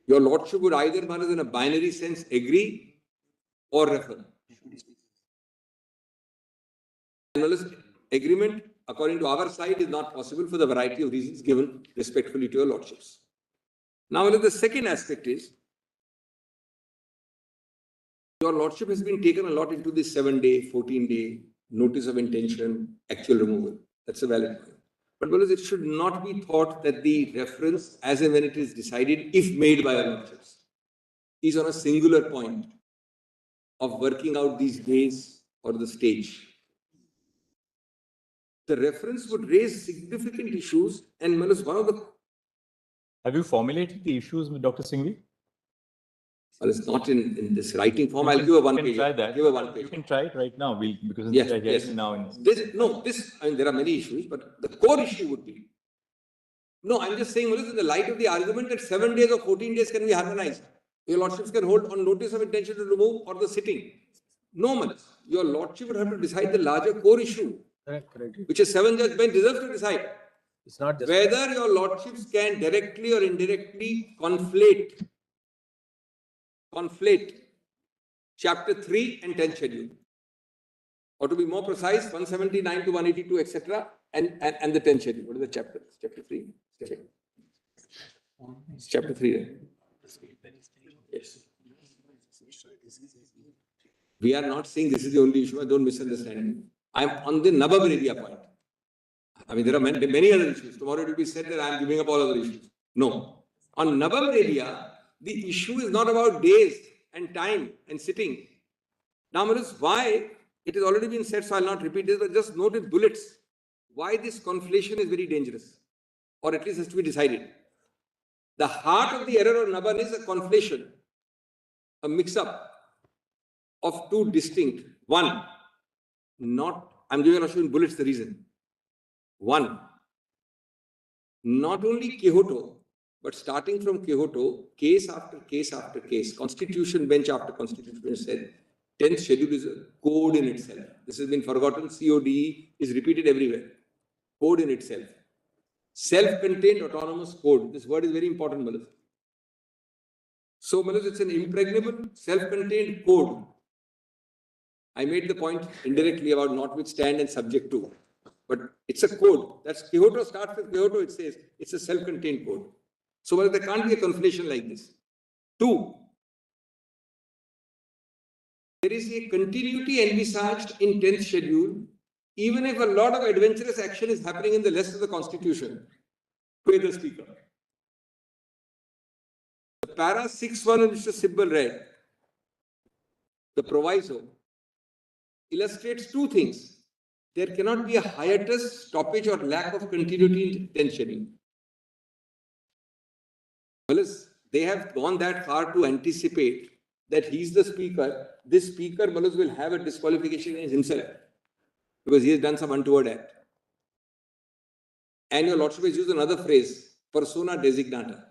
Your lordship would either, in a binary sense, agree or refer. Agreement, according to our side, is not possible for the variety of reasons given respectfully to your lordships. Now, the second aspect is, your lordship has been taken a lot into this 7-day, 14-day notice of intention, actual removal. That's a valid point. But it should not be thought that the reference, as and when it is decided, if made by your lordships, is on a singular point of working out these days or the stage. The reference would raise significant issues, and one of the... Have you formulated the issues with Dr. Singhvi? Well, it's not in this writing form. I'll give a one page. Try that. Give a one page. You can try it right now. Because Yes. Now there are many issues, but the core issue would be. No, I'm just saying, in the light of the argument that 7 days or 14 days can be harmonized. Your lordships can hold on notice of intention to remove or the sitting. No, your lordship would have to decide the larger core issue, which a 7-judge bench deserves to decide. It's not just whether your lordships can directly or indirectly conflate Chapter 3 and 10 schedule. Or to be more precise, 179 to 182, etc. And the 10th schedule. What is the chapter? Chapter 3. It's chapter 3. Right? Yes. We are not saying this is the only issue. Don't misunderstand me. I am on the Nabab area point. I mean, there are many other issues. Tomorrow it will be said that I am giving up all other issues. No. On Nabab area, the issue is not about days and time and sitting. Now, why it has already been said, so I will not repeat this, but just note in bullets why this conflation is very dangerous, or at least has to be decided. The heart of the error of Naban is a conflation, a mix-up of two distinct. One, I'm giving a in bullets the reason. One, not only Kyoto, but starting from Kyoto, case after case after case, constitution bench after constitution bench said, 10th schedule is a code in itself. This has been forgotten. CODE is repeated everywhere. Code in itself. Self-contained autonomous code. This word is very important, Malas. So, Malas, it's an impregnable, self-contained code. I made the point indirectly about notwithstand and subject to. But it's a code. That's Kyoto starts with Kyoto, it says it's a self-contained code. So, Malas, there can't be a conflation like this. Two, there is a continuity envisaged in 10th schedule, even if a lot of adventurous action is happening in the rest of the constitution. Pay the speaker. The para 6.1 which Mr. Sibbal read, the proviso, illustrates two things. There cannot be a hiatus, stoppage or lack of continuity in 10th schedule. Well, they have gone that far to anticipate that he's the speaker. This speaker, Malus, will have a disqualification against himself because he has done some untoward act. And your Lordship has used another phrase, persona designata.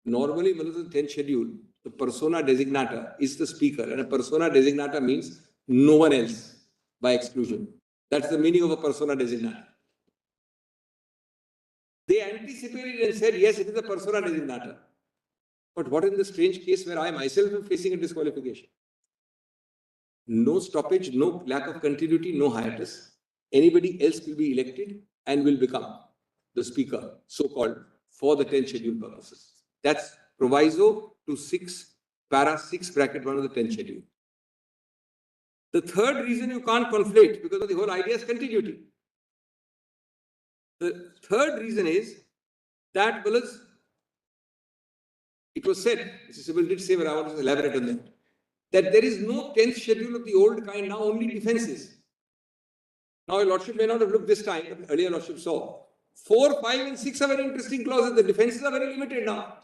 Normally, Malus, in 10th schedule, the persona designata is the speaker, and a persona designata means no one else by exclusion. That's the meaning of a persona designata. They anticipated and said, yes, it is a persona designata. But what in the strange case where I myself am facing a disqualification? No stoppage, no lack of continuity, no hiatus. Anybody else will be elected and will become the speaker, so-called, for the 10th schedule purposes. That's proviso to para 6 bracket 1 of the 10th schedule. The third reason you can't conflate, because of the whole idea is continuity. The third reason is that, it was said, Mr. Sibbal did say, but I want to elaborate on that there is no 10th schedule of the old kind, now only defenses. Now, your Lordship may not have looked this time, but earlier Lordship saw. 4, 5 and 6 are very interesting clauses. The defenses are very limited now.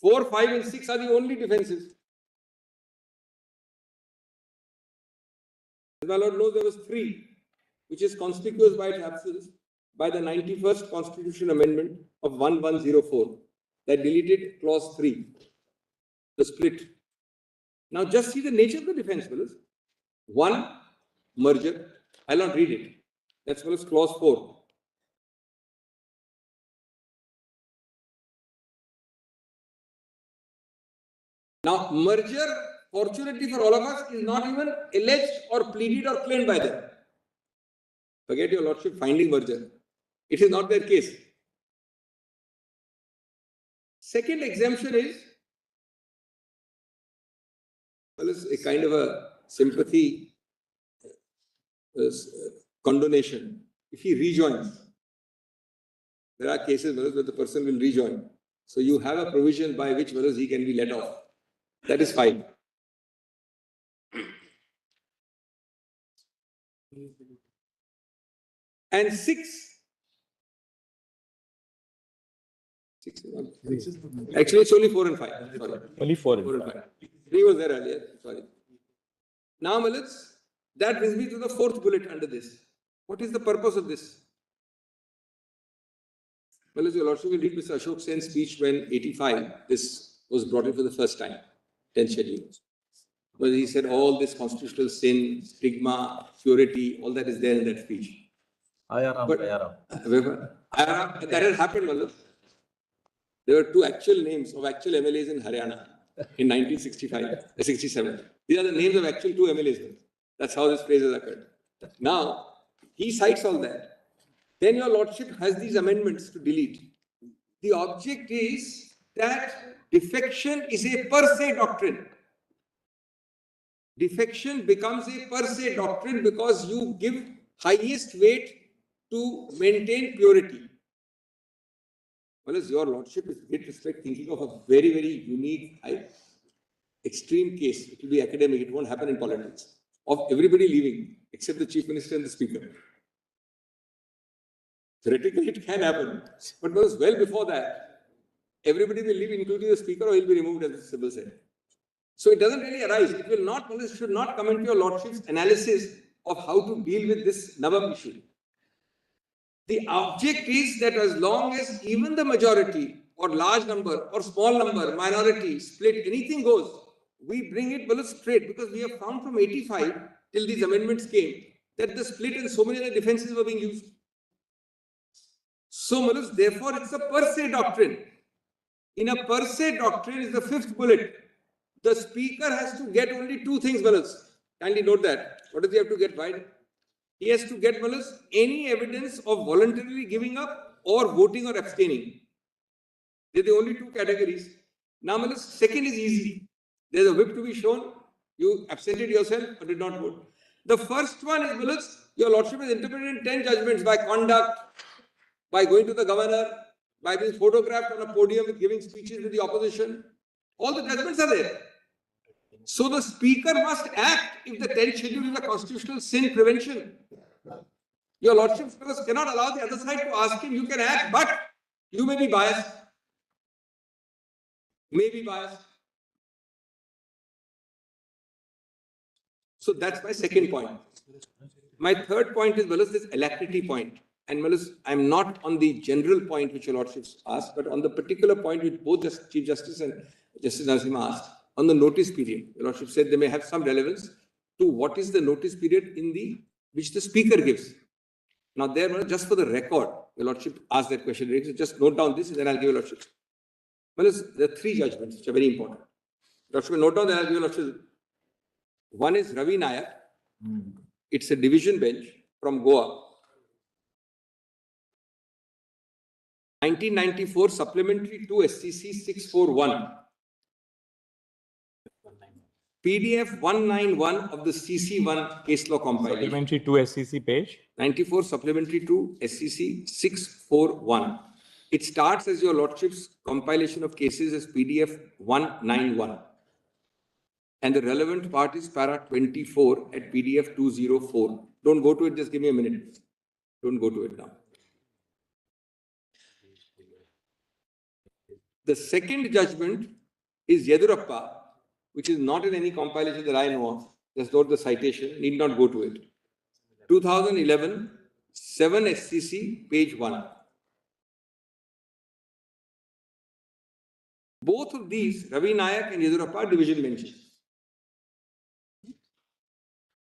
4, 5 and 6 are the only defenses. As my Lord knows, there was 3, which is conspicuous by its absence by the 91st Constitution Amendment of 1104 that deleted clause 3, the split. Now just see the nature of the defense, fellows. 1, merger. I'll not read it. That's fellows clause 4. Now merger, fortunately for all of us, is not even alleged or pleaded or claimed by them. Forget your Lordship finding merger. It is not their case. Second exemption is, well, it's a kind of a sympathy, condonation. If he rejoins, there are cases where the person will rejoin. So you have a provision by which he can be let off. That is fine. And 6. Actually, it's only 4 and 5. Sorry. Only 4 and 5. 3 was there earlier. Sorry. Now, Malits, that brings me to the 4th bullet under this. What is the purpose of this? Malits, your Lordship will read Mr. Ashok Sen's speech when 85, this was brought in for the first time, 10th schedule. But he said all this constitutional sin, stigma, purity, all that is there in that speech. That had happened, Malits. There were 2 actual names of actual MLAs in Haryana in 1967. These are the names of actual 2 MLAs. That's how this phrase has occurred. Now, he cites all that. Then your lordship has these amendments to delete. The object is that defection is a per se doctrine. Defection becomes a per se doctrine because you give highest weight to maintain purity. Well, as your lordship is, with great respect, thinking of a very, very unique, extreme case. It will be academic, it won't happen in politics. Of everybody leaving except the chief minister and the speaker. Theoretically, it can happen, but was well before that. Everybody will leave, including the speaker, or he'll be removed, as the Sybil said. So it doesn't really arise. It will not, it should not come into your lordship's analysis of how to deal with this Navam issue. The object is that as long as even the majority or large number or small number, minority, split, anything goes, we bring it straight, because we have found from 85 till these amendments came that the split and so many other defenses were being used. So, therefore, it's a per se doctrine. In a per se doctrine is the fifth bullet. The speaker has to get only two things, Kindly note that. What does he have to get? Right? He has to get, any evidence of voluntarily giving up or voting or abstaining. They're the only two categories. Now, second is easy. There's a whip to be shown. You absented yourself or did not vote. The first one is, your lordship is interpreted in 10 judgments by conduct, by going to the governor, by being photographed on a podium with giving speeches with the opposition. All the judgments are there. So the speaker must act if the 10th schedule is a constitutional sin prevention. Your lordship cannot allow the other side to ask him, you can act, but you may be biased. May be biased. So that's my second point. My third point is, this alacrity point. And I'm not on the general point which your lordships asked, but on the particular point which both the Chief Justice and Justice Narasimha asked, on the notice period. Your lordship said they may have some relevance to what is the notice period which the speaker gives. Now there, just for the record, your lordship asked that question. Just note down this and then I'll give your lordship. There are three judgments which are very important. Lordship, note down, then I'll give your lordship. One is Ravi Nayak. It's a division bench from Goa. 1994 Supplementary to SCC 641. PDF 191 of the CC1 case law compilation. Supplementary to SCC page? 94 Supplementary to SCC 641. It starts as your lordship's compilation of cases as PDF 191. And the relevant part is para 24 at PDF 204. Don't go to it, just give me a minute. Don't go to it now. The second judgment is Yedurappa, which is not in any compilation that I know of. Just note the citation, need not go to it. 2011, 7 SCC, page 1. Both of these, Ravi Nayak and Yedurappa, are division benches.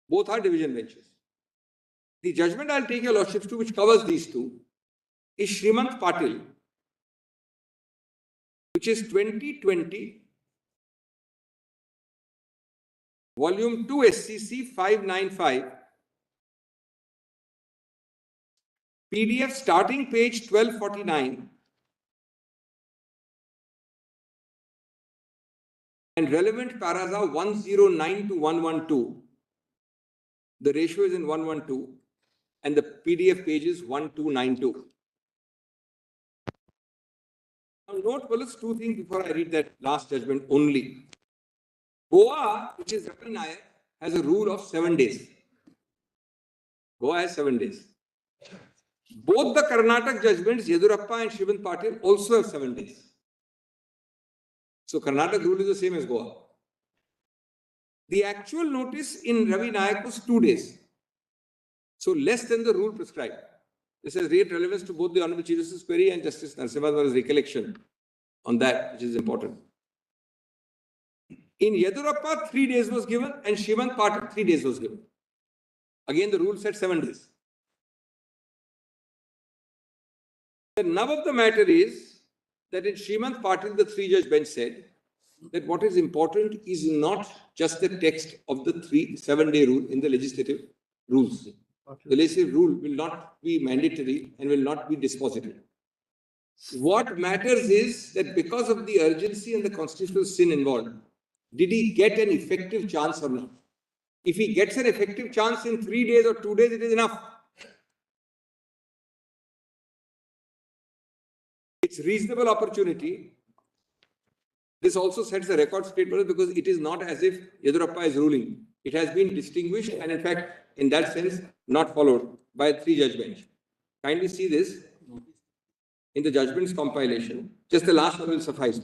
Both are division benches. The judgment I'll take your lordships to, which covers these two, is Srimant Patil, which is 2020, volume 2 SCC 595, PDF starting page 1249 and relevant paras are 109 to 112. The ratio is in 112 and the PDF page is 1292. Now note, two things before I read that last judgment only. Goa, which is Ravi Nayak, has a rule of 7 days. Goa has 7 days. Both the Karnataka judgments, Yedurappa and Srimant Patil, also have 7 days. So Karnataka rule is the same as Goa. The actual notice in Ravi Nayak was 2 days. So less than the rule prescribed. This has great relevance to both the Honorable Chief Justice's query and Justice Narasimha's recollection on that, which is important. In Yedurappa, 3 days was given and Srimant Patil, 3 days was given. Again, the rule said 7 days. The nub of the matter is that in Srimant Patil, the 3-judge bench said that what is important is not just the text of the 7-day rule in the legislative rules. The legislative rule will not be mandatory and will not be dispositive. What matters is that because of the urgency and the constitutional sin involved, did he get an effective chance or not? If he gets an effective chance in 3 days or 2 days, it is enough. It's reasonable opportunity. This also sets a record straight because it is not as if Yedurappa is ruling. It has been distinguished and in fact, in that sense, not followed by a 3-judge bench. Kindly see this in the judgment's compilation. Just the last one will suffice.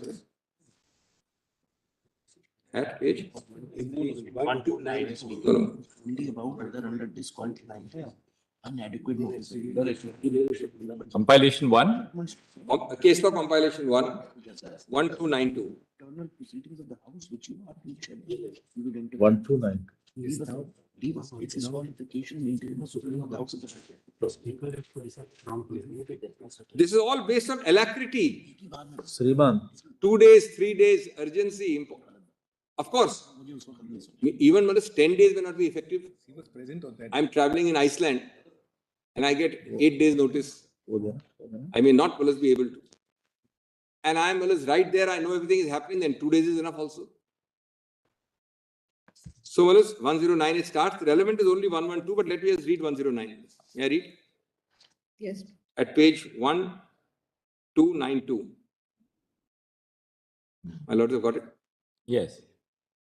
At page 129. No. Only about whether under disqualified inadequate notice. Compilation 1. Case law compilation 1, 1292. Internal proceedings of the House which you are mentioned. 129. Without its disqualification maintained the supreme of the House of the Speaker. This is all based on alacrity. Sriman, 2 days, 3 days, urgency. Of course, even 10 days may not be effective. I'm traveling in Iceland and I get 8 days notice. I may not be able to. And I'm right there, I know everything is happening, then 2 days is enough also. So 109 it starts. The relevant is only 112, but let me just read 109. May I read? Yes. At page 1292. My lords have got it? Yes.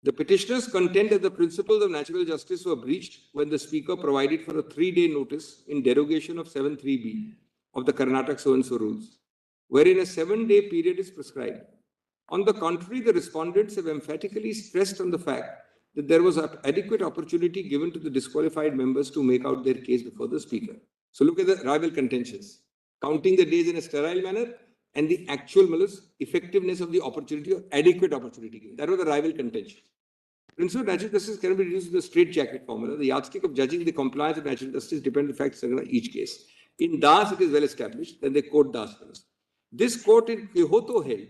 The petitioners contend that the principles of natural justice were breached when the Speaker provided for a 3-day notice in derogation of 7(3)(b) of the Karnataka so-and-so rules, wherein a 7-day period is prescribed. On the contrary, the respondents have emphatically stressed on the fact that there was adequate opportunity given to the disqualified members to make out their case before the Speaker. So look at the rival contentions. Counting the days in a sterile manner and the actual effectiveness of the opportunity or adequate opportunity given. That was the rival contention. Principle of natural justice can be reduced to the straitjacket formula. The yardstick of judging the compliance of natural justice depends on the facts of each case. In Das, it is well established. Then they quote Das. This court in Kyoto held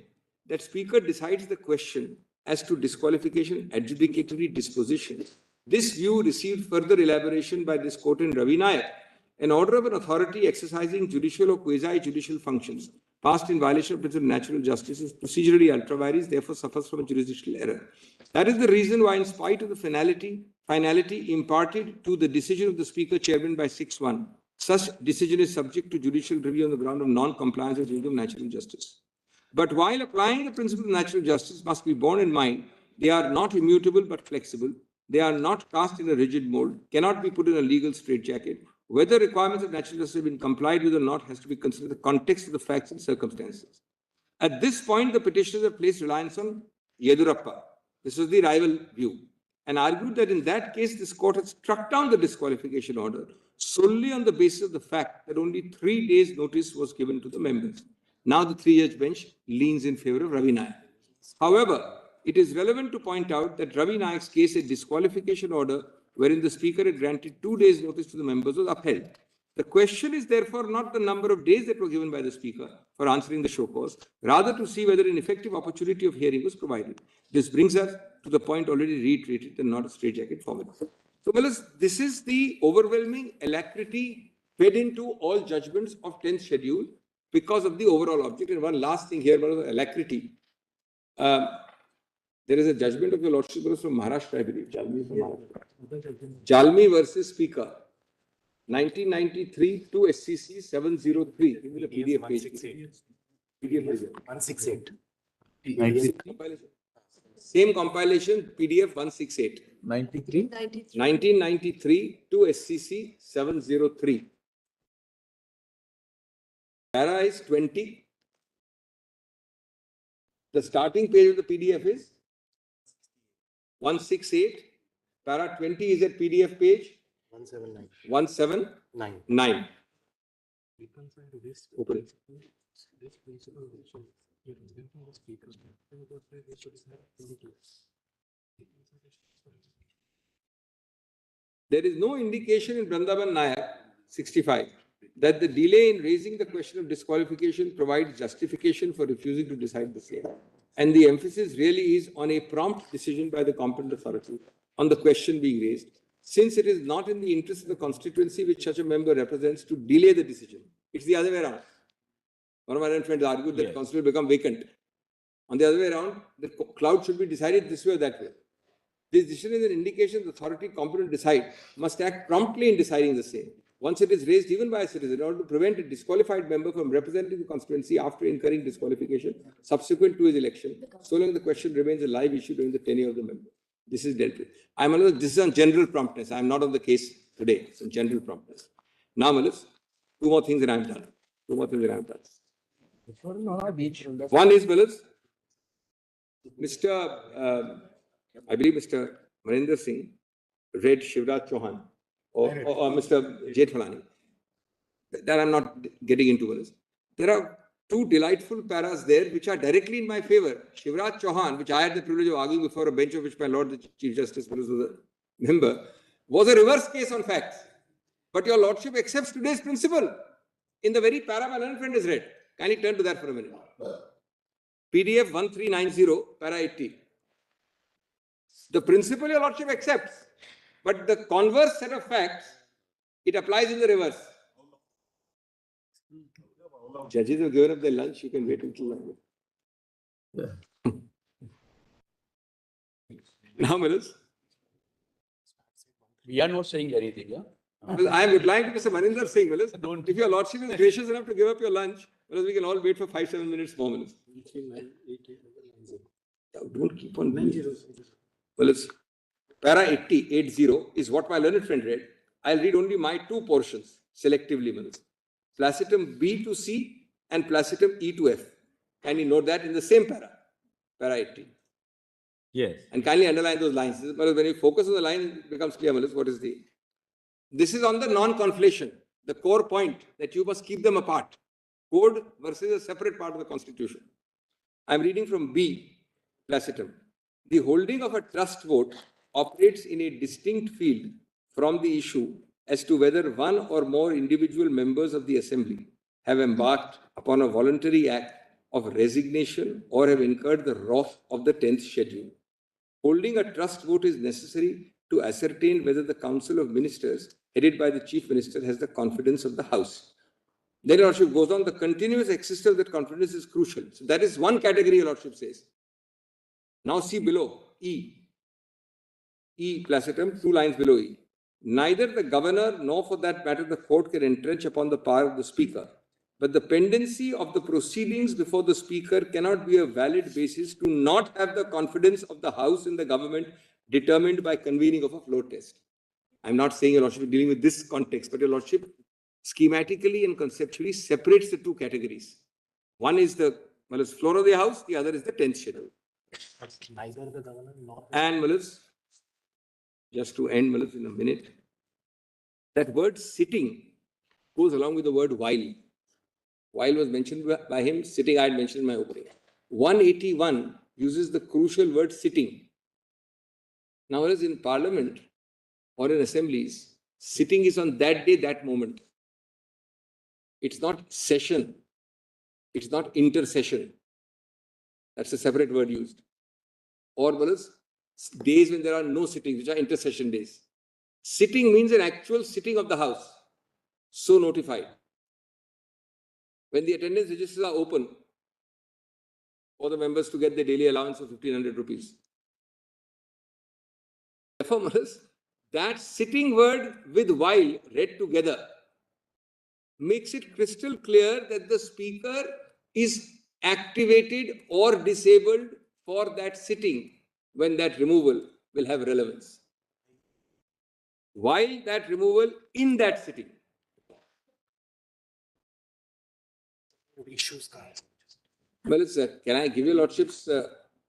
that Speaker decides the question as to disqualification, adjudicatory disposition. This view received further elaboration by this court in Ravi Nayak. An order of an authority exercising judicial or quasi-judicial functions passed in violation of principle of natural justice is procedurally ultra vires, therefore suffers from a jurisdictional error. That is the reason why, in spite of the finality imparted to the decision of the Speaker Chairman by 6-1, such decision is subject to judicial review on the ground of non-compliance with the principle of natural justice. But while applying the principle of natural justice must be borne in mind, they are not immutable but flexible. They are not cast in a rigid mold, cannot be put in a legal straitjacket. Whether requirements of natural justice have been complied with or not has to be considered in the context of the facts and circumstances. At this point, the petitioners have placed reliance on Yedurappa. This was the rival view, and argued that in that case, this court had struck down the disqualification order solely on the basis of the fact that only 3 days' notice was given to the members. Now the 3-judge bench leans in favor of Ravi Nayak. However, it is relevant to point out that Ravi Nayak's case, a disqualification order wherein the Speaker had granted 2 days' notice to the members, was upheld. The question is therefore not the number of days that were given by the Speaker for answering the show cause, rather to see whether an effective opportunity of hearing was provided. This brings us to the point already reiterated and not a straitjacket formula. So, this is the overwhelming alacrity fed into all judgments of 10th schedule because of the overall object. And one last thing here about alacrity. There is a judgment of your Lordship from Maharashtra, I believe. Jalmi versus Speaker. 1993 to SCC 703. Give me the PDF page. PDF 168. Same compilation, PDF 168. 93? 1993 to SCC 703. Para is 20. The starting page of the PDF is 168. Para 20 is at PDF page 179. 179. Open it. There is no indication in Vrindavan Nayak 65 that the delay in raising the question of disqualification provides justification for refusing to decide the same. And the emphasis really is on a prompt decision by the competent authority on the question being raised, since it is not in the interest of the constituency which such a member represents to delay the decision. It's the other way around. One of my friends argued that constituency will become vacant. On the other way around, the cloud should be decided this way or that way. This decision is an indication the authority competent to decide must act promptly in deciding the same. Once it is raised even by a citizen, in order to prevent a disqualified member from representing the constituency after incurring disqualification subsequent to his election, so long the question remains a live issue during the tenure of the member. This is dealt with. This is on general promptness. I am not on the case today. It's on general promptness. Now, Malas, two more things that I have done. One is, Malas, I believe Mr. Maninder Singh read Shivraj Chauhan or Mr. Jethmalani. That I'm not getting into. Malas. There are two delightful paras there which are directly in my favor. Shivraj Chauhan, which I had the privilege of arguing before a bench of which my Lord the Chief Justice was a member, was a reverse case on facts. But your Lordship accepts today's principle in the very para my learned friend has read. Can you turn to that for a minute? PDF 1390, para 80. The principle your Lordship accepts, but the converse set of facts, it applies in the reverse. Judges have given up their lunch, you can wait until longer. Now, Manas. We are not saying anything, yeah? I am replying to Mr. Maninder Singh, Manas. If your Lordship is gracious enough to give up your lunch, Manas, we can all wait for 5-7 minutes more, Manas. Don't keep on doing it. Manas, para 80 is what my learned friend read. I'll read only my two portions selectively, Manas. Placitum B to C and placitum E to F. Can you note that in the same para 80? Yes. And kindly underline those lines. But when you focus on the line, it becomes clear, Malas, what is the... This is on the non-conflation, the core point that you must keep them apart. Code versus a separate part of the Constitution. I'm reading from B, placitum. The holding of a trust vote operates in a distinct field from the issue as to whether one or more individual members of the Assembly have embarked upon a voluntary act of resignation or have incurred the wrath of the 10th schedule. Holding a trust vote is necessary to ascertain whether the Council of Ministers, headed by the Chief Minister, has the confidence of the House. Then Your Lordship goes on, the continuous existence of that confidence is crucial. So that is one category, Your Lordship says. Now see below, E. E placitum, 2 lines below E. Neither the governor nor for that matter the court can entrench upon the power of the speaker. But the pendency of the proceedings before the speaker cannot be a valid basis to not have the confidence of the House in the government determined by convening of a floor test. I'm not saying Your Lordship is dealing with this context, but Your Lordship schematically and conceptually separates the two categories. One is the floor of the House, the other is the 10th schedule. Neither the governor nor... And just to end in a minute, that word sitting goes along with the word while. While was mentioned by him, sitting I had mentioned in my opening. 181 uses the crucial word sitting. Now, whereas in Parliament or in assemblies, sitting is on that day, that moment. It's not session. It's not intercession. That's a separate word used. Or whereas days when there are no sittings, which are intercession days. Sitting means an actual sitting of the House. So notified. When the attendance registers are open for the members to get their daily allowance of 1,500 rupees. Therefore, that sitting word with while read together makes it crystal clear that the speaker is activated or disabled for that sitting when that removal will have relevance. While that removal in that sitting. Well, can I give you Lordships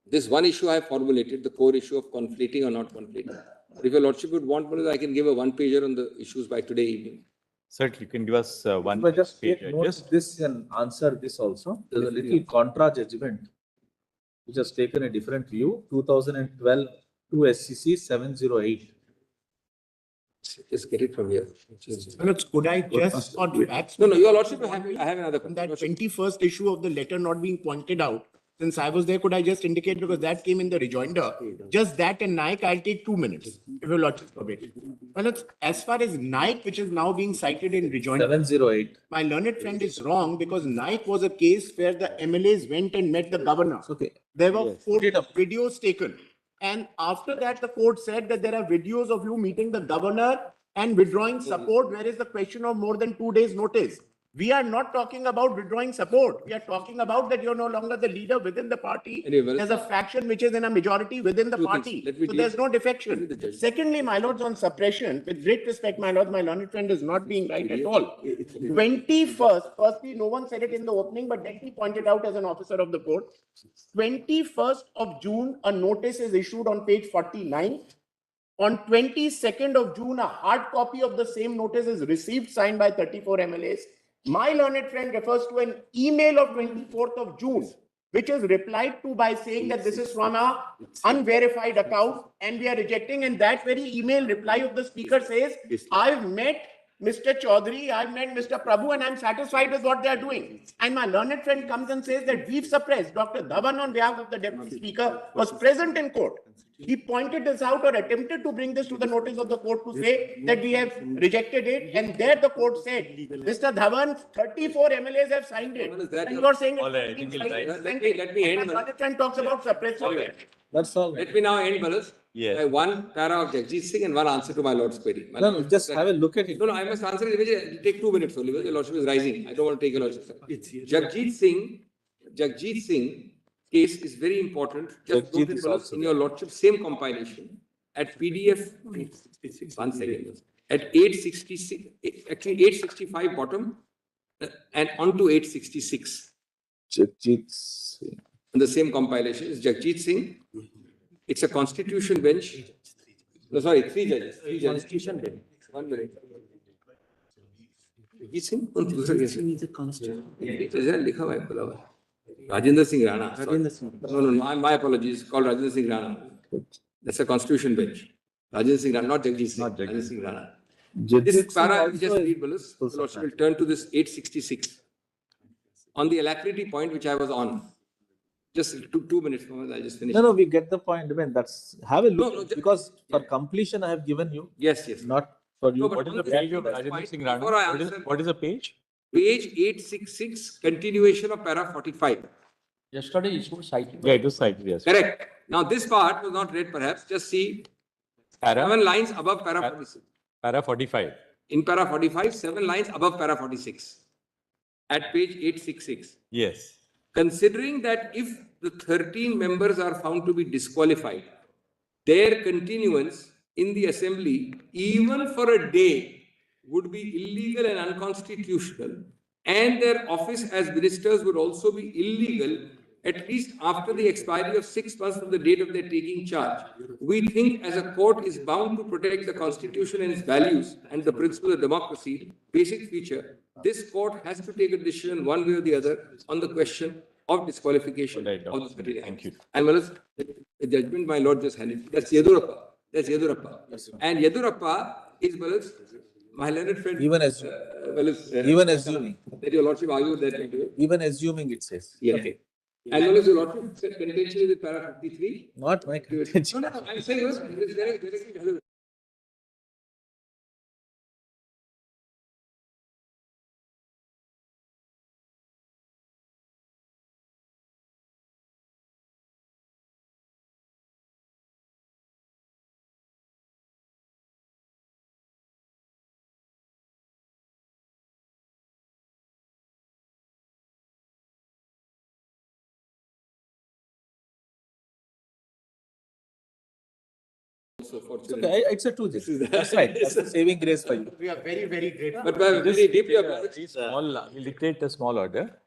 this one issue I have formulated, the core issue of conflating or not conflating. If your Lordship would want, I can give a one-pager on the issues by today evening. Certainly, you can give us one But just page. take note of this and answer this also. There's a little contra judgment which has taken a different view. 2012 to SCC 708. Just get it from here. Could I just on facts? No, Your Lordship, I have another question. That 21st issue of the letter not being pointed out, since I was there, could I just indicate, because that came in the rejoinder, just that and Naik, I'll take 2 minutes, if your lordship permit. Well, as far as Naik, which is now being cited in rejoinder, 708. my learned friend is wrong, because Naik was a case where the MLAs went and met the governor. Okay. There were 4 videos taken. And after that, the court said that there are videos of you meeting the governor and withdrawing support, where is the question of more than 2 days' notice. We are not talking about withdrawing support. We are talking about that you're no longer the leader within the party. Anyway, There's a faction which is in a majority within the party. So there's no defection. Secondly, my lords, on suppression, with great respect, my lords, my learned friend is not being right at all. 21st, firstly, no one said it in the opening, but let me point it out as an officer of the court. 21st of June, a notice is issued on page 49. On 22nd of June, a hard copy of the same notice is received, signed by 34 MLAs. My learned friend refers to an email of 24th of June, which is replied to by saying that this is from a unverified account and we are rejecting. And that very email reply of the speaker says, I've met Mr. Chaudhary, I've met Mr. Prabhu, and I'm satisfied with what they are doing. And my learned friend comes and says that we've suppressed. Dr. Dhawan, on behalf of the deputy speaker, was present in court. He pointed this out or attempted to bring this to the notice of the court to say that we have rejected it. And there the court said, Mr. Dhawan, 34 MLAs have signed it. And you are saying Let me end. My learned friend talks about suppression. That's all. Let me now end, Balas. Yes. By one para of Jagjit Singh and one answer to my lord's query. No, just have a look at it. No, I must answer it immediately. It'll take 2 minutes only, because your lordship is rising. I don't want to take your lordship. Jagjit Singh case is very important. Just note it, Balas, in your lordship, same compilation at PDF. 1 second. At 866, actually 865 bottom and onto 866. Jagjit Singh. The same compilation is Jagjit Singh. It's a constitution bench. No, sorry, 3 judges. 3 judges. Constitution bench. 1 minute. Jagjit Singh? It's a constitution. Rajendra Singh Rana. No, my apologies. Called Rajendra Singh Rana. That's a constitution bench. Rajendra Singh Rana, not Jagjit Singh. Rajendra Singh Rana. This para, just read, Balas. The lordship will turn to this 866. On the alacrity point, which I was on. Just 2 minutes, I just finished. No, we get the point. I mean, that's, have a look, No, because for completion, I have given you. Yes. Not for you. No, but What is the page of Rajendra Singh Rana? Before I answer- What is the page? Page 866, continuation of para 45. Yesterday it was cited. Yeah, it was cited, yes. Correct. Now, this part was not read perhaps. Just see Para, 7 lines above para 46. para 45. In para 45, 7 lines above para 46. At page 866. Yes. Considering that if the 13 members are found to be disqualified, their continuance in the assembly, even for a day, would be illegal and unconstitutional, and their office as ministers would also be illegal, at least after the expiry of 6 months from the date of their taking charge. We think as a court is bound to protect the constitution and its values and the principle of democracy, basic feature, this court has to take a decision one way or the other on the question of disqualification of the 39. Thank you. And Malas, the judgment my lord just handed, that's Yedurappa. That's Yedurappa. And Yedurappa is Malas, my learned friend. Even assuming. That your lordship argued that. Even assuming it says. Yeah. Okay. And Malas, your lordship said contention with para 53. Not my contention. No, I'm saying this. So fortunately. Okay, it's a 2 That's right. That's a saving grace for you. We are very, very grateful. But very deeply We'll dictate a small order.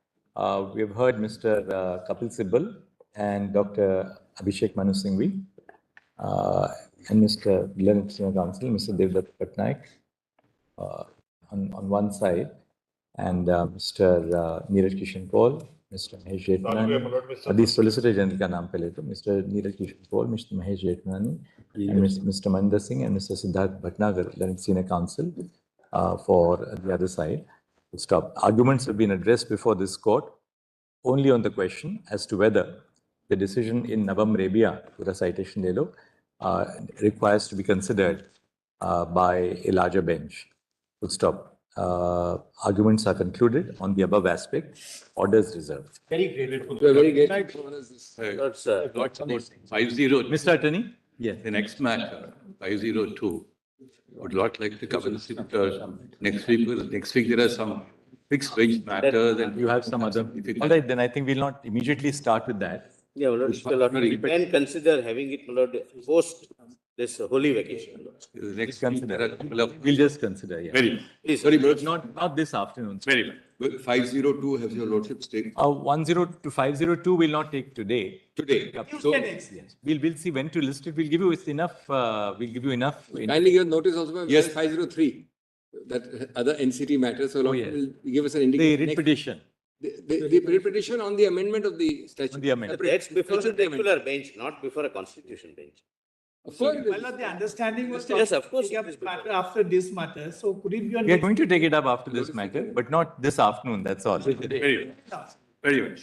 We have heard Mr. Kapil Sibal and Dr. Abhishek Manu Singhvi and Mr. Leonard Senior Counsel, Mr. Devdutt Patnaik on one side, and Mr. Neeraj Kishan Paul, Mr. Mahesh Jetnani. The Solicitor General ka naam pehle to, Mr. Neeraj Kishan Paul, Mr. Mahesh Jetnani, and Mr. Maninder Singh and Mr. Siddharth Bhatnagar, Leonard Senior Counsel for the other side. Stop. Arguments have been addressed before this court. only on the question as to whether the decision in Navam Rebia, Pura citation le lo, requires to be considered by a larger bench. Full stop. Arguments are concluded on the above aspect. Orders reserved. Very grateful. We are very grateful. That's, 50. Mr. Attorney? Yes. The next matter, 502, would not like to cover this next week. Next week, there are some fixed bench matters and You have some other. All right, then I think we'll not immediately start with that. yeah, my lord, we can consider having it, my lord, post this holy vacation. my lord. the next Consider. there are a couple of- We'll just consider, yeah. Very well. Please. Sorry, my lords. Not this afternoon. Very well. 502 has your lordship stake 10 to 502 will not take today. today. So, yes, we'll see when to list it. We'll give you enough, Kindly give notice also, ma'am. Yes. 503, that other NCT matters, so lordship yes. will give us an the indication. writ petition. The writ petition on the amendment of the statute. The amendment. That's before the regular bench, not before a constitution bench. Of course, Well, the understanding was. Yes, of course. Take up matter after this matter, so could it be on? We are going to take it up after this matter, but not this afternoon, that's all. Very well. Very well.